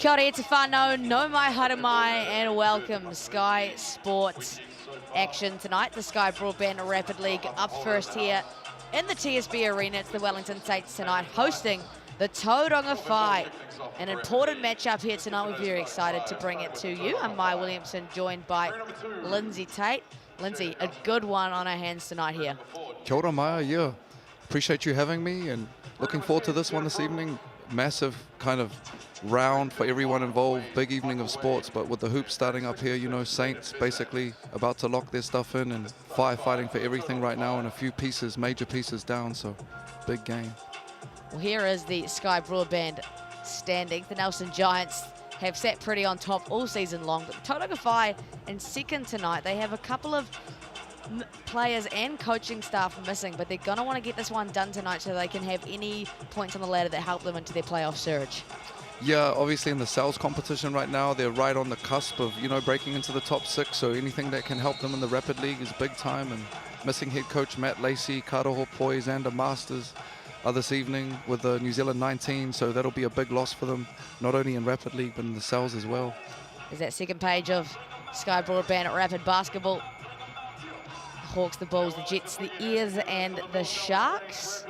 Kia ora e te whanau, no mai haere mai, and welcome to Sky Sports action tonight. The Sky Broadband Rapid League up first here in the TSB Arena. It's the Wellington Saints tonight hosting the Tauranga Whai. An important matchup here tonight. We're very excited to bring it to you. I'm Maya Williamson, joined by Lindsay Tate. Lindsay, a good one on our hands tonight here. Kia ora, Maya, yeah. Appreciate you having me and looking forward to this one this evening. Massive kind of round for everyone involved, big evening of sports, but with the hoops starting up here, you know, Saints basically about to lock their stuff in and fighting for everything right now and a few pieces, major pieces down, so big game. Well, here is the Sky Broadband standing. The Nelson Giants have sat pretty on top all season long, but Tauranga Whai in second tonight. They have a couple of players and coaching staff missing, but they're going to want to get this one done tonight so they can have any points on the ladder that help them into their playoff surge. Yeah, obviously in the sales competition right now, they're right on the cusp of, you know, breaking into the top 6, so anything that can help them in the Rapid League is big time, and missing head coach Matt Lacey, Karoho Poi, Xander Masters this evening with the New Zealand 19, so that'll be a big loss for them, not only in Rapid League, but in the sales as well. There's that second page of Sky Broadband at Rapid Basketball. Hawks, the Bulls, the Jets, the Ears, and the Sharks.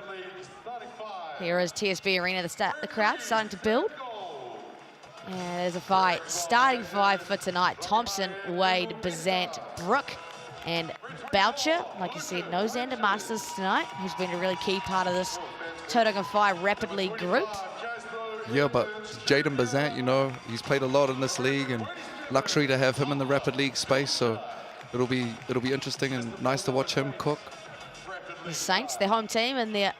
Here is TSB Arena, the crowd starting to build. And there's a fight, starting five for tonight. Thompson, Wade, Bazant, Brook, and Boucher. Like I said, no Xander Masters tonight, who's been a really key part of this Tauranga Whai Rapid League group. Yeah, but Jaden Bazant, you know, he's played a lot in this league, and luxury to have him in the Rapid League space, so it'll be interesting and nice to watch him cook. The Saints, their home team, and their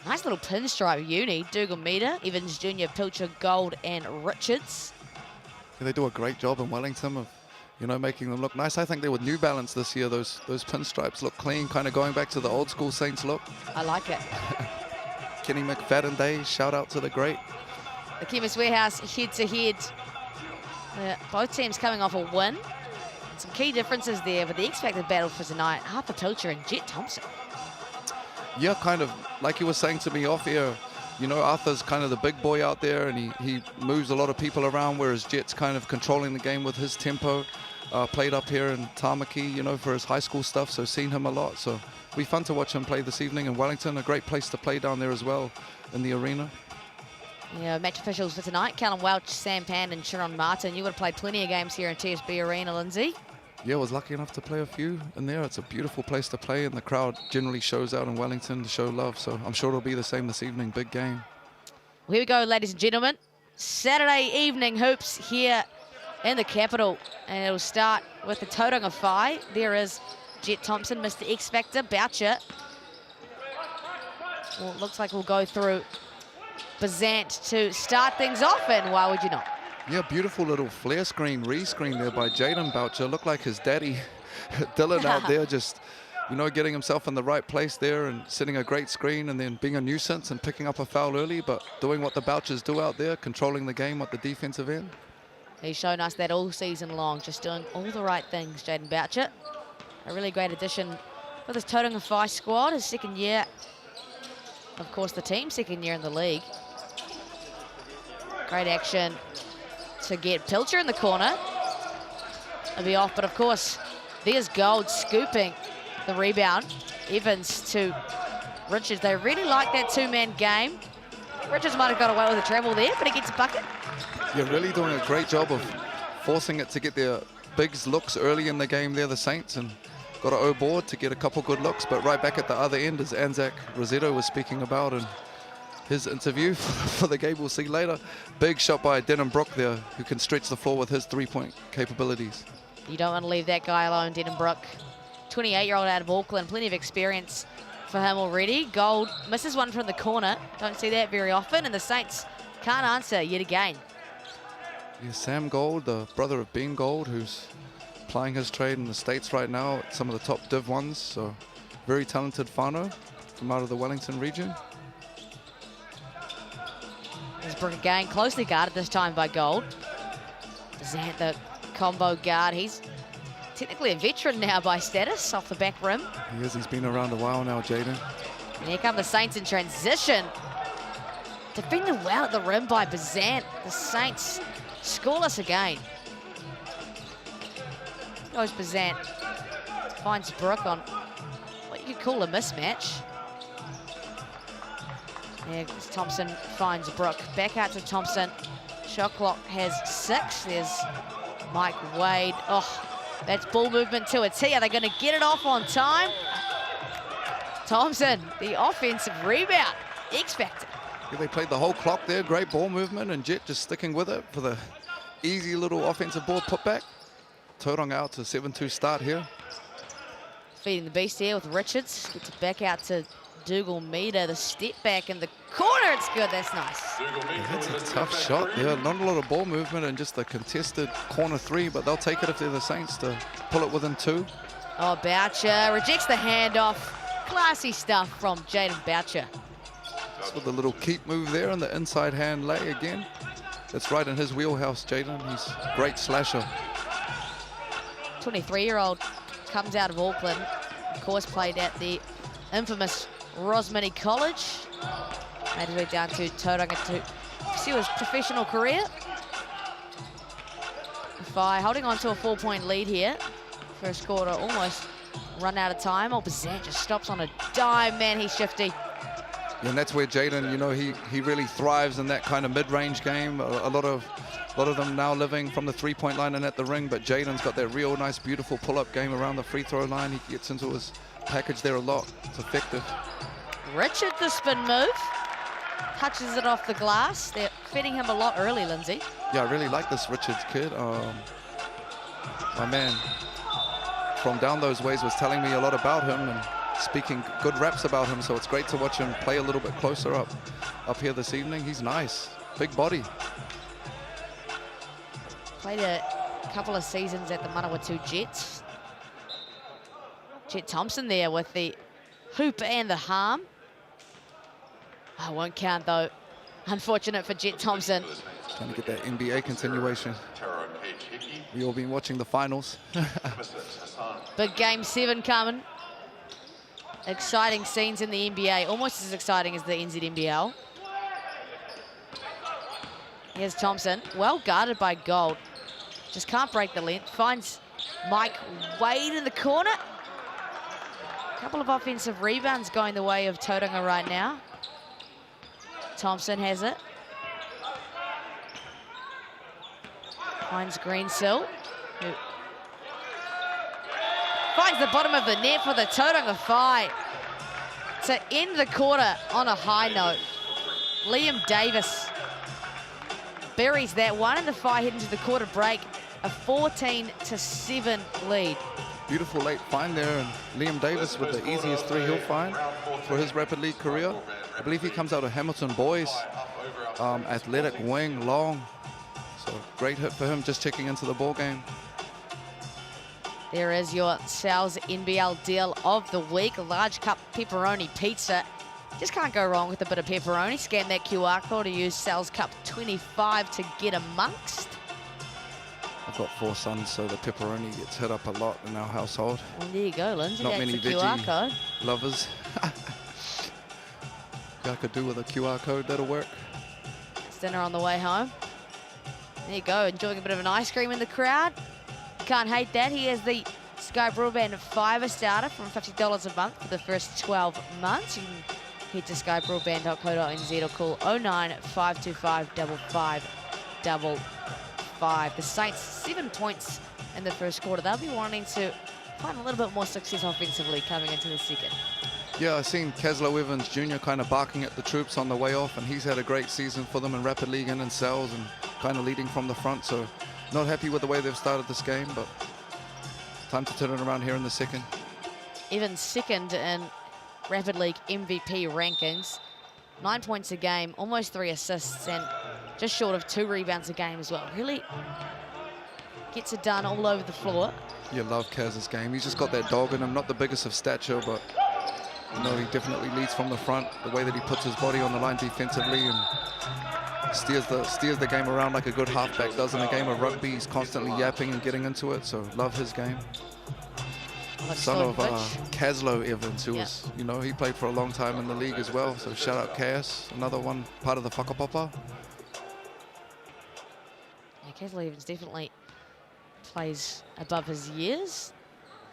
nice little pinstripe uni. Dougal Meter, Evans Jr., Pilcher, Gold, and Richards. Yeah, they do a great job in Wellington of, you know, making them look nice. I think they were New Balance this year. Those pinstripes look clean, kind of going back to the old school Saints look. I like it. Kenny McFadden Day, shout out to the great. The Chemist Warehouse head to head. Both teams coming off a win. Some key differences there, but the X-Factor battle for tonight, Harper Pilcher and Jet Thompson. Yeah, kind of like you were saying to me off here, you know, Arthur's kind of the big boy out there, and he moves a lot of people around, whereas Jet's kind of controlling the game with his tempo. Played up here in Tamaki, you know, for his high school stuff, so seen him a lot. So it'll be fun to watch him play this evening in Wellington, a great place to play down there as well in the arena. Yeah, match officials for tonight, Callum Welch, Sam Pand, and Sharon Martin. You would have played plenty of games here in TSB Arena, Lindsay. Yeah, I was lucky enough to play a few in there. It's a beautiful place to play, and the crowd generally shows out in Wellington to show love, so I'm sure it'll be the same this evening. Big game. Well, here we go, ladies and gentlemen. Saturday evening hoops here in the capital, and it'll start with the Tauranga Whai. There is Jet Thompson, Mr. X-Factor, Boucher. Well, it looks like we'll go through Bazant to start things off, and why would you not? Yeah, beautiful little flare screen, re-screen there by Jaden Boucher. Looked like his daddy, Dylan, out there just, you know, getting himself in the right place there and setting a great screen and then being a nuisance and picking up a foul early, but doing what the Bouchers do out there, controlling the game at the defensive end. He's shown us that all season long, just doing all the right things, Jaden Boucher. A really great addition for this Tauranga Whai squad, his second year. Of course, the team's second year in the league. Great action to get Pilcher in the corner. It'll be off, but of course, there's Gold scooping the rebound. Evans to Richards. They really like that two-man game. Richards might have got away with a treble there, but he gets a bucket. You're really doing a great job of forcing it to get their bigs looks early in the game there, the Saints, and got an O board to get a couple good looks, but right back at the other end, as Anzac Rosetto was speaking about in his interview for the game we'll see later. Big shot by Denham Brook there, who can stretch the floor with his three-point capabilities. You don't want to leave that guy alone, Denham Brook. 28-year-old out of Auckland, plenty of experience for him already. Gold misses one from the corner. Don't see that very often, and the Saints can't answer yet again. Yeah, Sam Gold, the brother of Ben Gold, who's plying his trade in the States right now at some of the top Div 1s, so very talented whānau from out of the Wellington region. There's Brook again, closely guarded this time by Gold. Bazant, the combo guard. He's technically a veteran now by status off the back rim. He is, he's been around a while now, Jaden. And here come the Saints in transition. Defended well at the rim by Bazant. The Saints Scoreless again. Goes Bazant. Finds Brooke on what you could call a mismatch. Yeah, Thompson finds Brooke. Back out to Thompson. Shot clock has 6. There's Mike Wade. Oh, that's ball movement to a T. Are they going to get it off on time? Thompson, the offensive rebound. X factor. Yeah, they played the whole clock there. Great ball movement, and Jet just sticking with it for the easy little offensive ball putback. Tauranga out to 7-2 start here. Feeding the beast here with Richards. Gets it back out to Dougal Meter. The step back in the corner. It's good. That's nice. Yeah, that's a tough shot there. Not a lot of ball movement and just a contested corner 3, but they'll take it if they're the Saints to pull it within 2. Oh, Boucher rejects the handoff. Classy stuff from Jaden Boucher. Just with the little keep move there and the inside hand lay again. That's right in his wheelhouse, Jaden. He's a great slasher. 23-year-old comes out of Auckland. Of course, played at the infamous Rosmini College. Made his way down to Tauranga to pursue his professional career. Whai holding on to a 4-point lead here. First quarter almost run out of time. Oh, Bazant just stops on a dime. Man, he's shifty. Yeah, and that's where Jaden, you know, he really thrives in that kind of mid-range game. A lot of them now living from the 3-point line and at the ring, but Jaden's got that real nice, beautiful pull-up game around the free throw line. He gets into his package there a lot. It's effective. Richard, the spin move. Touches it off the glass. They're feeding him a lot early, Lindsay. Yeah, I really like this Richards kid. My man from down those ways was telling me a lot about him and speaking good reps about him, so it's great to watch him play a little bit closer up here this evening. He's nice. Big body. Played a couple of seasons at the Manawatu Jets. Jet Thompson there with the hoop and the harm. I won't count though. Unfortunate for Jet Thompson. Trying to get that NBA continuation. We've all been watching the finals. Big game 7 coming. Exciting scenes in the NBA, almost as exciting as the NZNBL. Here's Thompson, well guarded by Gold. Just can't break the length. Finds Mike Wade in the corner. A couple of offensive rebounds going the way of Tauranga right now. Thompson has it. Finds Greensill, who finds the bottom of the net for the Tauranga Whai to end the quarter on a high note. Liam Davis buries that one, and the Whai head into the quarter break, a 14-7 lead. Beautiful late find there, and Liam Davis with the easiest 3 he'll find for his Rapid League career. I believe he comes out of Hamilton Boys, athletic wing, long. So great hit for him, just checking into the ball game. There is your Sal's NBL deal of the week. Large cup pepperoni pizza. Just can't go wrong with a bit of pepperoni. Scan that QR code or use Sal's Cup 25 to get amongst. I've got 4 sons, so the pepperoni gets hit up a lot in our household. Well, there you go, Lindsay. Not that's many the QR veggie code. lovers. I could do with a QR code, that'll work. It's dinner on the way home. There you go, enjoying a bit of an ice cream in the crowd. Can't hate that. He has the Sky Broadband Fibre starter from $50 a month for the first 12 months. You can head to skybroadband.co.nz or call 09525 5555. The Saints 7 points in the first quarter. They'll be wanting to find a little bit more success offensively coming into the second. Yeah, I've seen Caslow Evans Jr. kind of barking at the troops on the way off, and he's had a great season for them in Rapid League and in Cells and kind of leading from the front. So not happy with the way they've started this game, but time to turn it around here in the second. Even second in Rapid League MVP rankings. 9 points a game, almost 3 assists, and just short of 2 rebounds a game as well. Really gets it done all over the floor. You love Kaz's game. He's just got that dog in him, not the biggest of stature, but you know, he definitely leads from the front. The way that he puts his body on the line defensively and steers the game around like a good halfback does in a game of rugby. He's constantly yapping and getting into it, so love his game. Son of Caslow Evans, who was, you know, he played for a long time in the league as well. So shout out Cas, another one part of the whakapapa. Kessler Evans definitely plays above his years.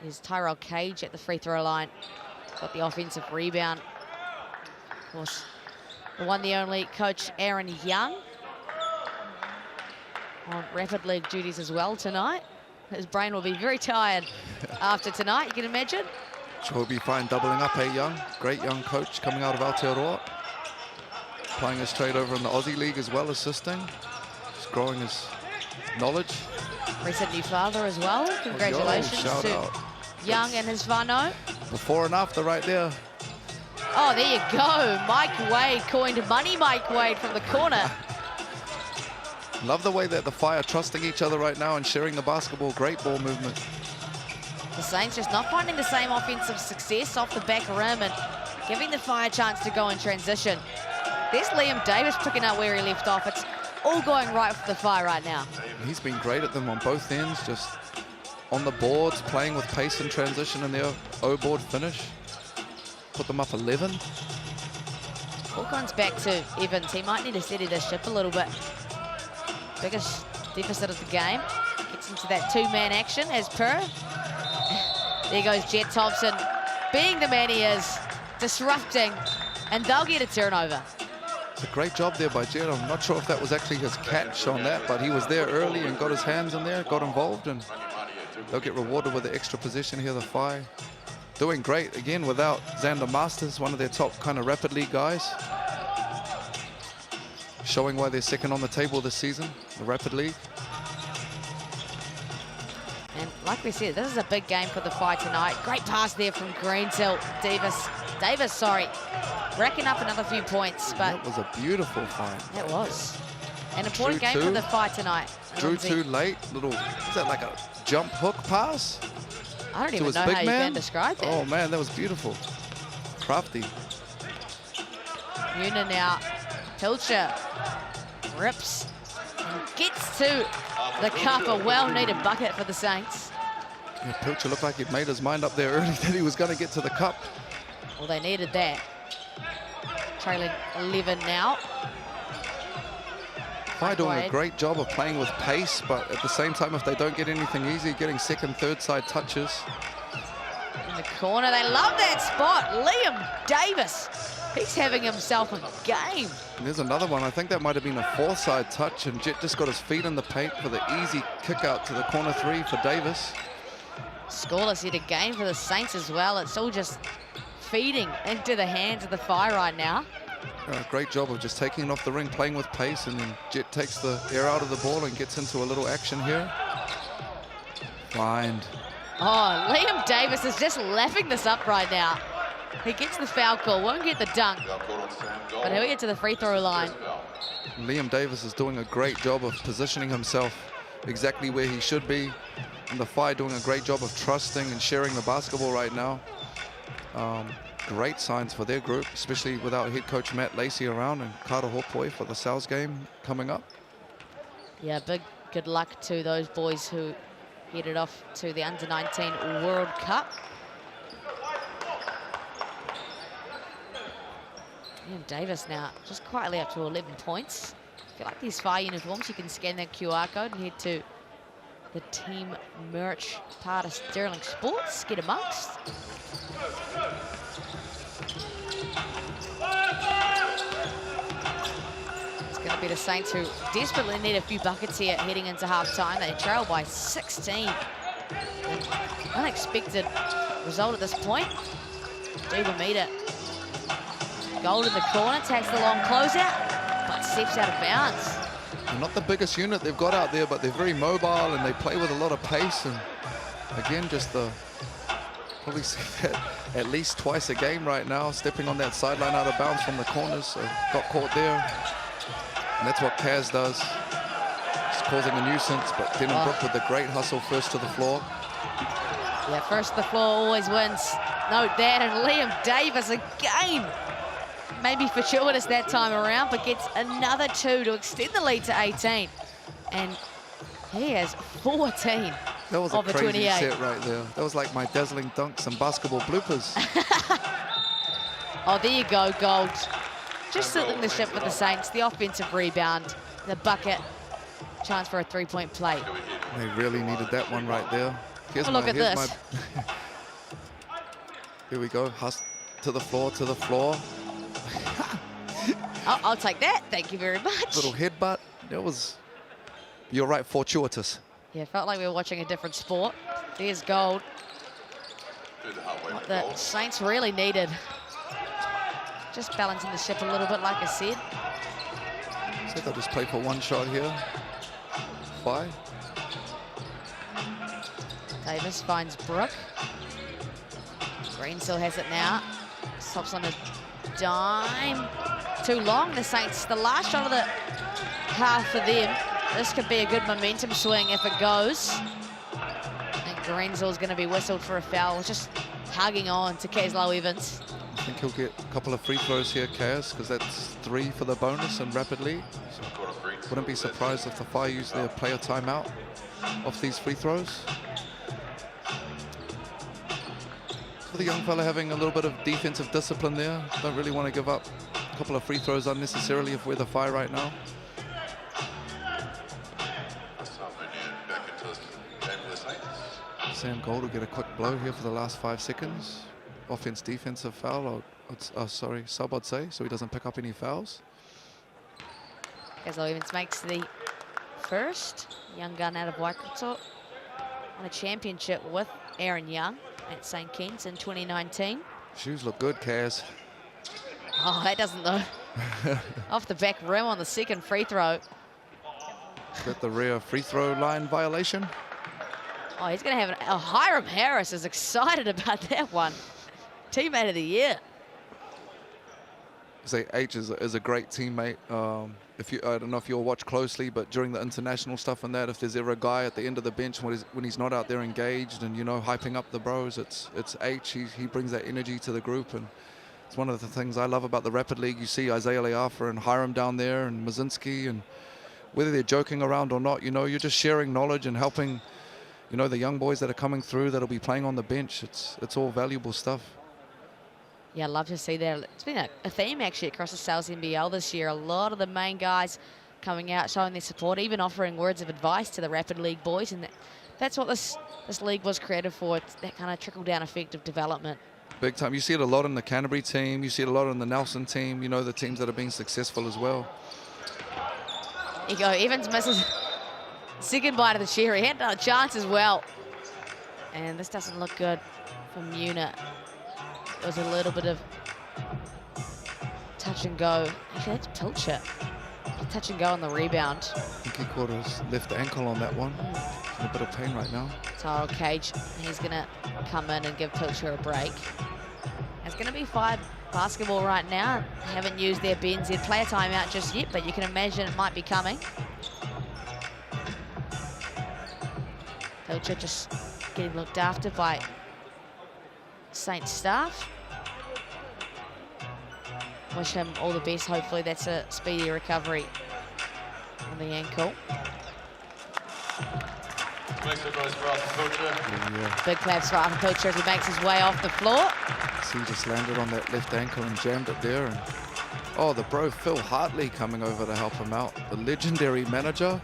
There's Tyrell Cage at the free throw line. Got the offensive rebound. Of course, the one, the only coach Aaron Young on rapid leg duties as well tonight. His brain will be very tired after tonight, you can imagine. Sure, he'll be fine doubling up, Young. Great young coach coming out of Aotearoa. Playing his trade over in the Aussie League as well, assisting. Just growing his knowledge. Recent new father as well. Congratulations to Young and his whānau. Before and after right there. Oh, there you go. Mike Wade coined money Mike Wade from the corner. Love the way that the Whai are trusting each other right now and sharing the basketball. Great ball movement. The Saints just not finding the same offensive success off the back rim and giving the Whai a chance to go in transition. There's Liam Davis picking up where he left off. It's all going right for the Whai right now. He's been great at them on both ends, just on the boards, playing with pace and transition in their O-board finish. Put them up 11. Hawkins back to Evans. He might need to steady this ship a little bit. Biggest deficit of the game. Gets into that two-man action as per. There goes Jet Thompson, being the man he is, disrupting, and they'll get a turnover. It's a great job there by Jet. I'm not sure if that was actually his catch on that, but he was there early and got his hands in there, got involved, and they'll get rewarded with the extra position here, the Whai. Doing great, again, without Xander Masters, one of their top kind of rapid league guys. Showing why they're second on the table this season, the rapid league. And like we said, this is a big game for the Whai tonight. Great pass there from Greensill. Davis, sorry. Racking up another few points, but... That was a beautiful find. That was. An important game for the Whai tonight. Drew too late. Little, is that like a jump hook pass? I don't even know how you can describe that. Oh man, that was beautiful. Crafty. Una now. Pilcher rips and gets to the cup. A well-needed bucket for the Saints. Yeah, Pilcher looked like he'd made his mind up there early that he was going to get to the cup. Well, they needed that. Trailing 11 now. Whai doing a great job of playing with pace, but at the same time, if they don't get anything easy, getting second, third side touches. In the corner, they love that spot. Liam Davis, he's having himself a game. And there's another one. I think that might have been a fourth side touch, and Jet just got his feet in the paint for the easy kick out to the corner three for Davis. Scoreless yet again for the Saints as well. It's all just feeding into the hands of the Whai right now. Great job of just taking it off the ring, playing with pace, and then Jet takes the air out of the ball and gets into a little action here. Blind. Oh, Liam Davis is just lapping this up right now. He gets the foul call, won't get the dunk, but he'll get to the free throw line. Liam Davis is doing a great job of positioning himself exactly where he should be. And the Whai doing a great job of trusting and sharing the basketball right now. Great signs for their group, especially without head coach Matt Lacey around and Carter Hopoi for the South game coming up. Yeah, big good luck to those boys who headed off to the Under-19 World Cup. Liam Davis now just quietly up to 11 points. If you like these Whai uniforms, you can scan that QR code and head to the team merch part of Sterling Sports. Get amongst. It's going to be the Saints who desperately need a few buckets here heading into halftime. They trail by 16. An unexpected result at this point. Dubamita. Gold in the corner, takes the long closeout, but steps out of bounds. They're not the biggest unit they've got out there, but they're very mobile and they play with a lot of pace. And again, just probably see that at least twice a game right now, stepping on that sideline out of bounds from the corners. So got caught there. And that's what Kaz does. Just causing a nuisance, but Denenbrook with the great hustle first to the floor. Yeah, first to the floor always wins. Note that, and Liam Davis again. Maybe fortuitous that time around, but gets another 2 to extend the lead to 18. And he has 14 that was of a the crazy 28. set right there. That was like my dazzling dunks and basketball bloopers. Oh, there you go, Gold. Just settling the ship for the Saints. The offensive rebound, the bucket, chance for a three-point play. They really needed that one right there. Oh, look at this. Here we go. Huss to the floor, to the floor. I'll take that. Thank you very much. Little headbutt. That was, you're right, fortuitous. Yeah, felt like we were watching a different sport. There's gold. What the Saints really needed. Just balancing the ship a little bit, like I said. So they'll just play for one shot here. Why? Davis finds Brooke. Green still has it now. Stops on a dime. Too long, the Saints. The last shot of the half for them. This could be a good momentum swing if it goes. And Greensl's going to be whistled for a foul. Just hugging on to Caslow Evans. I think he'll get a couple of free throws here, Kaz, because that's 3 for the bonus and rapidly. Wouldn't be surprised if the Fire use their player timeout off these free throws. For the young fella having a little bit of defensive discipline there. Don't really want to give up a couple of free throws unnecessarily if we're the Fire right now. Sam Gold will get a quick blow here for the last 5 seconds. Offense, defensive foul, sorry, sub I'd say, so he doesn't pick up any fouls. Caslow Evans makes the first young gun out of Waikato. Won a championship with Aaron Young at St. Kitts in 2019. Shoes look good, Kaz. Oh, that doesn't though. Off the back rim on the second free throw. Got the rear free throw line violation. Oh, he's going to have Hiram Harris is excited about that one. Teammate of the year. Say H is a great teammate. I don't know if you'll watch closely, but during the international stuff and that, if there's ever a guy at the end of the bench when he's not out there engaged and, you know, hyping up the bros, it's H. He brings that energy to the group, and it's one of the things I love about the Rapid League. You see Isaiah Leafa and Hiram down there and Mazinski, and whether they're joking around or not, you know, you're just sharing knowledge and helping, you know, the young boys that are coming through that'll be playing on the bench. It's all valuable stuff. Yeah, I love to see that. It's been a theme actually across the Sales NBL this year. A lot of the main guys coming out, showing their support, even offering words of advice to the Rapid League boys, and that's what this league was created for. It's that kind of trickle-down effect of development. Big time. You see it a lot in the Canterbury team. You see it a lot in the Nelson team. You know, the teams that have been successful as well. There you go. Evans misses second bite of the cherry. He had another chance as well. And this doesn't look good for Muna. There was a little bit of touch and go. Actually, that's Pilcher. Touch and go on the rebound. I think he caught his left ankle on that one. In a bit of pain right now. Tyrell Cage, he's going to come in and give Pilcher a break. It's going to be 5 basketball right now. They haven't used their BNZ player timeout just yet, but you can imagine it might be coming. Pilcher just getting looked after by Saints staff. Wish him all the best. Hopefully that's a speedy recovery on the ankle. Big claps for Arthur Pilcher as he makes his way off the floor. So he just landed on that left ankle and jammed it there. And oh, the bro Phil Hartley coming over to help him out. The legendary manager.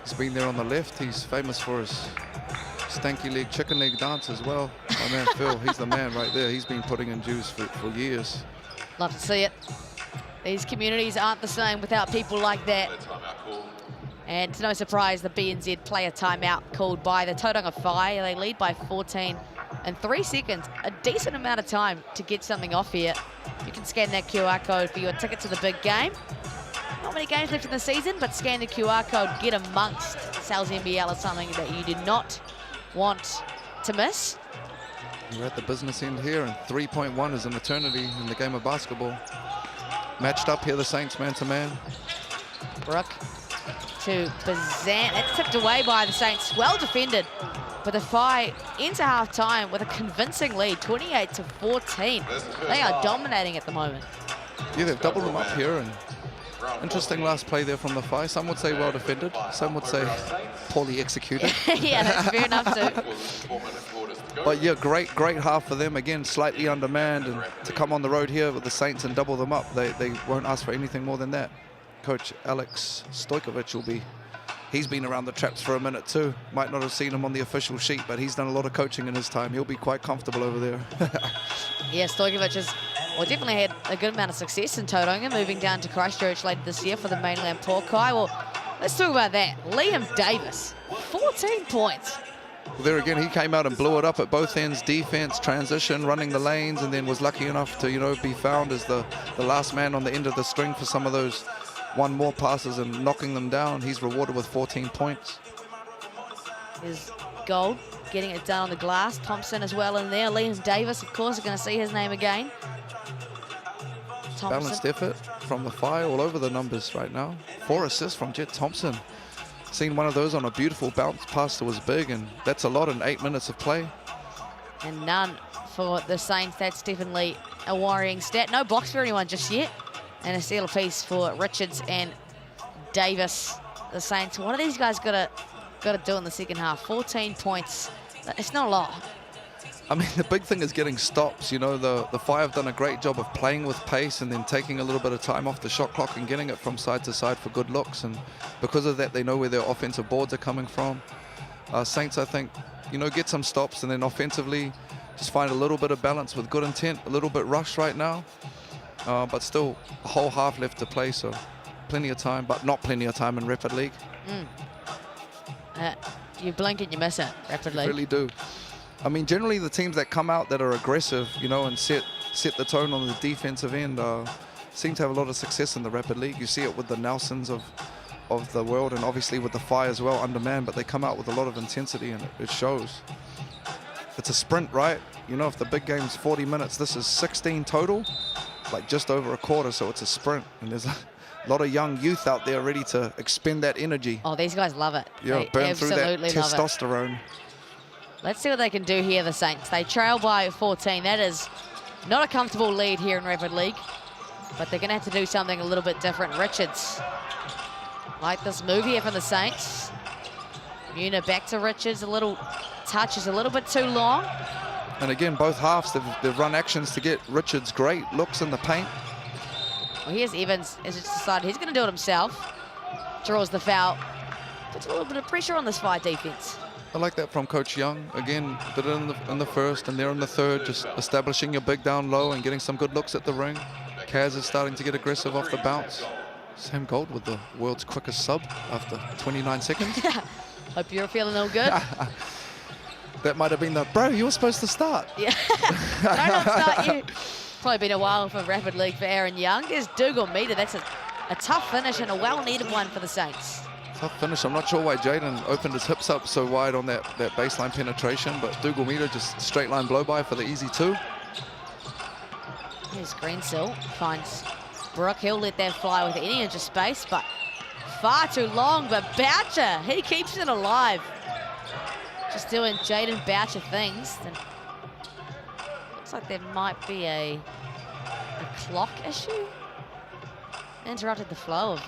He's been there on the left. He's famous for his stanky leg, chicken leg dance as well. My man Phil, he's the man right there. He's been putting in dues for years. Love to see it. These communities aren't the same without people like that. And it's no surprise the BNZ player timeout called by the Tauranga Whai. They lead by 14 and 3 seconds. A decent amount of time to get something off here. You can scan that QR code for your ticket to the big game. Not many games left in the season, but scan the QR code, get amongst Sales NBL is something that you do not want to miss. We're at the business end here, and 3.1 is an eternity in the game of basketball. Matched up here, the Saints man-to-man. Brooke to Bazan. It's tipped away by the Saints. Well defended. But the Whai into half-time with a convincing lead, 28-14. They are dominating at the moment. Yeah, they've doubled them up here, and interesting last play there from the Whai. Some would say well defended. Some would say poorly executed. Yeah, that's fair enough too. But yeah, great half for them. Again, slightly undermanned, and to come on the road here with the Saints and double them up, they won't ask for anything more than that. Coach Alex Stojkovic will be, he's been around the traps for a minute too. Might not have seen him on the official sheet, but he's done a lot of coaching in his time. He'll be quite comfortable over there. Yeah, Stojkovic has definitely had a good amount of success in Tauranga, moving down to Christchurch later this year for the mainland Pokai. Well, let's talk about that. Liam Davis, 14 points. Well, there again, he came out and blew it up at both ends, defense, transition, running the lanes, and then was lucky enough to, you know, be found as the last man on the end of the string for some of those one more passes and knocking them down. He's rewarded with 14 points. His goal, getting it done on the glass. Thompson as well in there. Liam Davis, of course, are going to see his name again. Thompson. Balanced effort from the Whai, all over the numbers right now. 4 assists from Jet Thompson. Seen one of those on a beautiful bounce pass that was big, and that's a lot in 8 minutes of play. And none for the Saints. That's definitely a worrying stat. No blocks for anyone just yet. And a steal piece for Richards and Davis. The Saints, what are these guys got to do in the second half? 14 points. It's not a lot. I mean, the big thing is getting stops. You know, the Whai have done a great job of playing with pace and then taking a little bit of time off the shot clock and getting it from side to side for good looks. And because of that, they know where their offensive boards are coming from. Saints, I think, you know, get some stops and then offensively just find a little bit of balance with good intent. A little bit rushed right now, but still a whole half left to play. So plenty of time, but not plenty of time in Rapid League. You blink and you miss it, Rapid League. You really do. I mean, generally the teams that come out that are aggressive, you know, and set the tone on the defensive end seem to have a lot of success in the Rapid League. You see it with the Nelsons of the world, and obviously with the Whai as well, undermanned, but they come out with a lot of intensity, and it shows. It's a sprint, right? You know, if the big game's 40 minutes, this is 16 total. It's like just over a quarter, so it's a sprint, and there's a lot of young youth out there ready to expend that energy. Oh, these guys love it. Yeah, they burn through that absolutely love testosterone. Let's see what they can do here, the Saints. They trail by 14. That is not a comfortable lead here in Rapid League, but they're going to have to do something a little bit different. Richards, like this move here from the Saints. Muna back to Richards. A little touch is a little bit too long. And again, both halves, they've run actions to get Richards great looks in the paint. Well, here's Evans as it's decided he's going to do it himself. Draws the foul. Puts a little bit of pressure on this Whai defense. I like that from Coach Young. Again, did it in the first and there in the third, just establishing your big down low and getting some good looks at the ring. Kaz is starting to get aggressive off the bounce. Sam Gold with the world's quickest sub after 29 seconds. Hope you're feeling all good. That might have been the, bro, you were supposed to start. Yeah, why not start you? Probably been a while for Rapid League for Aaron Young. There's Dougal Meter. That's a tough finish and a well-needed one for the Saints. Tough finish. I'm not sure why Jaden opened his hips up so wide on that baseline penetration, but Dougal Meter just straight line blow by for the easy 2. Here's Greensill, finds Brooke. He'll let that fly with any inch of space, but far too long. But Boucher, he keeps it alive. Just doing Jaden Boucher things. And looks like there might be a clock issue. Interrupted the flow of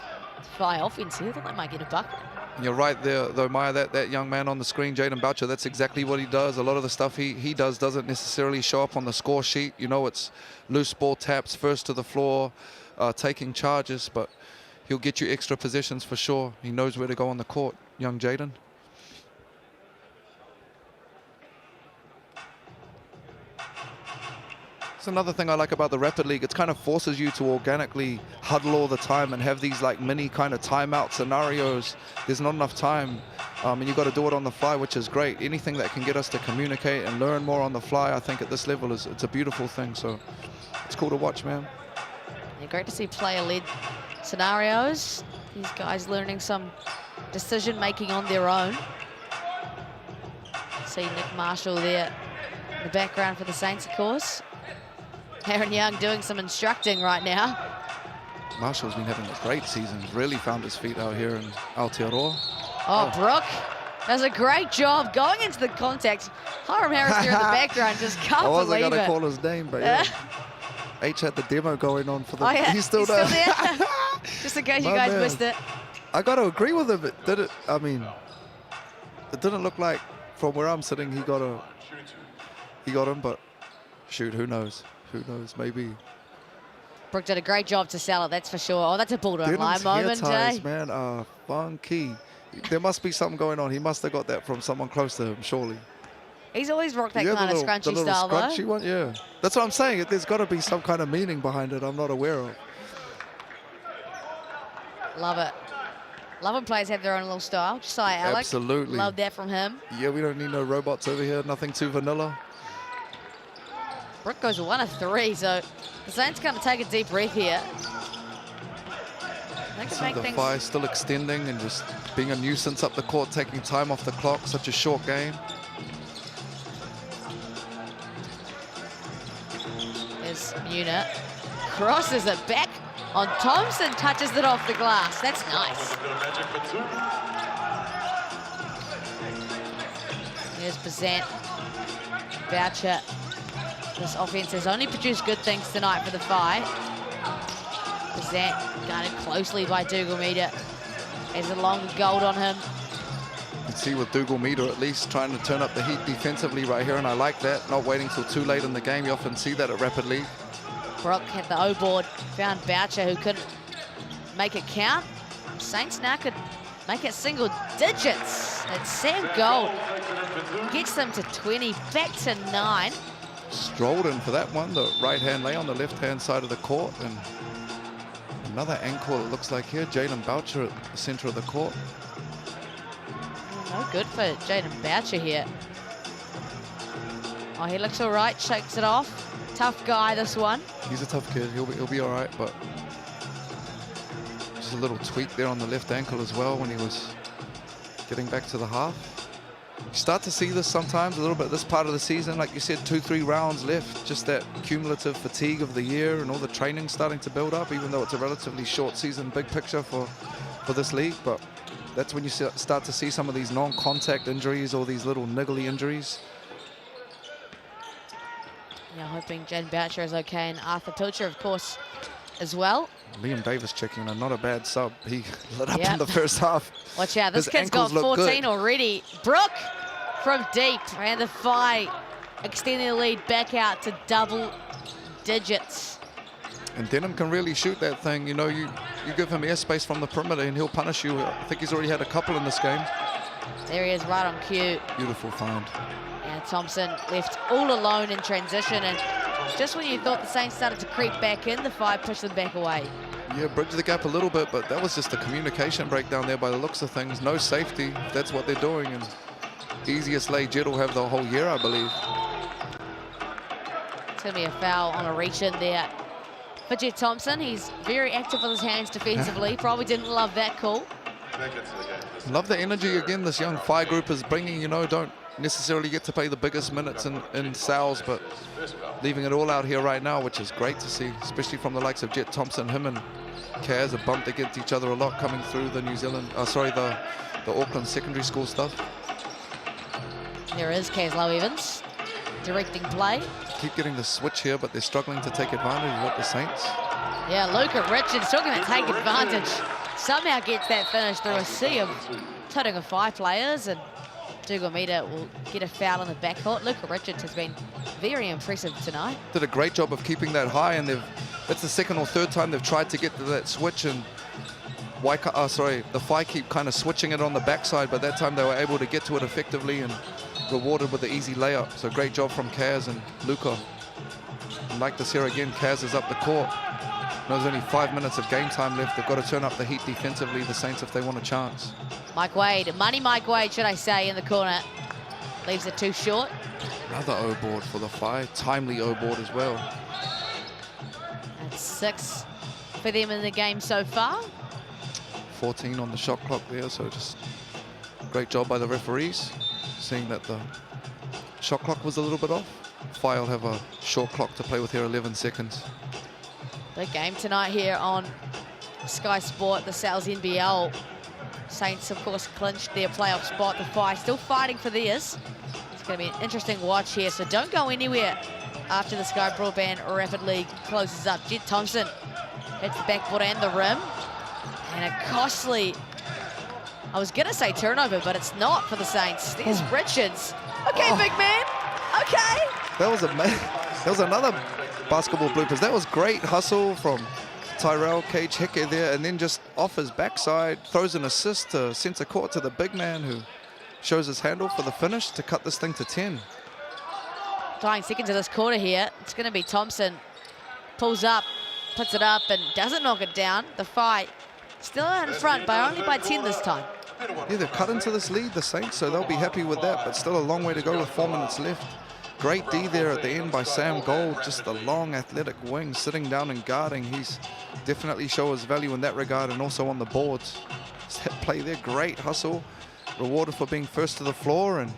Whai offense here. I thought they might get a bucket. You're right there, though, Maya, that young man on the screen, Jaden Boucher, that's exactly what he does. A lot of the stuff he does doesn't necessarily show up on the score sheet. You know, it's loose ball taps, first to the floor, taking charges, but he'll get you extra possessions for sure. He knows where to go on the court, young Jaden. That's another thing I like about the Rapid League. It kind of forces you to organically huddle all the time and have these like mini kind of timeout scenarios. There's not enough time, and you've got to do it on the fly, which is great. Anything that can get us to communicate and learn more on the fly, I think at this level it's a beautiful thing. So it's cool to watch, man. Yeah, great to see player-led scenarios. These guys learning some decision-making on their own. See Nick Marshall there in the background for the Saints, of course. Aaron Young doing some instructing right now. Marshall's been having a great season. He's really found his feet out here in Aotearoa. Oh, Brooke does a great job going into the contact. Hiram Harris here in the background, just can't believe it. I wasn't going to call his name, but yeah. H had the demo going on for the... Oh, yeah. He's still there. there. Just in case you guys missed it. I got to agree with him. It didn't look like from where I'm sitting he got him, but shoot, who knows? Who knows? Maybe Brooke did a great job to sell it, that's for sure. Oh, that's a ball don't lie moment, ties, eh? man, are funky. There must be something going on. He must have got that from someone close to him, surely. He's always rocked that kind of scrunchy style, scrunchy though. one, yeah. That's what I'm saying. There's got to be some kind of meaning behind it I'm not aware of. Love it. Love when players have their own little style. Josiah Alec. Absolutely. Love that from him. Yeah, we don't need no robots over here. Nothing too vanilla. Brooke goes 1 of 3, so the Saints kind of take a deep breath here. They can make the things... Whai still extending and just being a nuisance up the court, taking time off the clock. Such a short game. There's Munit. Crosses it back on Thompson, touches it off the glass. That's nice. Here's Bazant. Boucher. This offense has only produced good things tonight for the Whai. Bazant guarded closely by Dougal Meter. Has a longer gold on him. You can see with Dougal Meter at least trying to turn up the heat defensively right here, and I like that. Not waiting till too late in the game. You often see that at Rapid League. Brooke had the O-board, found Boucher who couldn't make it count. Saints now could make it single digits. It's Sam Gold. Gets them to 20, back to 9. Strolled in for that one. The right-hand lay on the left-hand side of the court. And another ankle, it looks like here. Jaden Boucher at the center of the court. No good for Jaden Boucher here. Oh, he looks all right, shakes it off. Tough guy, this one. He's a tough kid. He'll be all right, but just a little tweak there on the left ankle as well when he was getting back to the half. You start to see this sometimes a little bit this part of the season, like you said, 2-3 rounds left, just that cumulative fatigue of the year and all the training starting to build up, even though it's a relatively short season, big picture for this league. But that's when you start to see some of these non-contact injuries or these little niggly injuries. Yeah, hoping Jaden Boucher is okay, and Arthur Pilcher, of course, as well. Liam Davis checking in, not a bad sub. He lit up Yep. in the first half. Watch out, this His kid's got ankles look 14 good. already. Brooke from deep, and the Whai extending the lead back out to double digits. And Denham can really shoot that thing. You know, you give him airspace from the perimeter and he'll punish you. I think he's already had a couple in this game. There he is, right on cue. Beautiful find. And Thompson left all alone in transition, and just when you thought the Saints started to creep back in, the Whai pushed them back away. Yeah, bridge the gap a little bit, but that was just a communication breakdown there by the looks of things. No safety, that's what they're doing. And easiest lay Jed will have the whole year, I believe. It's going to be a foul on a reach in there for Jed Thompson. He's very active with his hands defensively. Probably didn't love that call. Love the energy again this young Whai group is bringing. You know, don't necessarily get to play the biggest minutes in Sal's, but leaving it all out here right now, which is great to see, especially from the likes of Jed Thompson. Him and Kaz have bumped against each other a lot coming through the New Zealand, the Auckland secondary school stuff. There is Kaz Low-Evans directing play. Keep getting the switch here, but they're struggling to take advantage of it, the Saints. Yeah, Luca Richards talking about take advantage. Somehow gets that finish through a sea of Tauranga Whai players, and Dougal Meter will get a foul on the backcourt. Luca Richards has been very impressive tonight. Did a great job of keeping that high, and that's the second or third time they've tried to get to that switch, and the Whai keep kind of switching it on the backside, but that time they were able to get to it effectively and rewarded with the easy layup. So great job from Kaz and Luca. And like this here again, Kaz is up the court. There's only 5 minutes of game time left. They've got to turn up the heat defensively, the Saints, if they want a chance. Mike Wade, money Mike Wade, should I say, in the corner. Leaves it too short. Another O-board for the Whai. Timely O-board as well. That's 6 for them in the game so far. 14 on the shot clock there, so just great job by the referees, seeing that the shot clock was a little bit off. Whai will have a short clock to play with here, 11 seconds. Big game tonight here on Sky Sport, the Sal's NBL. Saints, of course, clinched their playoff spot. The Whai still fighting for theirs. It's going to be an interesting watch here, so don't go anywhere after the Sky Broadband Rapid League closes up. Jed Thompson hits the backboard and the rim. And a costly, I was going to say turnover, but it's not for the Saints. There's Richards. Okay, big man. Okay. That was another basketball bloopers. That was great hustle from Tyrell Cage Heke there, and then just off his backside, throws an assist to center court to the big man who shows his handle for the finish to cut this thing to 10. Dying seconds of this quarter here. It's going to be Thompson. Pulls up, puts it up, and doesn't knock it down. The Whai still in front, but only by 10 this time. Yeah, they've cut into this lead, the Saints, so they'll be happy with that, but still a long way to go with 4 minutes left. Great D there at the end by Sam Gold, just a long athletic wing, sitting down and guarding. He's definitely show his value in that regard, and also on the boards. That play there, great hustle, rewarded for being first to the floor, and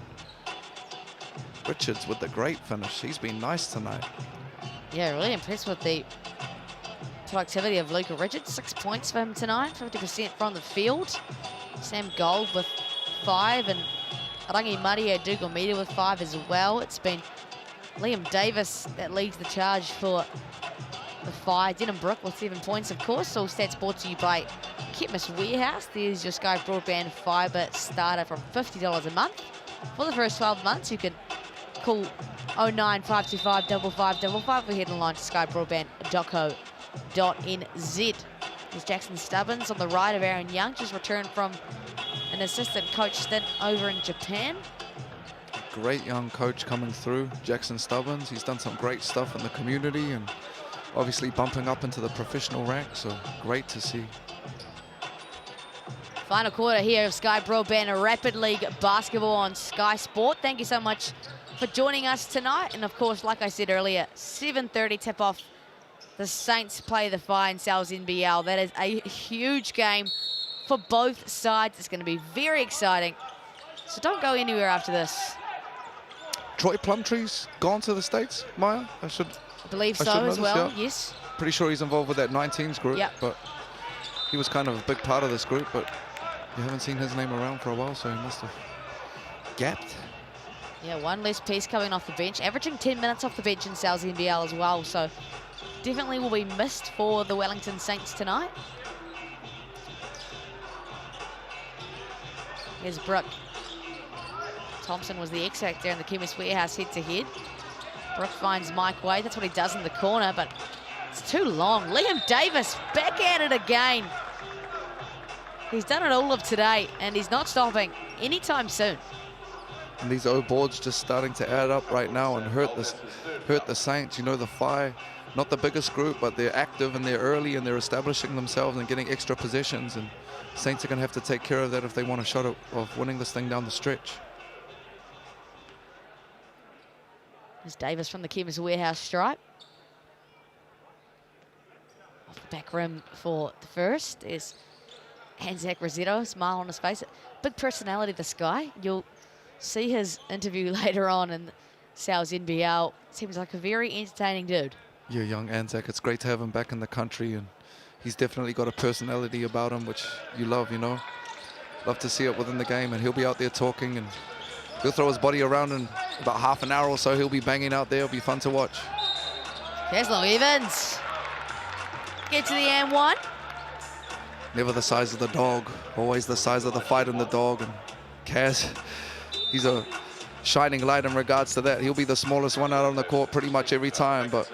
Richards with the great finish. He's been nice tonight. Yeah, really impressed with the productivity of Luka Richards. 6 points for him tonight, 50% from the field. Sam Gold with 5, and Rangi Mario Dugomita with 5 as well. It's been Liam Davis that leads the charge for the Whai. Denham Brook with 7 points, of course. All stats brought to you by Kitmas Warehouse. There's your Sky Broadband fibre starter from $50 a month. For the first 12 months, you can call 09525 5555 or head online to skybroadband.co.nz. There's Jackson Stubbins on the right of Aaron Young, just returned from an assistant coach stint over in Japan. Great young coach coming through, Jackson Stubbins. He's done some great stuff in the community and obviously bumping up into the professional ranks, so great to see. Final quarter here of Sky Broadband, a Rapid League basketball on Sky Sport. Thank you so much for joining us tonight. And of course, like I said earlier, 7:30 tip-off. The Saints play the Whai in NZNBL. That is a huge game for both sides. It's going to be very exciting. So don't go anywhere after this. Troy Plumtree's gone to the States, Maya? I believe so as well, yeah. yes. Pretty sure he's involved with that 19s group, yep. But he was kind of a big part of this group, but you haven't seen his name around for a while, so he must have gapped. Yeah, one less piece coming off the bench, averaging 10 minutes off the bench in NZNBL as well, so definitely will be missed for the Wellington Saints tonight. Here's Brook. Thompson was the X-Factor in the Chemist Warehouse head-to-head. Brook finds Mike Wade. That's what he does in the corner, but it's too long. Liam Davis back at it again. He's done it all of today, and he's not stopping anytime soon. And these O boards just starting to add up right now and hurt the Saints. You know, the Whai, not the biggest group, but they're active and they're early and they're establishing themselves and getting extra possessions. And Saints are going to have to take care of that if they want a shot of winning this thing down the stretch. There's Davis from the Chemist Warehouse stripe. Off the back rim for the first is Anzac Rossetto, smile on his face. Big personality, this guy. You'll see his interview later on in NZNBL. Seems like a very entertaining dude. Yeah, young Anzac. It's great to have him back in the country, and he's definitely got a personality about him, which you love, you know. Love to see it within the game, and he'll be out there talking, and he'll throw his body around in about half an hour or so. He'll be banging out there. It'll be fun to watch. Keslow Evans. Get to the and one. Never the size of the dog, always the size of the fight in the dog. And Kaz, he's a shining light in regards to that. He'll be the smallest one out on the court pretty much every time, but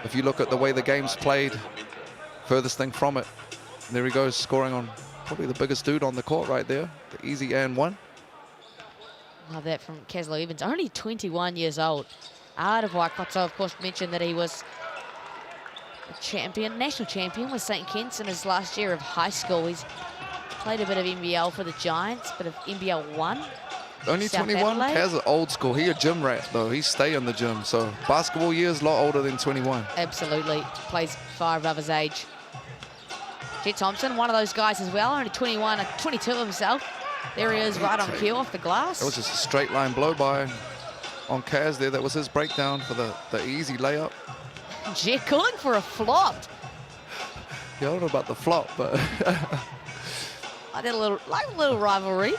if you look at the way the game's played, furthest thing from it, there he goes, scoring on probably the biggest dude on the court right there. The easy and one. Love that from Keslow Evans, only 21 years old. Out of Waikato, of course, mentioned that he was a champion, national champion with St. Kitts in his last year of high school. He's played a bit of NBL for the Giants, bit of NBL 1. Only South 21, Adelaide. Kaz old school. He a gym rat though, he stay in the gym. So basketball years, a lot older than 21. Absolutely, plays far above his age. Jet Thompson, one of those guys as well, only 21, 22 himself. There he is, right on cue off the glass. That was just a straight line blow by on Kaz there. That was his breakdown for the easy layup. Jet calling for a flop. Yeah, I don't know about the flop, but I did a little rivalry.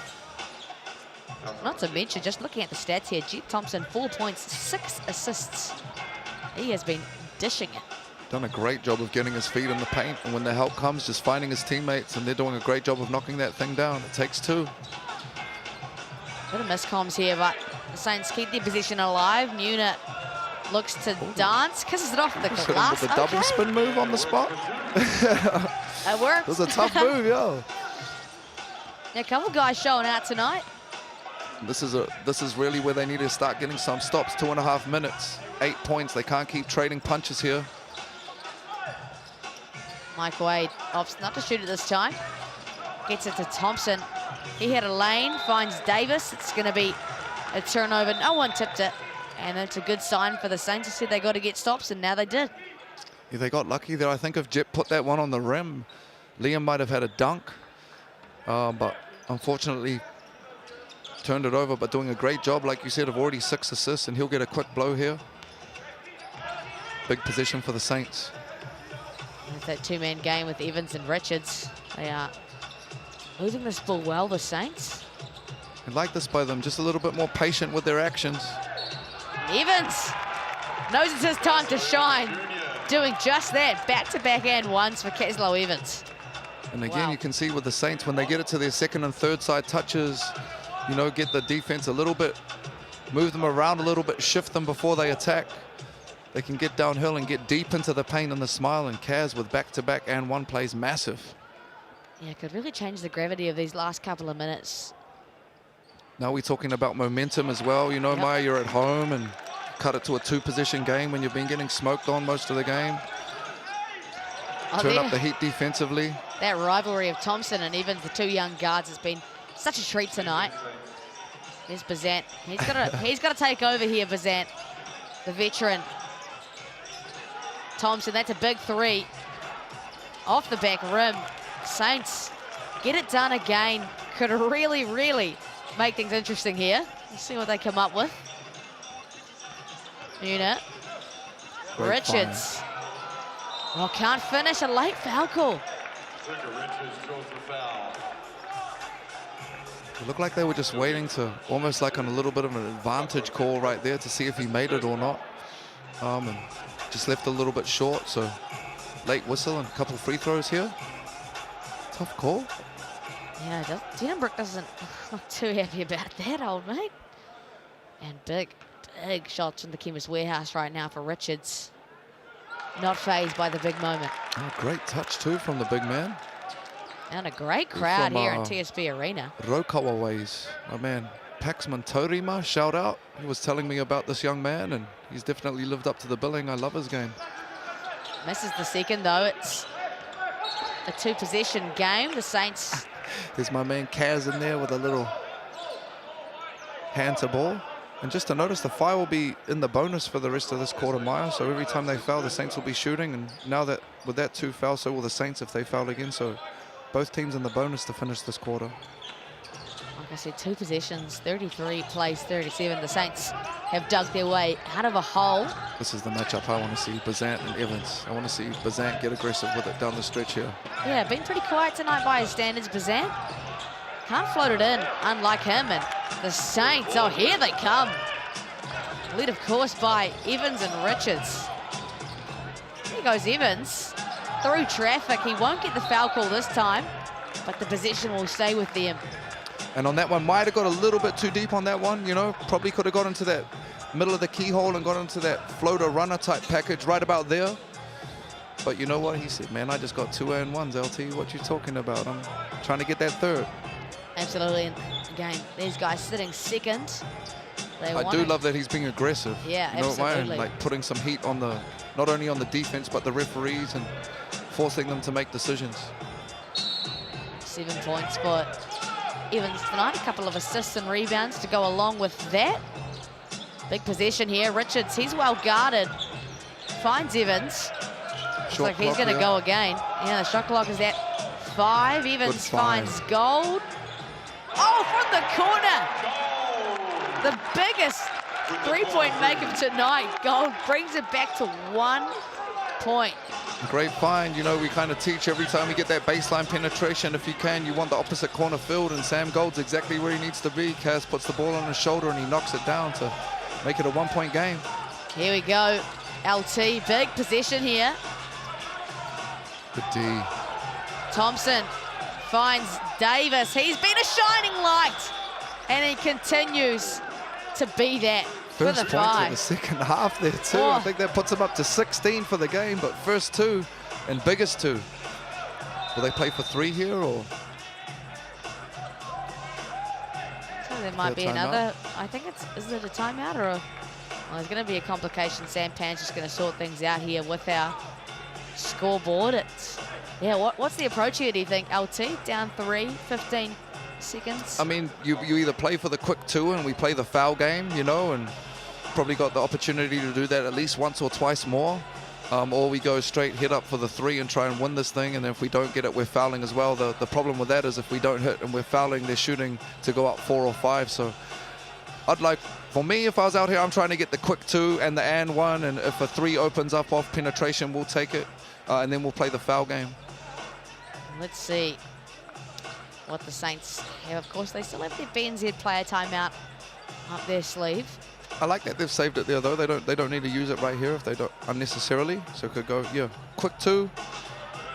Not to mention, just looking at the stats here, Jet Thompson, 4 points, 6 assists. He has been dishing it. Done a great job of getting his feet in the paint, and when the help comes, just finding his teammates, and they're doing a great job of knocking that thing down. It takes two. Bit of miscomms here, but the Saints keep their possession alive. Muna looks to dance, kisses it off the glass. With the double spin move on the spot. It worked. It was a tough move, yeah. A couple guys showing out tonight. This is really where they need to start getting some stops. 2.5 minutes, 8 points. They can't keep trading punches here. Mike Wade opts not to shoot it this time. Gets it to Thompson. He had a lane, finds Davis. It's going to be a turnover. No one tipped it. And it's a good sign for the Saints. They said they got to get stops, and now they did. Yeah, they got lucky there. I think if Jep put that one on the rim, Liam might have had a dunk. But unfortunately, turned it over, but doing a great job. Like you said, of already 6 assists, and he'll get a quick blow here. Big position for the Saints. It's that two-man game with Evans and Richards. They are moving this ball well, the Saints. I like this by them, just a little bit more patient with their actions. Evans knows it's his time to shine, doing just that. Back-to-back and ones for Keslow Evans. And again, you can see with the Saints, when they get it to their second and third side touches, you know, get the defense a little bit, move them around a little bit, shift them before they attack. They can get downhill and get deep into the paint and the smile, and Kaz with back-to-back and one plays massive. Yeah, it could really change the gravity of these last couple of minutes. Now we're talking about momentum as well. You know, Yep. Maya, you're at home and cut it to a 2-position game when you've been getting smoked on most of the game. Turn up the heat defensively. That rivalry of Thompson and Evans, the two young guards, has been such a treat tonight. There's Bazant. He's got to take over here, Bazant, the veteran. Thompson, that's a big three. Off the back rim. Saints get it done again. Could really, really make things interesting here. Let's see what they come up with. Unit. Richards. Oh, can't finish. A late foul call. It looked like they were just waiting to, almost like on a little bit of an advantage call right there to see if he made it or not. And just left a little bit short, so late whistle and a couple free throws here. Tough call. Yeah, Denenbrook doesn't look too happy about that, old mate. And big shots from the Chemist Warehouse right now for Richards. Not fazed by the big moment. Oh, great touch too from the big man. And a great crowd here in TSB Arena. Rokawa ways, my man. Paxman Torima, shout out. He was telling me about this young man, and he's definitely lived up to the billing. I love his game. Misses the second, though. It's a 2-possession game. The Saints... There's my man Kaz in there with a little hand to ball. And just to notice, the foul will be in the bonus for the rest of this quarter, Maya. So every time they foul, the Saints will be shooting. And now that with that 2 foul, so will the Saints if they foul again. So both teams in the bonus to finish this quarter. Like I said, 2 possessions, 33 plays 37. The Saints have dug their way out of a hole. This is the matchup I want to see, Bazant and Evans. I want to see Bazant get aggressive with it down the stretch here. Yeah, been pretty quiet tonight by his standards, Bazant. Can't float it in, unlike him. And the Saints, oh, here they come. Led, of course, by Evans and Richards. Here goes Evans. Through traffic, he won't get the foul call this time, but the possession will stay with them. And on that one, might have got a little bit too deep on that one, you know. Probably could have got into that middle of the keyhole and got into that floater runner type package right about there. But you know what? He said, man, I just got 2 and 1s, LT. What you talking about? I'm trying to get that third. Absolutely. And again, these guys sitting second. I do love that he's being aggressive. Yeah, you know, absolutely. like putting some heat on the, not only on the defense, but the referees and forcing them to make decisions. 7 points for Evans tonight. A couple of assists and rebounds to go along with that. Big possession here. Richards, he's well guarded. Finds Evans. Looks like he's going to go again. Yeah, the shot clock is at 5. Evans finds Gold. Oh, from the corner. The biggest three-point make of tonight. Gold brings it back to 1 point. Great find. You know, we kind of teach every time we get that baseline penetration, if you can, you want the opposite corner filled, and Sam Gold's exactly where he needs to be. Kaz puts the ball on his shoulder and he knocks it down to make it a 1-point game. Here we go. LT, big possession here. Good D. Thompson finds Davis. He's been a shining light, and he continues to be that First the points Whai. of the second half there too. Oh. I think that puts them up to 16 for the game, but first 2 and biggest 2. Will they play for 3 here or? So there might be timeout? another, I think is it a timeout or a, well, there's going to be a complication. Sampan's just going to sort things out here with our scoreboard. It's, yeah, what's the approach here, do you think? LT, down 3, 15 seconds? I mean, you either play for the quick 2 and we play the foul game, you know, and probably got the opportunity to do that at least once or twice more. Or we go straight head up for the 3 and try and win this thing, and then if we don't get it, we're fouling as well. The problem with that is if we don't hit and we're fouling, they're shooting to go up 4 or 5. So I'd like, for me, if I was out here, I'm trying to get the quick 2 and the and 1, and if a 3 opens up off penetration, we'll take it, and then we'll play the foul game. Let's see what the Saints have. Of course, they still have their BNZ player timeout up their sleeve. I like that they've saved it there though. They don't need to use it right here if they don't unnecessarily. So it could go, yeah, quick 2.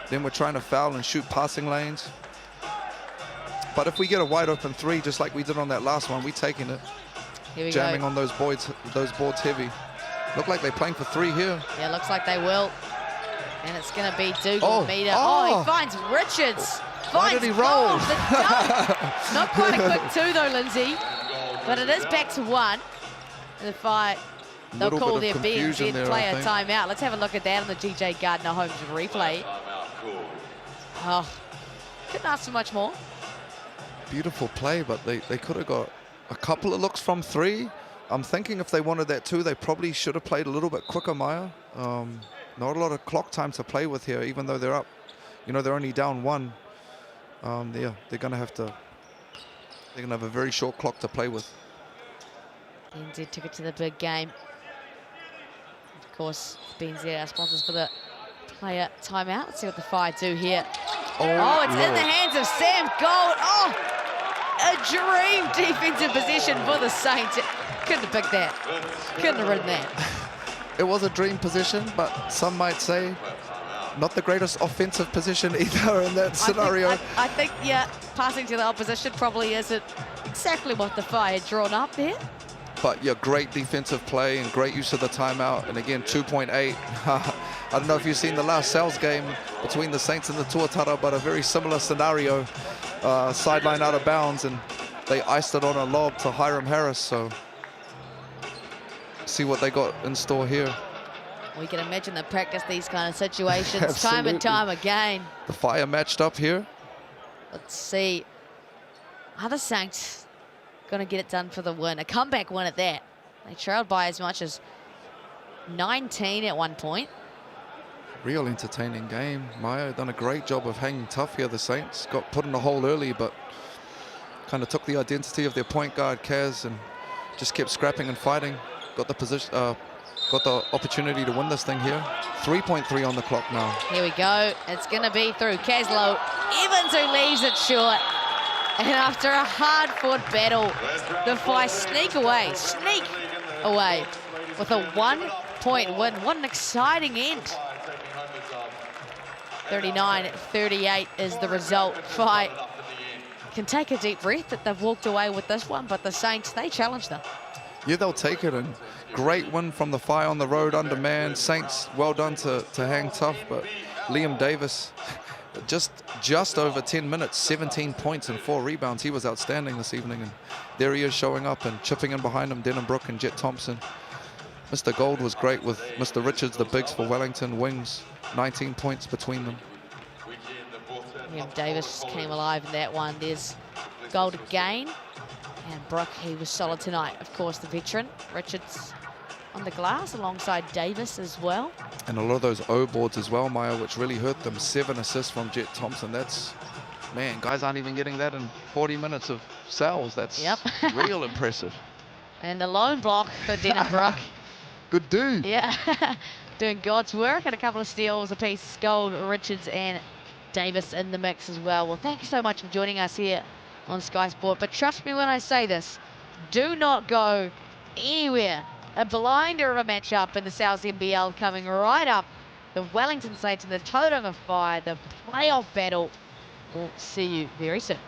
Then we're trying to foul and shoot passing lanes. But if we get a wide open 3, just like we did on that last one, we taking it. Here we Jamming go. on those boards heavy. Look like they're playing for 3 here. Yeah, looks like they will. And it's going to be Dougal Oh, Meter. oh. Oh, he finds Richards. Why Finds did he roll? Gold, the dunk. Not quite a quick 2 though, Lindsay. But it is back to 1. And the fight, they'll Little call bit their of confusion BNZ there, I player think. timeout. Let's have a look at that on the GJ Gardner Holmes replay. Oh, couldn't ask for much more. Beautiful play, but they could have got a couple of looks from 3. I'm thinking if they wanted that 2, they probably should have played a little bit quicker, Maya. Not a lot of clock time to play with here, even though they're up. You know, they're only down 1. Yeah, they're gonna have a very short clock to play with. BNZ took it to the big game. Of course, BNZ are sponsors for the player timeout. Let's see what the Fire do here. Oh, it's in the hands of Sam Gold. Oh, a dream defensive position for the Saints. Couldn't have picked that. Couldn't have ridden that. It was a dream position, but some might say not the greatest offensive position either in that scenario. I think, yeah, passing to the opposition probably isn't exactly what the Fire had drawn up there. But yeah, great defensive play and great use of the timeout. And again, 2.8. I don't know if you've seen the last Sal's game between the Saints and the Tuatara, but a very similar scenario. Sideline out of bounds, and they iced it on a lob to Hiram Harris. So see what they got in store here. We can imagine they practice these kind of situations time Absolutely. and time again. The Fire matched up here. Let's see. Are the Saints going to get it done for the win? A comeback win at that. They trailed by as much as 19 at one point. Real entertaining game. Maya done a great job of hanging tough here. The Saints got put in the hole early, but kind of took the identity of their point guard, Kaz, and just kept scrapping and fighting. Got the position, got the opportunity to win this thing here. 3.3 on the clock now. Here we go. It's going to be through Caslow Evans, who leaves it short. And after a hard-fought battle, the Fire sneak away with a 1-point win. What an exciting end. 39-38 is the result. Fire can take a deep breath that they've walked away with this one, but the Saints, they challenge them. Yeah, they'll take it, and great win from the Fire on the road under man. Saints, well done to hang tough, but Liam Davis, just over 10 minutes, 17 points and 4 rebounds. He was outstanding this evening, and there he is showing up and chipping in behind him, Denham Brook and Jet Thompson. Mr. Gold was great with Mr. Richards, the bigs for Wellington, wings, 19 points between them. Liam Davis came alive in that one. There's Gold again. And Brook, he was solid tonight. Of course, the veteran, Richards on the glass alongside Davis as well. And a lot of those O boards as well, Maya, which really hurt them. 7 assists from Jet Thompson. That's, man, guys aren't even getting that in 40 minutes of sales. That's real impressive. And a lone block for Denham Brook. Good dude. Yeah, doing God's work, and a couple of steals apiece. Gold, Richards and Davis in the mix as well. Well, thank you so much for joining us here on Sky Sport. But trust me when I say this, do not go anywhere. A blinder of a matchup in the South NBL coming right up. The Wellington Saints and the Tauranga Whai, the playoff battle. We'll see you very soon.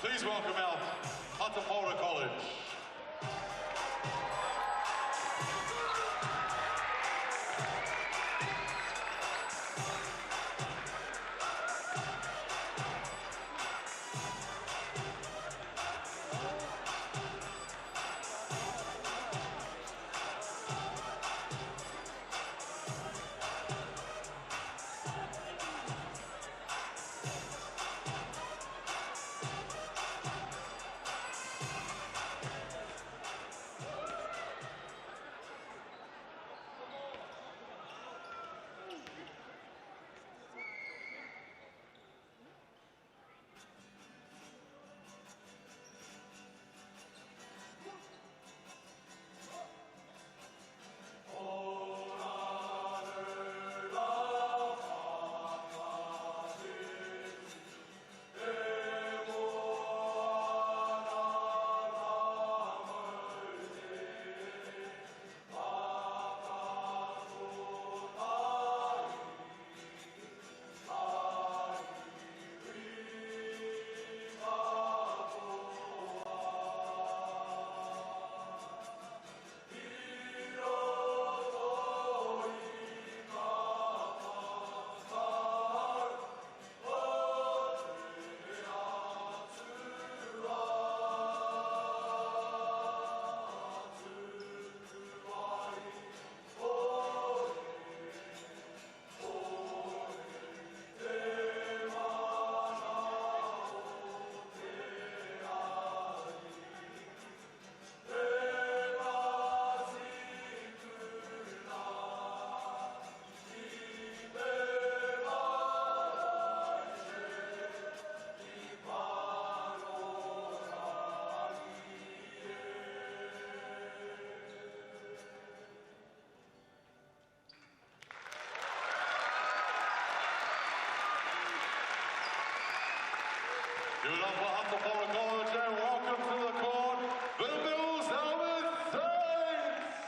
Please welcome out Tauranga College. Give it up for Tauranga College and welcome to the court, the Bills Helmet Saints!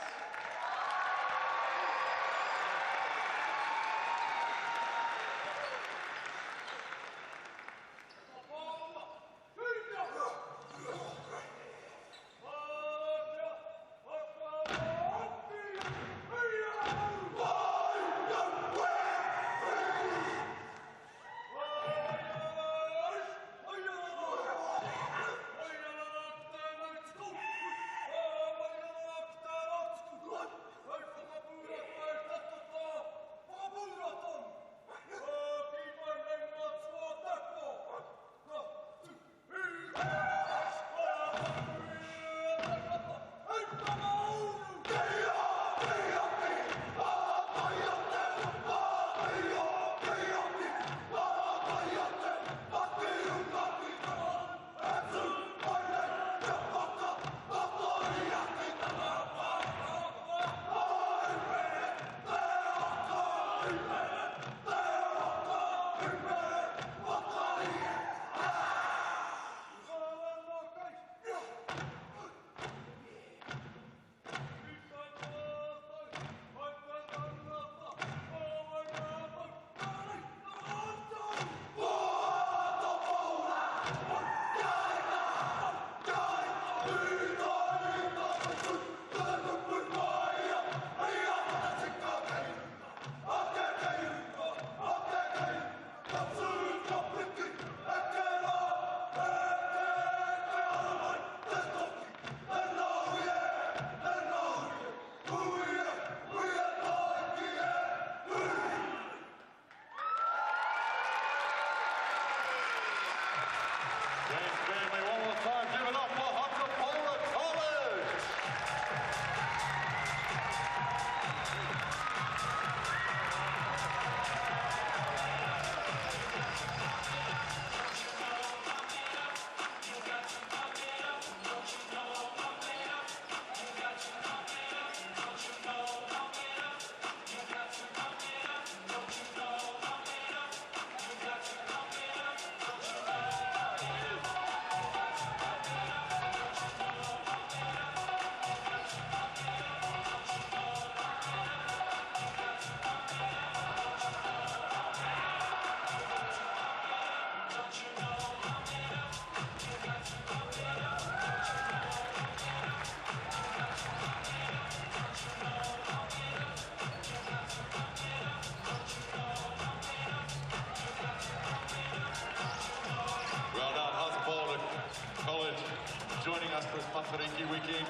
Joining us for this Matariki weekend.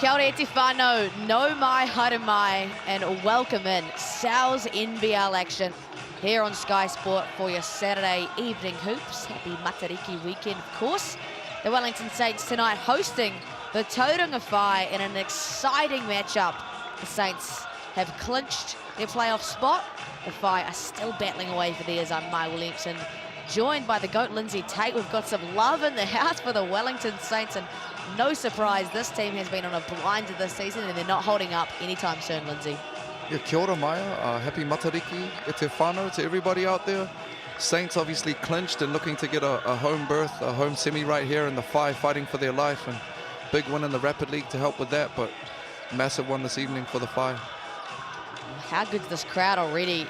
Kia ora e te whānau, no mai haere mai, and welcome in Sal's NBL action here on Sky Sport for your Saturday evening hoops. Happy Matariki weekend, of course. The Wellington Saints tonight hosting the Tauranga Whai in an exciting matchup. The Saints have clinched their playoff spot. The Whai are still battling away for theirs. I'm Mai Williamson, joined by the GOAT Lindsay Tate. We've got some love in the house for the Wellington Saints, and no surprise, this team has been on a blinder this season and they're not holding up anytime soon, Lindsay. Yeah, kia ora Maya, happy Matariki e te whānau to everybody out there. Saints obviously clinched and looking to get a home berth, a home semi right here in the Whai, fighting for their life, and big win in the Rapid League to help with that, but massive one this evening for the Whai. How good's this crowd already?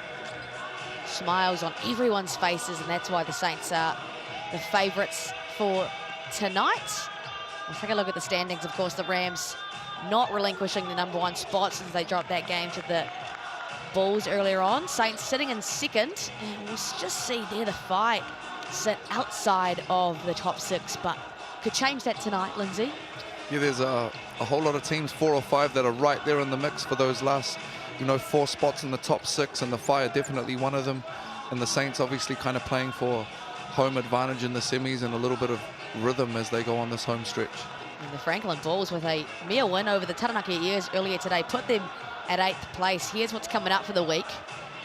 Smiles on everyone's faces, and that's why the Saints are the favourites for tonight. We'll take a look at the standings. Of course, the Rams not relinquishing the #1 spot since they dropped that game to the Bulls earlier on. Saints sitting in second, and we'll just see there the Whai sit outside of the top 6, but could change that tonight, Lindsay. Yeah, there's a whole lot of teams, 4 or 5, that are right there in the mix for those last, 4 spots in the top 6, and the Whai are definitely one of them. And the Saints obviously kind of playing for home advantage in the semis and a little bit of rhythm as they go on this home stretch. And the Franklin Bulls with a mere win over the Taranaki Ears earlier today put them at 8th place. Here's what's coming up for the week.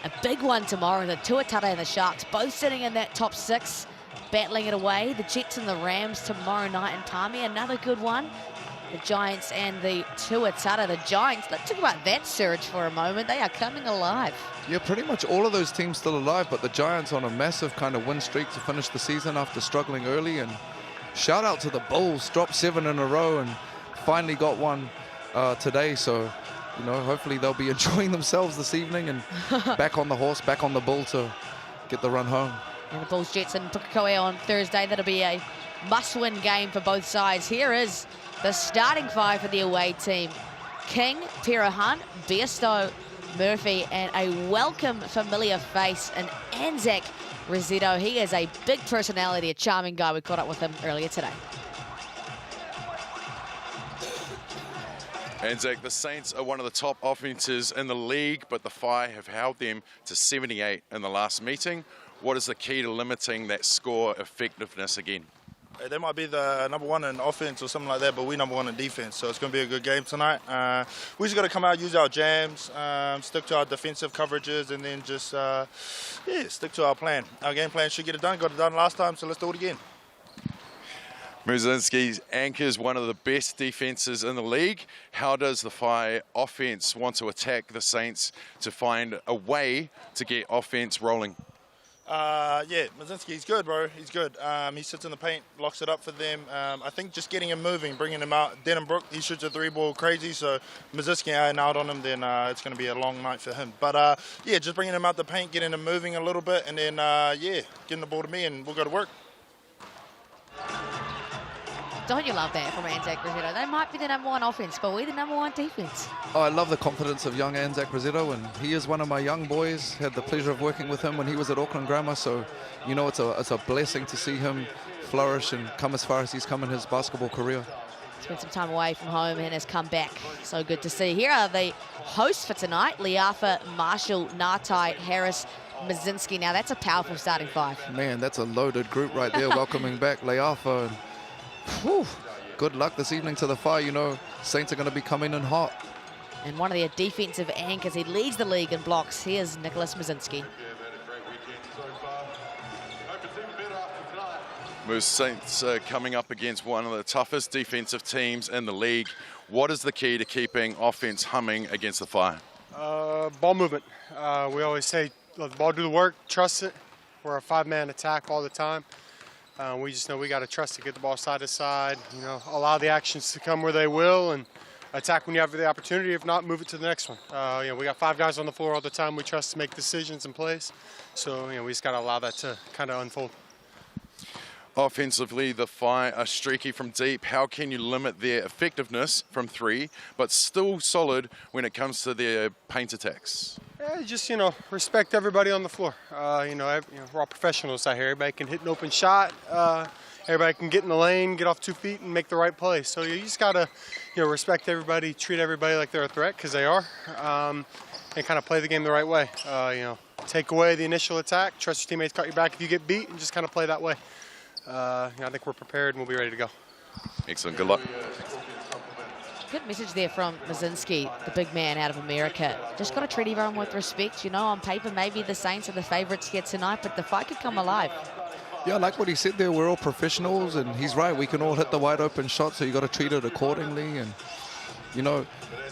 A big one tomorrow, the Tuatara and the Sharks, both sitting in that top 6, battling it away. The Jets and the Rams tomorrow night in Palmy, another good one. The Giants and the Tuatara. The Giants, let's talk about that surge for a moment. They are coming alive. Yeah, pretty much all of those teams still alive, but the Giants on a massive kind of win streak to finish the season after struggling early. And shout out to the Bulls, dropped 7 in a row and finally got one today. So, hopefully they'll be enjoying themselves this evening and back on the horse, back on the bull to get the run home. And the Bulls, Jets and Pukekohe on Thursday. That'll be a must-win game for both sides. Here is the starting five for the away team. King, Pirahan, Bairstow, Murphy, and a welcome familiar face in Anzac Rosetto. He is a big personality, a charming guy. We caught up with him earlier today. Anzac, the Saints are one of the top offenses in the league, but the Whai have held them to 78 in the last meeting. What is the key to limiting that score effectiveness again? They might be the number one in offense or something like that, but we number one in defense, so it's going to be a good game tonight. We just got to come out, use our jams, stick to our defensive coverages, and then just, stick to our plan. Our game plan should get it done. Got it done last time, so let's do it again. Muzinski's anchors one of the best defenses in the league. How does the Whai offense want to attack the Saints to find a way to get offense rolling? Muzinski, he's good, bro. He's good. He sits in the paint, locks it up for them. I think just getting him moving, bringing him out. Denham-Brook, he shoots a three-ball crazy, so Muzinski out on him, then it's going to be a long night for him. But, just bringing him out the paint, getting him moving a little bit, and then, getting the ball to me, and we'll go to work. Don't you love that from Anzac Rosetto? They might be the number one offense, but we're the number one defense. Oh, I love the confidence of young Anzac Rosetto, and he is one of my young boys. Had the pleasure of working with him when he was at Auckland Grammar, so you know it's a blessing to see him flourish and come as far as he's come in his basketball career. Spent some time away from home and has come back. So good to see. Here are the hosts for tonight: Liafa, Marshall, Ngatai, Harris, Muzinski. Now that's a powerful starting five. Man, that's a loaded group right there, welcoming back Liafa. Whew, good luck this evening to the Whai. You know, Saints are going to be coming in hot. And one of their defensive anchors, he leads the league in blocks. Here's Nicholas Muzinski. Moose Saints are coming up against one of the toughest defensive teams in the league. What is the key to keeping offense humming against the Whai? Ball movement. We always say, let the ball do the work, trust it. We're a five-man attack all the time. We just know we got to trust to get the ball side to side, allow the actions to come where they will and attack when you have the opportunity. If not, move it to the next one. We got five guys on the floor all the time. We trust to make decisions and plays. So, we just got to allow that to kind of unfold. Offensively, the Whai are streaky from deep. How can you limit their effectiveness from three, but still solid when it comes to their paint attacks? Just, respect everybody on the floor. We're all professionals out here. Everybody can hit an open shot. Everybody can get in the lane, get off 2 feet, and make the right play. So you just got to, respect everybody, treat everybody like they're a threat, because they are, and kind of play the game the right way. Take away the initial attack, trust your teammates, cut your back if you get beat, and just kind of play that way. I think we're prepared and we'll be ready to go. Excellent. Good luck. Good message there from Muzinski, the big man out of America. Just got to treat everyone with respect. On paper, maybe the Saints are the favourites here tonight, but the fight could come alive. Yeah, I like what he said there. We're all professionals, and he's right. We can all hit the wide open shot, so you got to treat it accordingly. And,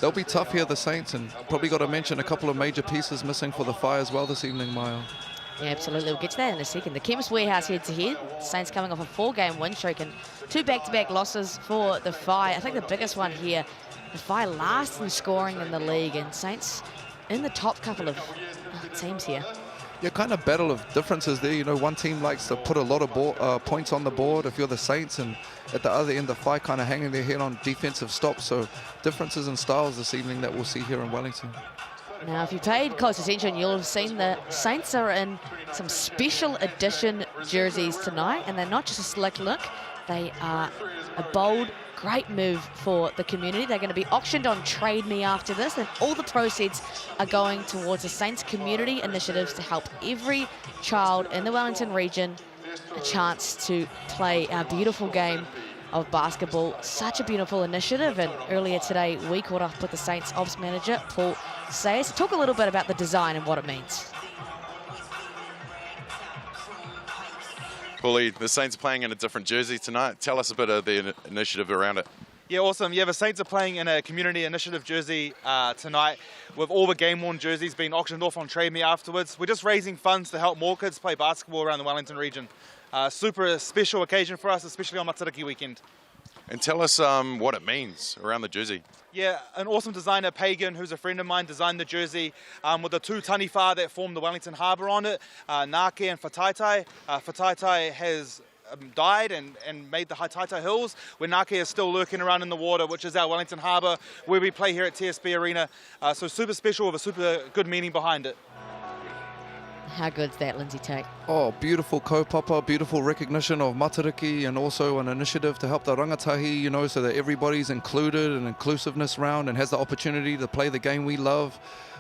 they'll be tough here, the Saints, and probably got to mention a couple of major pieces missing for the Whai as well this evening, Maya. Yeah, absolutely. We'll get to that in a second. The Chemist Warehouse head-to-head. Saints coming off a 4-game win streak and 2 back-to-back losses for the Whai. I think the biggest one here, the Whai last in scoring in the league, and Saints in the top couple of teams here. Yeah, kind of battle of differences there. One team likes to put a lot of points on the board if you're the Saints, and at the other end, the Whai kind of hanging their head on defensive stops. So differences in styles this evening that we'll see here in Wellington. Now, if you paid close attention, you'll have seen the Saints are in some special edition jerseys tonight, and they're not just a slick look. They are a bold, great move for the community. They're going to be auctioned on Trade Me after this, and all the proceeds are going towards the Saints community initiatives to help every child in the Wellington region a chance to play our beautiful game of basketball. Such a beautiful initiative, and earlier today we caught up with the Saints ops manager, Paul Sayers, to talk a little bit about the design and what it means. Paulie, the Saints are playing in a different jersey tonight. Tell us a bit of the initiative around it. Yeah, awesome. Yeah, the Saints are playing in a community initiative jersey tonight, with all the game-worn jerseys being auctioned off on Trade Me afterwards. We're just raising funds to help more kids play basketball around the Wellington region. Super special occasion for us, especially on Matariki weekend. And tell us what it means around the jersey. Yeah, an awesome designer, Pagan, who's a friend of mine, designed the jersey with the 2 taniwha that form the Wellington Harbour on it, Nake and Whataitai. Whataitai has died and made the Haitaita Hills, where Ngāke is still lurking around in the water, which is our Wellington Harbour, where we play here at TSB Arena. So super special with a super good meaning behind it. How good's that, Lindsay Tate? Oh, beautiful kaupapa, beautiful recognition of matariki, and also an initiative to help the rangatahi, you know, so that everybody's included, and inclusiveness round, and has the opportunity to play the game we love,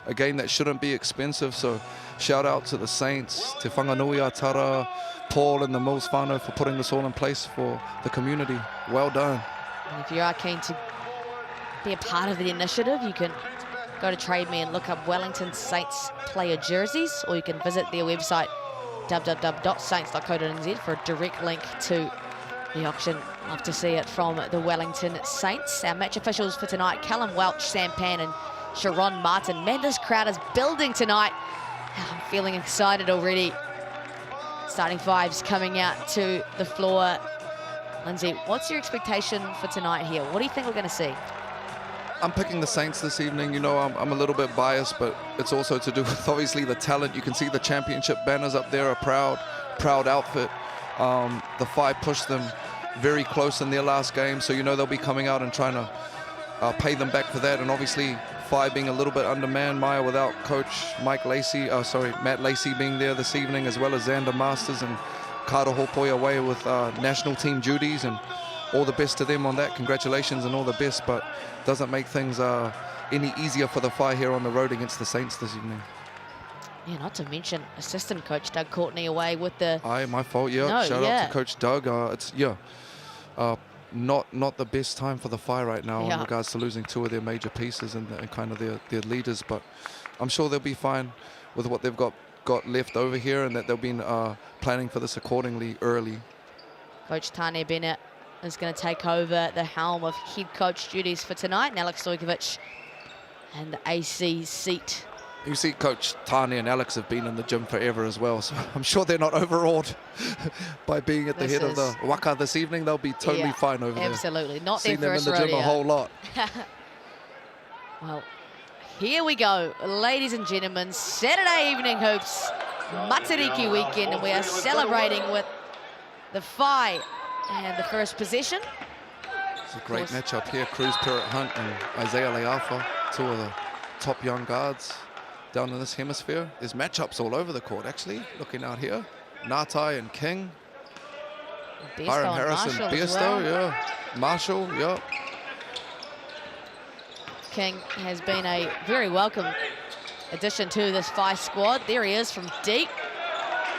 a game that shouldn't be expensive. So shout out to the Saints, Te Whanganui Atara, Paul and the Mills whānau for putting this all in place for the community. Well done. And if you are keen to be a part of the initiative, you can go to Trade Me and look up Wellington Saints player jerseys, or you can visit their website www.saints.co.nz for a direct link to the auction. Love to see it from the Wellington Saints. Our match officials for tonight, Callum Welch, Sam Pan and Sharon Martin. Man, this crowd is building tonight. I'm feeling excited already. Starting fives coming out to the floor. Lindsay, what's your expectation for tonight here? What do you think we're going to see? I'm picking the Saints this evening. You know, I'm a little bit biased, but it's also to do with obviously the talent. You can see the championship banners up there, a proud outfit. The Five pushed them very close in their last game, so you know they'll be coming out and trying to pay them back for that. And obviously Five being a little bit undermanned, Maya, without coach Matt Lacey being there this evening, as well as Xander Masters and Kara Hopoi away with national team duties, and all the best to them on that. Congratulations and all the best, but doesn't make things any easier for the Five here on the road against the Saints this evening. Yeah, not to mention assistant coach Doug Courtney away with the... Aye, my fault, yeah. No, Shout yeah. out to Coach Doug. Not the best time for the Five right now in regards to losing two of their major pieces and kind of their leaders, but I'm sure they'll be fine with what they've got left over here, and that they've been planning for this accordingly early. Coach Tanya Bennett is going to take over the helm of head coach duties for tonight, and Alex Stojkovic and the AC seat. You see, Coach Tanya and Alex have been in the gym forever as well, so I'm sure they're not overawed by being at the head of the waka this evening. They'll be totally fine over there. Absolutely, not Seen their them first in the rodeo. gym a whole lot. Well, here we go, ladies and gentlemen. Saturday evening hoops, Matariki weekend, and we are celebrating with the Five and the first possession. It's a great matchup here. Cruz Perrott-Hunt and Isaiah Leafa, two of the top young guards down in this hemisphere. There's matchups all over the court, actually. Looking out here, Ngatai and King, Hiram Harris and Biesto, yeah. Marshall, yeah. King has been a very welcome addition to this Five squad. There he is from deep.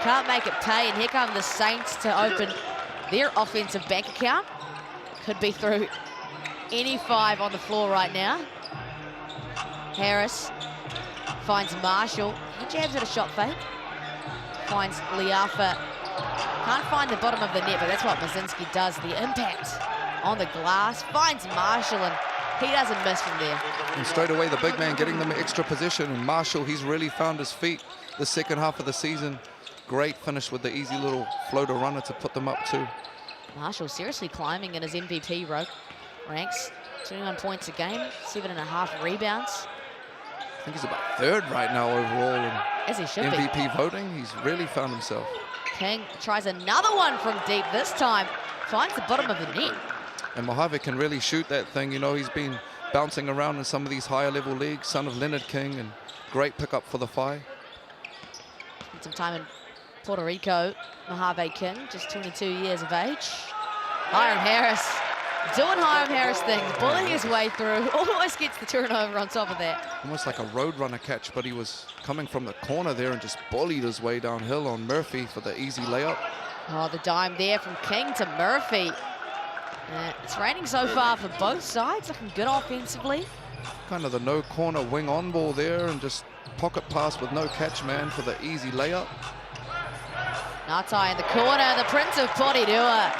Can't make it pay, and here come the Saints to open their offensive bank account. Could be through any Five on the floor right now. Harris finds Marshall. He jabs at a shot fake. Finds Leafa. Can't find the bottom of the net, but that's what Mazinski does. The impact on the glass. Finds Marshall, and he doesn't miss from there. And straight away, the big man getting them extra position. And Marshall, he's really found his feet the second half of the season. Great finish with the easy little floater runner to put them up too. Marshall seriously climbing in his MVP ranks. 21 points a game, 7.5 rebounds. I think he's about third right now overall in As he should MVP voting. He's really found himself. King tries another one from deep this time. Finds the bottom of the net. And Mojave can really shoot that thing. You know, he's been bouncing around in some of these higher level leagues. Son of Leonard King, and great pickup for the Five. Spent some time in Puerto Rico. Mojave King, just 22 years of age. Hiram Harris doing Hiram Harris things, bullying his way through. Almost gets the turnover on top of that. Almost like a road runner catch, but he was coming from the corner there and just bullied his way downhill on Murphy for the easy layup. Oh, the dime there from King to Murphy. It's raining so far for both sides, looking good offensively. Kind of the no corner wing on ball there, and just pocket pass with no catch man for the easy layup. Ngatai in the corner, the Prince of Porirua.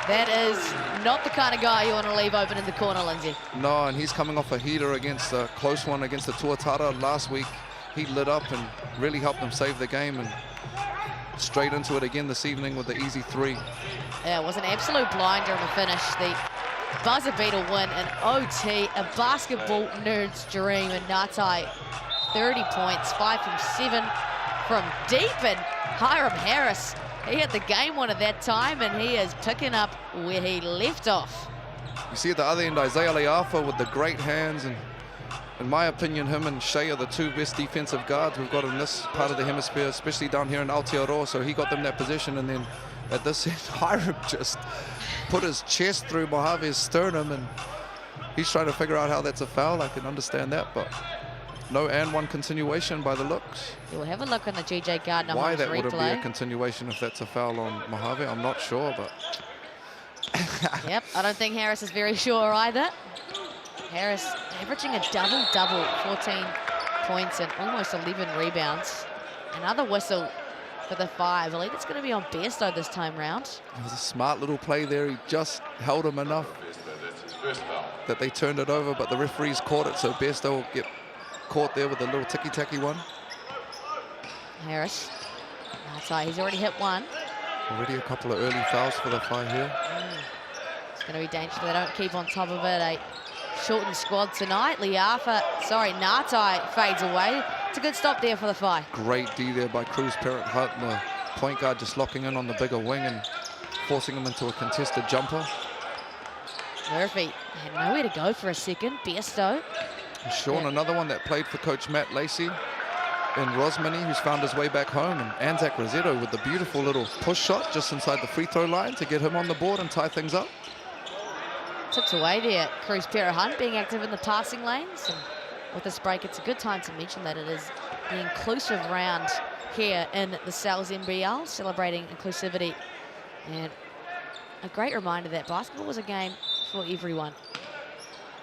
That is not the kind of guy you want to leave open in the corner, Lindsay. No, and he's coming off a heater against a close one against the Tuatara last week. He lit up and really helped them save the game, and straight into it again this evening with the easy three. Yeah, it was an absolute blinder in the finish. The buzzer beater win in OT, a basketball nerd's dream. And Ngatai, 30 points, 5 from 7 from deep. And Hiram Harris He had the game one at that time, and he is picking up where he left off. You see at the other end, Isaiah Leafa with the great hands, and in my opinion, him and Shea are the two best defensive guards we've got in this part of the hemisphere, especially down here in Aotearoa, so he got them that position, and then at this end, Hiram just put his chest through Mojave's sternum, and he's trying to figure out how that's a foul. I can understand that, but no and one continuation by the looks. We'll have a look on the GJ Gardner Why that replay. wouldn't be a continuation if that's a foul on Mojave, I'm not sure, but... Yep, I don't think Harris is very sure either. Harris averaging a double-double, 14 points and almost 11 rebounds. Another whistle for the 5. I believe it's going to be on Bairstow this time round. It was a smart little play there. He just held him enough that they turned it over, but the referees caught it, so Bairstow will get caught there with a little ticky-tacky one. Harris, that's right, he's already hit one. Already a couple of early fouls for the 5 here. It's going to be dangerous if they don't keep on top of it. A shortened squad tonight. Ngatai fades away. It's a good stop there for the 5. Great D there by Cruz Parrott Hunt, and the point guard just locking in on the bigger wing and forcing him into a contested jumper. Murphy had nowhere to go for a second. Bairstow. And Sean, another one that played for Coach Matt Lacey and Rosmini, who's found his way back home, and Anzac Rossetto with the beautiful little push shot just inside the free throw line to get him on the board and tie things up. Tipped away there. Cruz Parrott Hunt being active in the passing lanes. And with this break, it's a good time to mention that it is the inclusive round here in the Sal's NBL, celebrating inclusivity. And a great reminder that basketball was a game for everyone.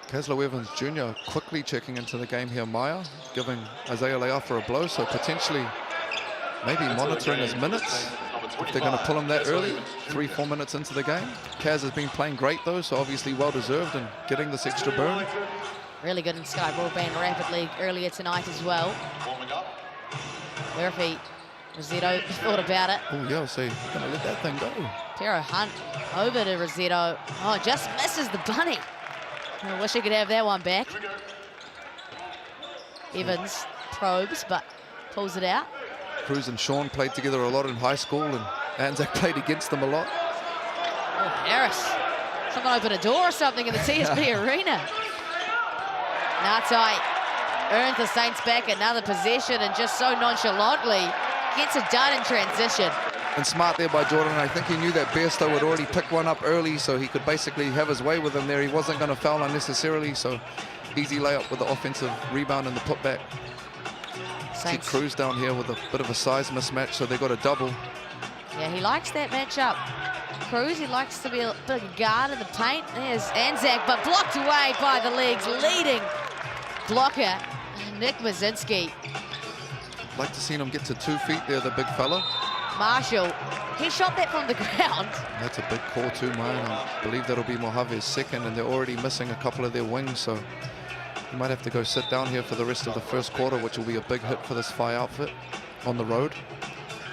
Caslow Evans Jr. quickly checking into the game here. Maya giving Isaiah Leafa a blow, so potentially maybe monitoring his minutes if they're going to pull him that early, 3-4 minutes into the game. Kaz has been playing great though, so obviously well deserved and getting this extra burn. Really good in Sky Broadband Rapid League earlier tonight as well. Murphy, Rossetto thought about it. Oh yeah, see, gonna let that thing go. Parrott Hunt over to Rossetto. Oh, just misses the bunny. I wish he could have that one back. Evans probes, but pulls it out. Cruz and Sean played together a lot in high school, and Anzac played against them a lot. Oh, Harris. Someone open a door or something in the TSB arena. Ngatai earns the Saints back another possession and just so nonchalantly gets it done in transition. And smart there by Jordan. I think he knew that Bairstow had already picked one up early, so he could basically have his way with him there. He wasn't going to foul unnecessarily, so easy layup with the offensive rebound and the putback. See Cruz down here with a bit of a size mismatch, so they got a double. Yeah, he likes that matchup. Cruz, he likes to be a big guard in the paint. There's Anzac, but blocked away by the league's leading blocker, Nick Mazinski. Like to see him get to 2 feet there, the big fella. Marshall, he shot that from the ground. That's a big call too, man. I believe that'll be Mojave's second, and they're already missing a couple of their wings, so he might have to go sit down here for the rest of the first quarter, which will be a big hit for this Phi outfit on the road.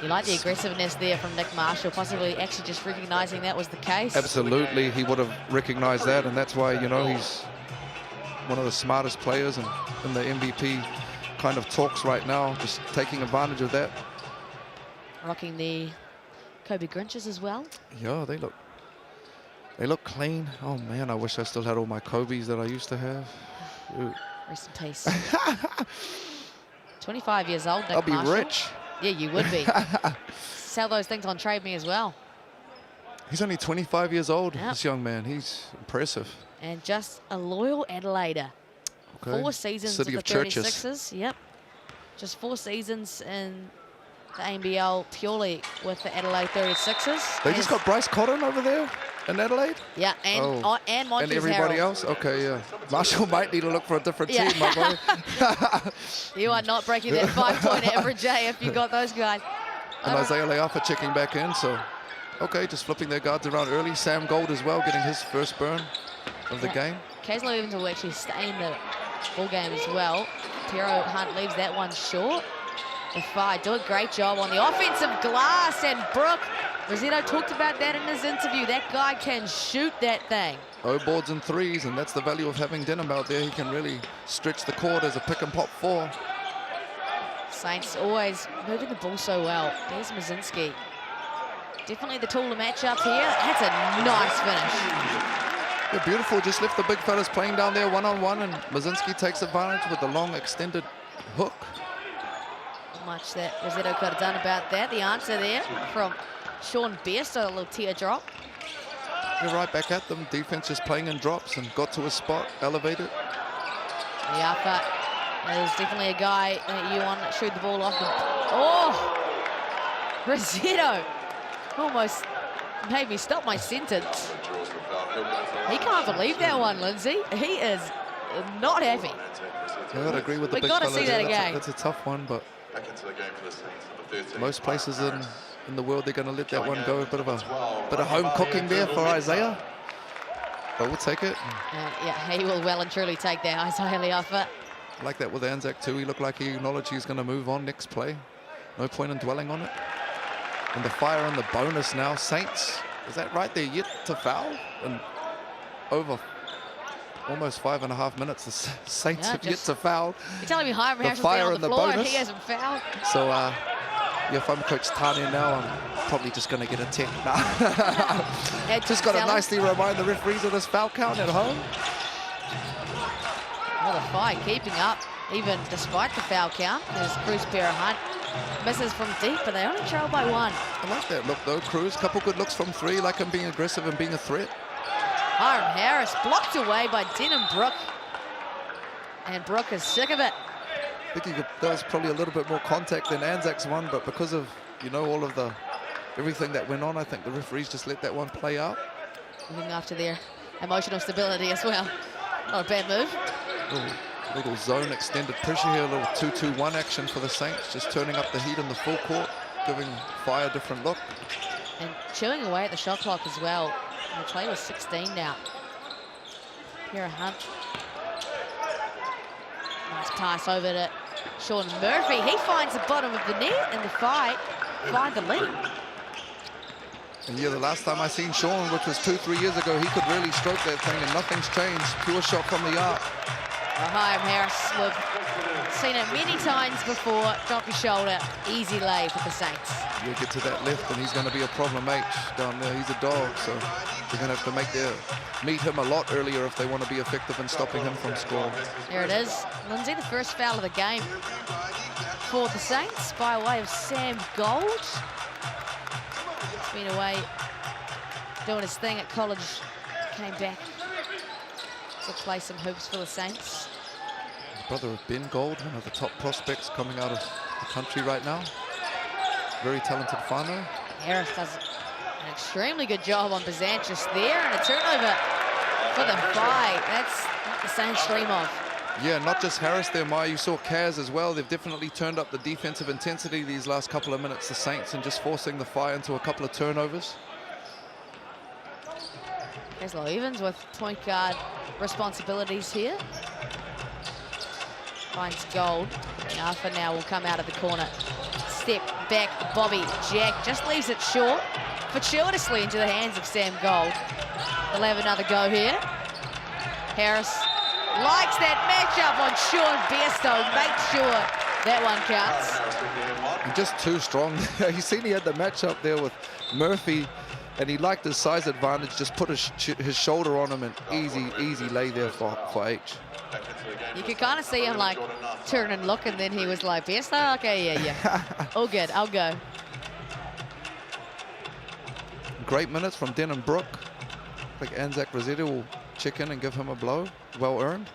You like the aggressiveness there from Nick Marshall, possibly actually just recognizing that was the case. Absolutely, he would have recognized that, and that's why, you know, he's one of the smartest players in the MVP kind of talks right now, just taking advantage of that. Rocking the Kobe Grinches as well. Yeah, they look clean. Oh man, I wish I still had all my Kobe's that I used to have. Ooh. Rest in peace. 25 years old, Nick I'll be Marshall. rich. Yeah, you would be. Sell those things on Trade Me as well. He's only 25 years old, Yep. this young man. He's impressive. And just a loyal Adelaider. Okay. 4 seasons City with of the Churches. 36ers. Yep. Just 4 seasons in the NBL purely with the Adelaide 36ers. They just got Bryce Cotton over there in Adelaide? Yeah, and Oh. and Montrezl And everybody Harrell. else? Okay, yeah. Marshall might need to look for a different Yeah. team, my boy. You are not breaking that 5-point average, if you got those guys. And Isaiah Leafa checking back in, so okay, just flipping their guards around early. Sam Gold as well, getting his first burn of the game. Caslow Evans will actually stay in the ball game as well. Parrott Hunt leaves that one short. The Phi do a great job on the offensive glass, and Brooke Rossetto talked about that in his interview. That guy can shoot that thing. O boards and threes, and that's the value of having Denham out there. He can really stretch the court as a pick and pop 4. Saints always moving the ball so well. There's Mazinski. Definitely the tool to match up here. That's a nice finish. Yeah, beautiful. Just left the big fellas playing down there one-on-one, and Mazinski takes advantage with the long extended hook. Not much that Rossetto could have done about that. The answer there from Sean Bairstow, a little teardrop. You're right back at them. Defense just playing in drops and got to a spot, elevated. Yeah, but there's definitely a guy that you want to shoot the ball off the... Oh! Rossetto almost made me stop my sentence. He can't believe that one, Lindsay. He is not happy. I gotta agree with the We've big got to fella see there. that again. That's a tough one, but most places in the world they're going to let that one go. A bit of home cooking there for Isaiah, but we'll take it. Yeah, he will well and truly take that, Isaiah Leafa. I like that with Anzac too. He looked like he acknowledged he's going to move on next play. No point in dwelling on it. And the fire and the bonus now. Saints, is that right? They're yet to foul, and over almost 5.5 minutes, the Saints have yet to foul. You're telling me Hiram Harris has been on the floor and he hasn't fouled? So, yeah, if I'm Coach Tanya now, I'm probably just going to get a 10 now. Just got to nicely remind the referees of this foul count at home. Well, the Whai keeping up, even despite the foul count. There's Cruz Hunt. Misses from deep, but they only trail by 1. I like that look, though. Cruz, couple good looks from 3, like him being aggressive and being a threat. Hiram Harris blocked away by Denham Brook. And Brook is sick of it. I think that was probably a little bit more contact than Anzac's one, but because of, you know, all of everything that went on, I think the referees just let that one play out. Looking after their emotional stability as well. Not a bad move. Little zone extended pressure here, a little 2-2-1 action for the Saints, just turning up the heat in the full court, giving Whai a different look. And chewing away at the shot clock as well. The play was 16 now. Hunt. Nice pass over to Sean Murphy. He finds the bottom of the net, and the Whai find the lead. And yeah, the last time I seen Sean, which was 2-3 years ago, he could really stroke that thing, and nothing's changed. Pure shot from the arc. Hiram Harris, we've seen it many times before. Drop your shoulder, easy lay for the Saints. You'll get to that left, and he's going to be a problem H down there. He's a dog, so they're going to have to meet him a lot earlier if they want to be effective in stopping him from scoring. There it is. Lindsay, the first foul of the game for the Saints by way of Sam Gold. He's been away doing his thing at college, came back to play some hoops for the Saints. Brother of Ben Gold, one of the top prospects coming out of the country right now. Very talented whānau. Harris does an extremely good job on Byzantius there, and a turnover for the Whai. That's not the same stream of. Yeah, not just Harris there, Maya. You saw Kaz as well. They've definitely turned up the defensive intensity these last couple of minutes, the Saints, and just forcing the Whai into a couple of turnovers. There's Lo Evans with point guard responsibilities here. Finds Gold. Alpha now will come out of the corner. Step back, Bobby Jack just leaves it short, fortuitously into the hands of Sam Gold. They'll have another go here. Harris likes that matchup on Sean Bairstow. Make sure that one counts. And just too strong. You seen he had the matchup there with Murphy, and he liked his size advantage, just put his shoulder on him, and easy lay there for H. You could kind of see him like turn and look, and then he was like, Bairstow? Okay, yeah. All good, I'll go. Great minutes from Denham Brook. I think Anzac Rossetto will check in and give him a blow. Well earned.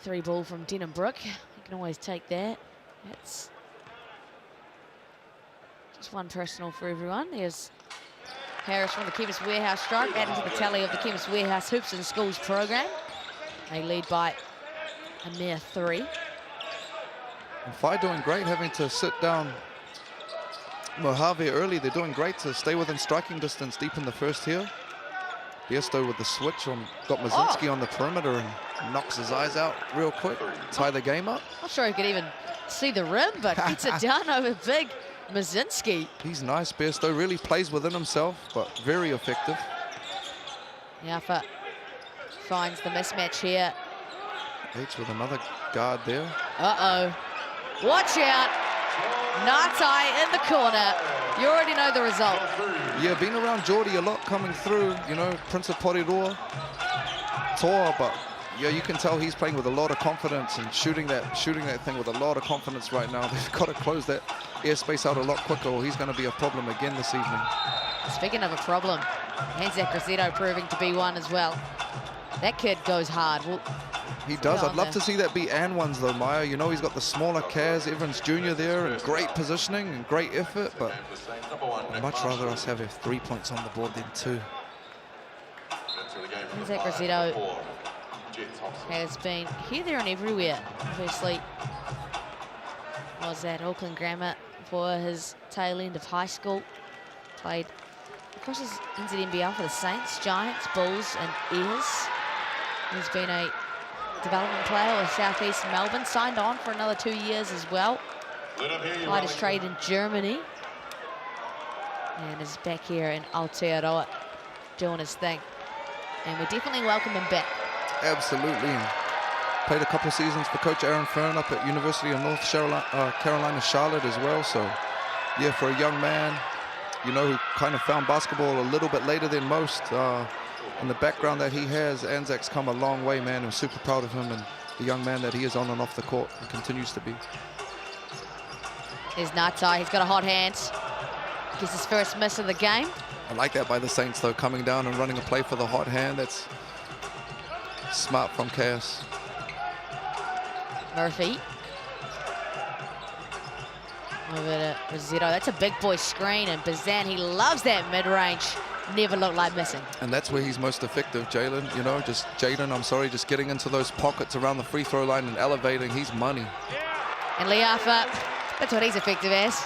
3 ball from Denham Brook. You can always take that. That's just one personal for everyone. There's Harris from the Chemist Warehouse strike, adding to the tally of the Chemist Warehouse Hoops and Schools program. They lead by a mere 3. And Whai doing great, having to sit down Mojave early. They're doing great to stay within striking distance deep in the first here. Bairstow with the switch on, got Mazinski on the perimeter and knocks his eyes out real quick, tie the game up. Not sure he could even see the rim, but gets it done over big Mazinski. He's nice, Bairstow really plays within himself, but very effective. Yafa finds the mismatch here. H with another guard there. Uh-oh. Watch out. Ngatai in the corner. You already know the result. Yeah, been around Geordie a lot coming through, you know, Prince of Porirua, Toa, but yeah, you can tell he's playing with a lot of confidence and shooting that thing with a lot of confidence right now. They've got to close that airspace out a lot quicker or he's going to be a problem again this evening. Speaking of a problem, Anzac Rossetto proving to be one as well. That kid goes hard. Well, he does. I'd love to see that be and ones though, Maya. You know, he's got the smaller Kaz Evans Jr. there and great positioning and great effort, but I'd much rather us have 3 points on the board than 2. Anzac Rossetto has been here, there and everywhere. Firstly, was at Auckland Grammar for his tail end of high school. Played across his NZNBL for the Saints, Giants, Bulls and Ears. He's been a development player with South East Melbourne, signed on for another 2 years as well. Applied his trade in Germany and is back here in Aotearoa doing his thing. And we definitely welcome him back. Absolutely. And played a couple of seasons for Coach Aaron Fern up at University of North Carolina, Charlotte as well. So, yeah, for a young man, you know, who kind of found basketball a little bit later than most, in the background that he has, Anzac's come a long way, man. I'm super proud of him and the young man that he is on and off the court and continues to be. Here's Natai, he's got a hot hand. Gets his first miss of the game. I like that by the Saints, though, coming down and running a play for the hot hand. That's smart from Cass. Murphy. Over to Rossetto. That's a big boy screen, and Bazan, he loves that mid-range. Never looked like missing. And that's where he's most effective, Jaden. You know, just getting into those pockets around the free throw line and elevating. He's money. And Liafa, that's what he's effective as.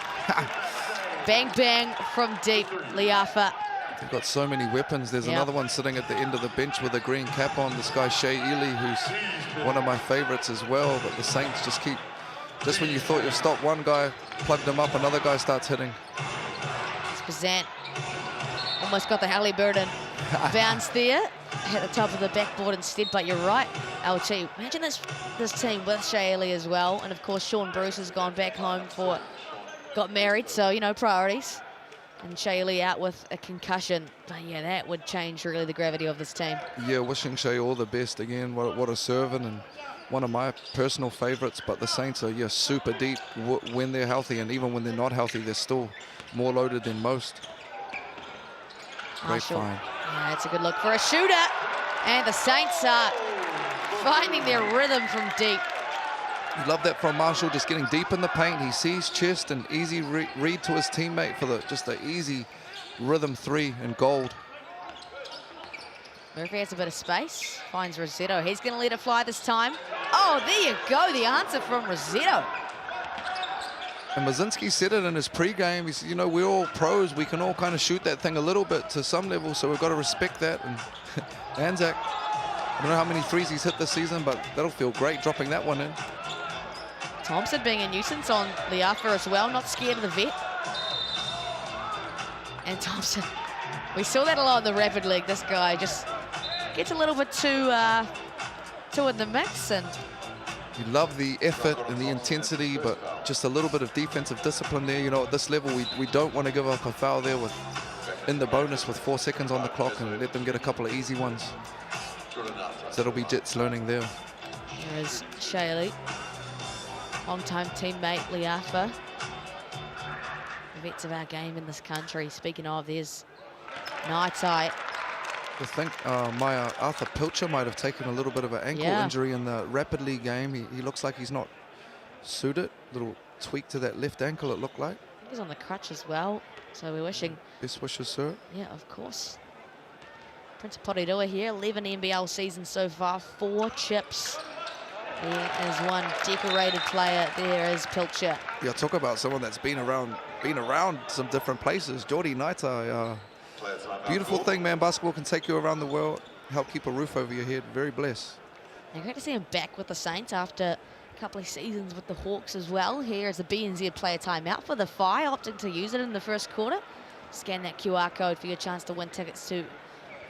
Bang, bang from deep, Liafa. They've got so many weapons. There's another one sitting at the end of the bench with a green cap on. This guy, Shea Ely, who's one of my favorites as well. But the Saints just keep, just when you thought you'd stop one guy, plugged him up, another guy starts hitting. It's Bazant. Almost got the Halliburton bounce there. Hit the top of the backboard instead, but you're right, LT. Imagine this team with Shea Ely as well. And of course, Sean Bruce has gone back home got married, so, you know, priorities. And Shea Ely out with a concussion. But yeah, that would change really the gravity of this team. Yeah, wishing Shea all the best again. What a servant and one of my personal favorites. But the Saints are, super deep when they're healthy. And even when they're not healthy, they're still more loaded than most. Great find. Yeah, that's a good look for a shooter. And the Saints are finding their rhythm from deep. You love that from Marshall, just getting deep in the paint. He sees chest and easy read to his teammate for just the easy rhythm 3 and gold. Murphy has a bit of space, finds Rossetto. He's going to let it fly this time. Oh, there you go, the answer from Rossetto. And Mazinski said it in his pregame. He said, you know, we're all pros. We can all kind of shoot that thing a little bit to some level, so we've got to respect that. And Anzac, I don't know how many threes he's hit this season, but that'll feel great dropping that one in. Thompson being a nuisance on Liafa as well, not scared of the vet. And Thompson, we saw that a lot in the Rapid League. This guy just gets a little bit too in the mix. And you love the effort and the intensity, but just a little bit of defensive discipline there. You know, at this level, we don't want to give up a foul there in the bonus with 4 seconds on the clock and let them get a couple of easy ones. So that'll be Jets learning there. Here is Shea Ely. Long-time teammate Liafa. The vets of our game in this country. Speaking of, there's Naitai. I think Arthur Pilcher might have taken a little bit of an ankle injury in the Rapid League game. He looks like he's not suited. Little tweak to that left ankle, it looked like. I think he's on the crutch as well. So we're wishing. Best wishes, sir. Yeah, of course. Prince of Porirua here, 11 NBL seasons so far, 4 chips. There is one decorated player. There is Pilcher. Yeah, talk about someone that's been around some different places. Geordie Naitai, beautiful thing, man. Basketball can take you around the world, help keep a roof over your head. Very blessed. And great to see him back with the Saints after a couple of seasons with the Hawks as well. Here is the BNZ player timeout for the Phi, opting to use it in the first quarter. Scan that QR code for your chance to win tickets to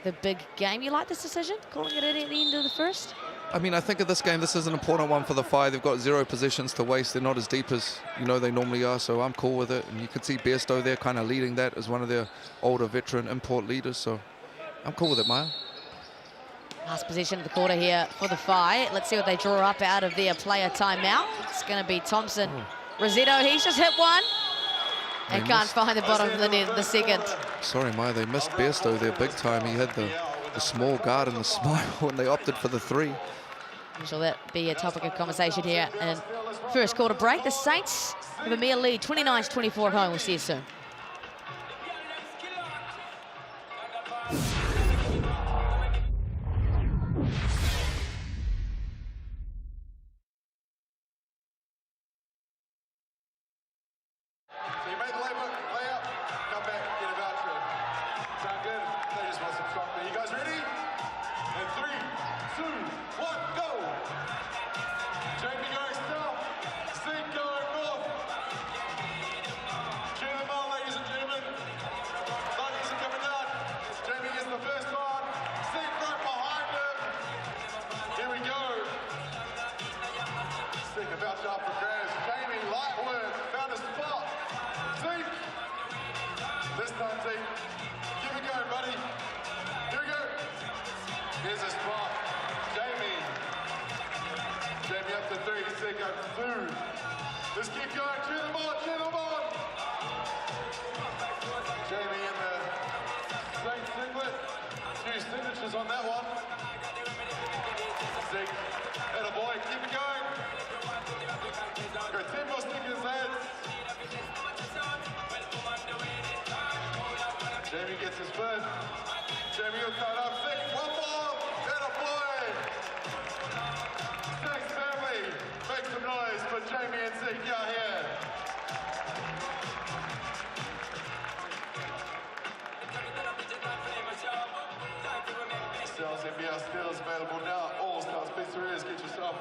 the big game. You like this decision? Calling it at the end of the first? I mean, I think of this game, this is an important one for the Phi. They've got 0 positions to waste. They're not as deep as, you know, they normally are, so I'm cool with it. And you can see Bairstow there kind of leading that as one of their older veteran import leaders, so I'm cool with it, Maya. Last possession of the quarter here for the Phi. Let's see what they draw up out of their player timeout. It's going to be Thompson. Rosetto, he's just hit one. And can't find the bottom of the net in the second. Sorry, Maya, they missed Bairstow there big time. He had the small guard and the smile when they opted for the 3. I'm sure that be a topic of conversation here. And first quarter break, the Saints have a mere lead, 29-24 at home. We'll see you soon. So you made the layup, come back, get a voucher. Sound good? They just want some chocolate. You guys ready? And 3, 2, 1, go! Jamie going south, Zeke going north. Cheer them on, ladies and gentlemen. Ladies are coming down. Jamie gets the first one. Zeke right behind him. Here we go. Zeke a voucher up for grabs. Jamie, light work, found a spot. Zeke. This time, Zeke. Give it go, buddy. Here we go. Here's a spot. Jamie. Jamie up to 3, Zeke up to 2. Let's keep going. Cheer them on, cheer them on. Jamie in the Saints singlet. Few signatures on that one. Zeke. And a boy, keep it going. Go 10 more stickers, lads. Jamie gets his first. Jamie, you're tied up. Zeke, one more. And a boy. Thanks, family. Make some noise for Jamie and Zeke out here. Styles NBL Steelers available now. All Stars Pizzerias. Get yourself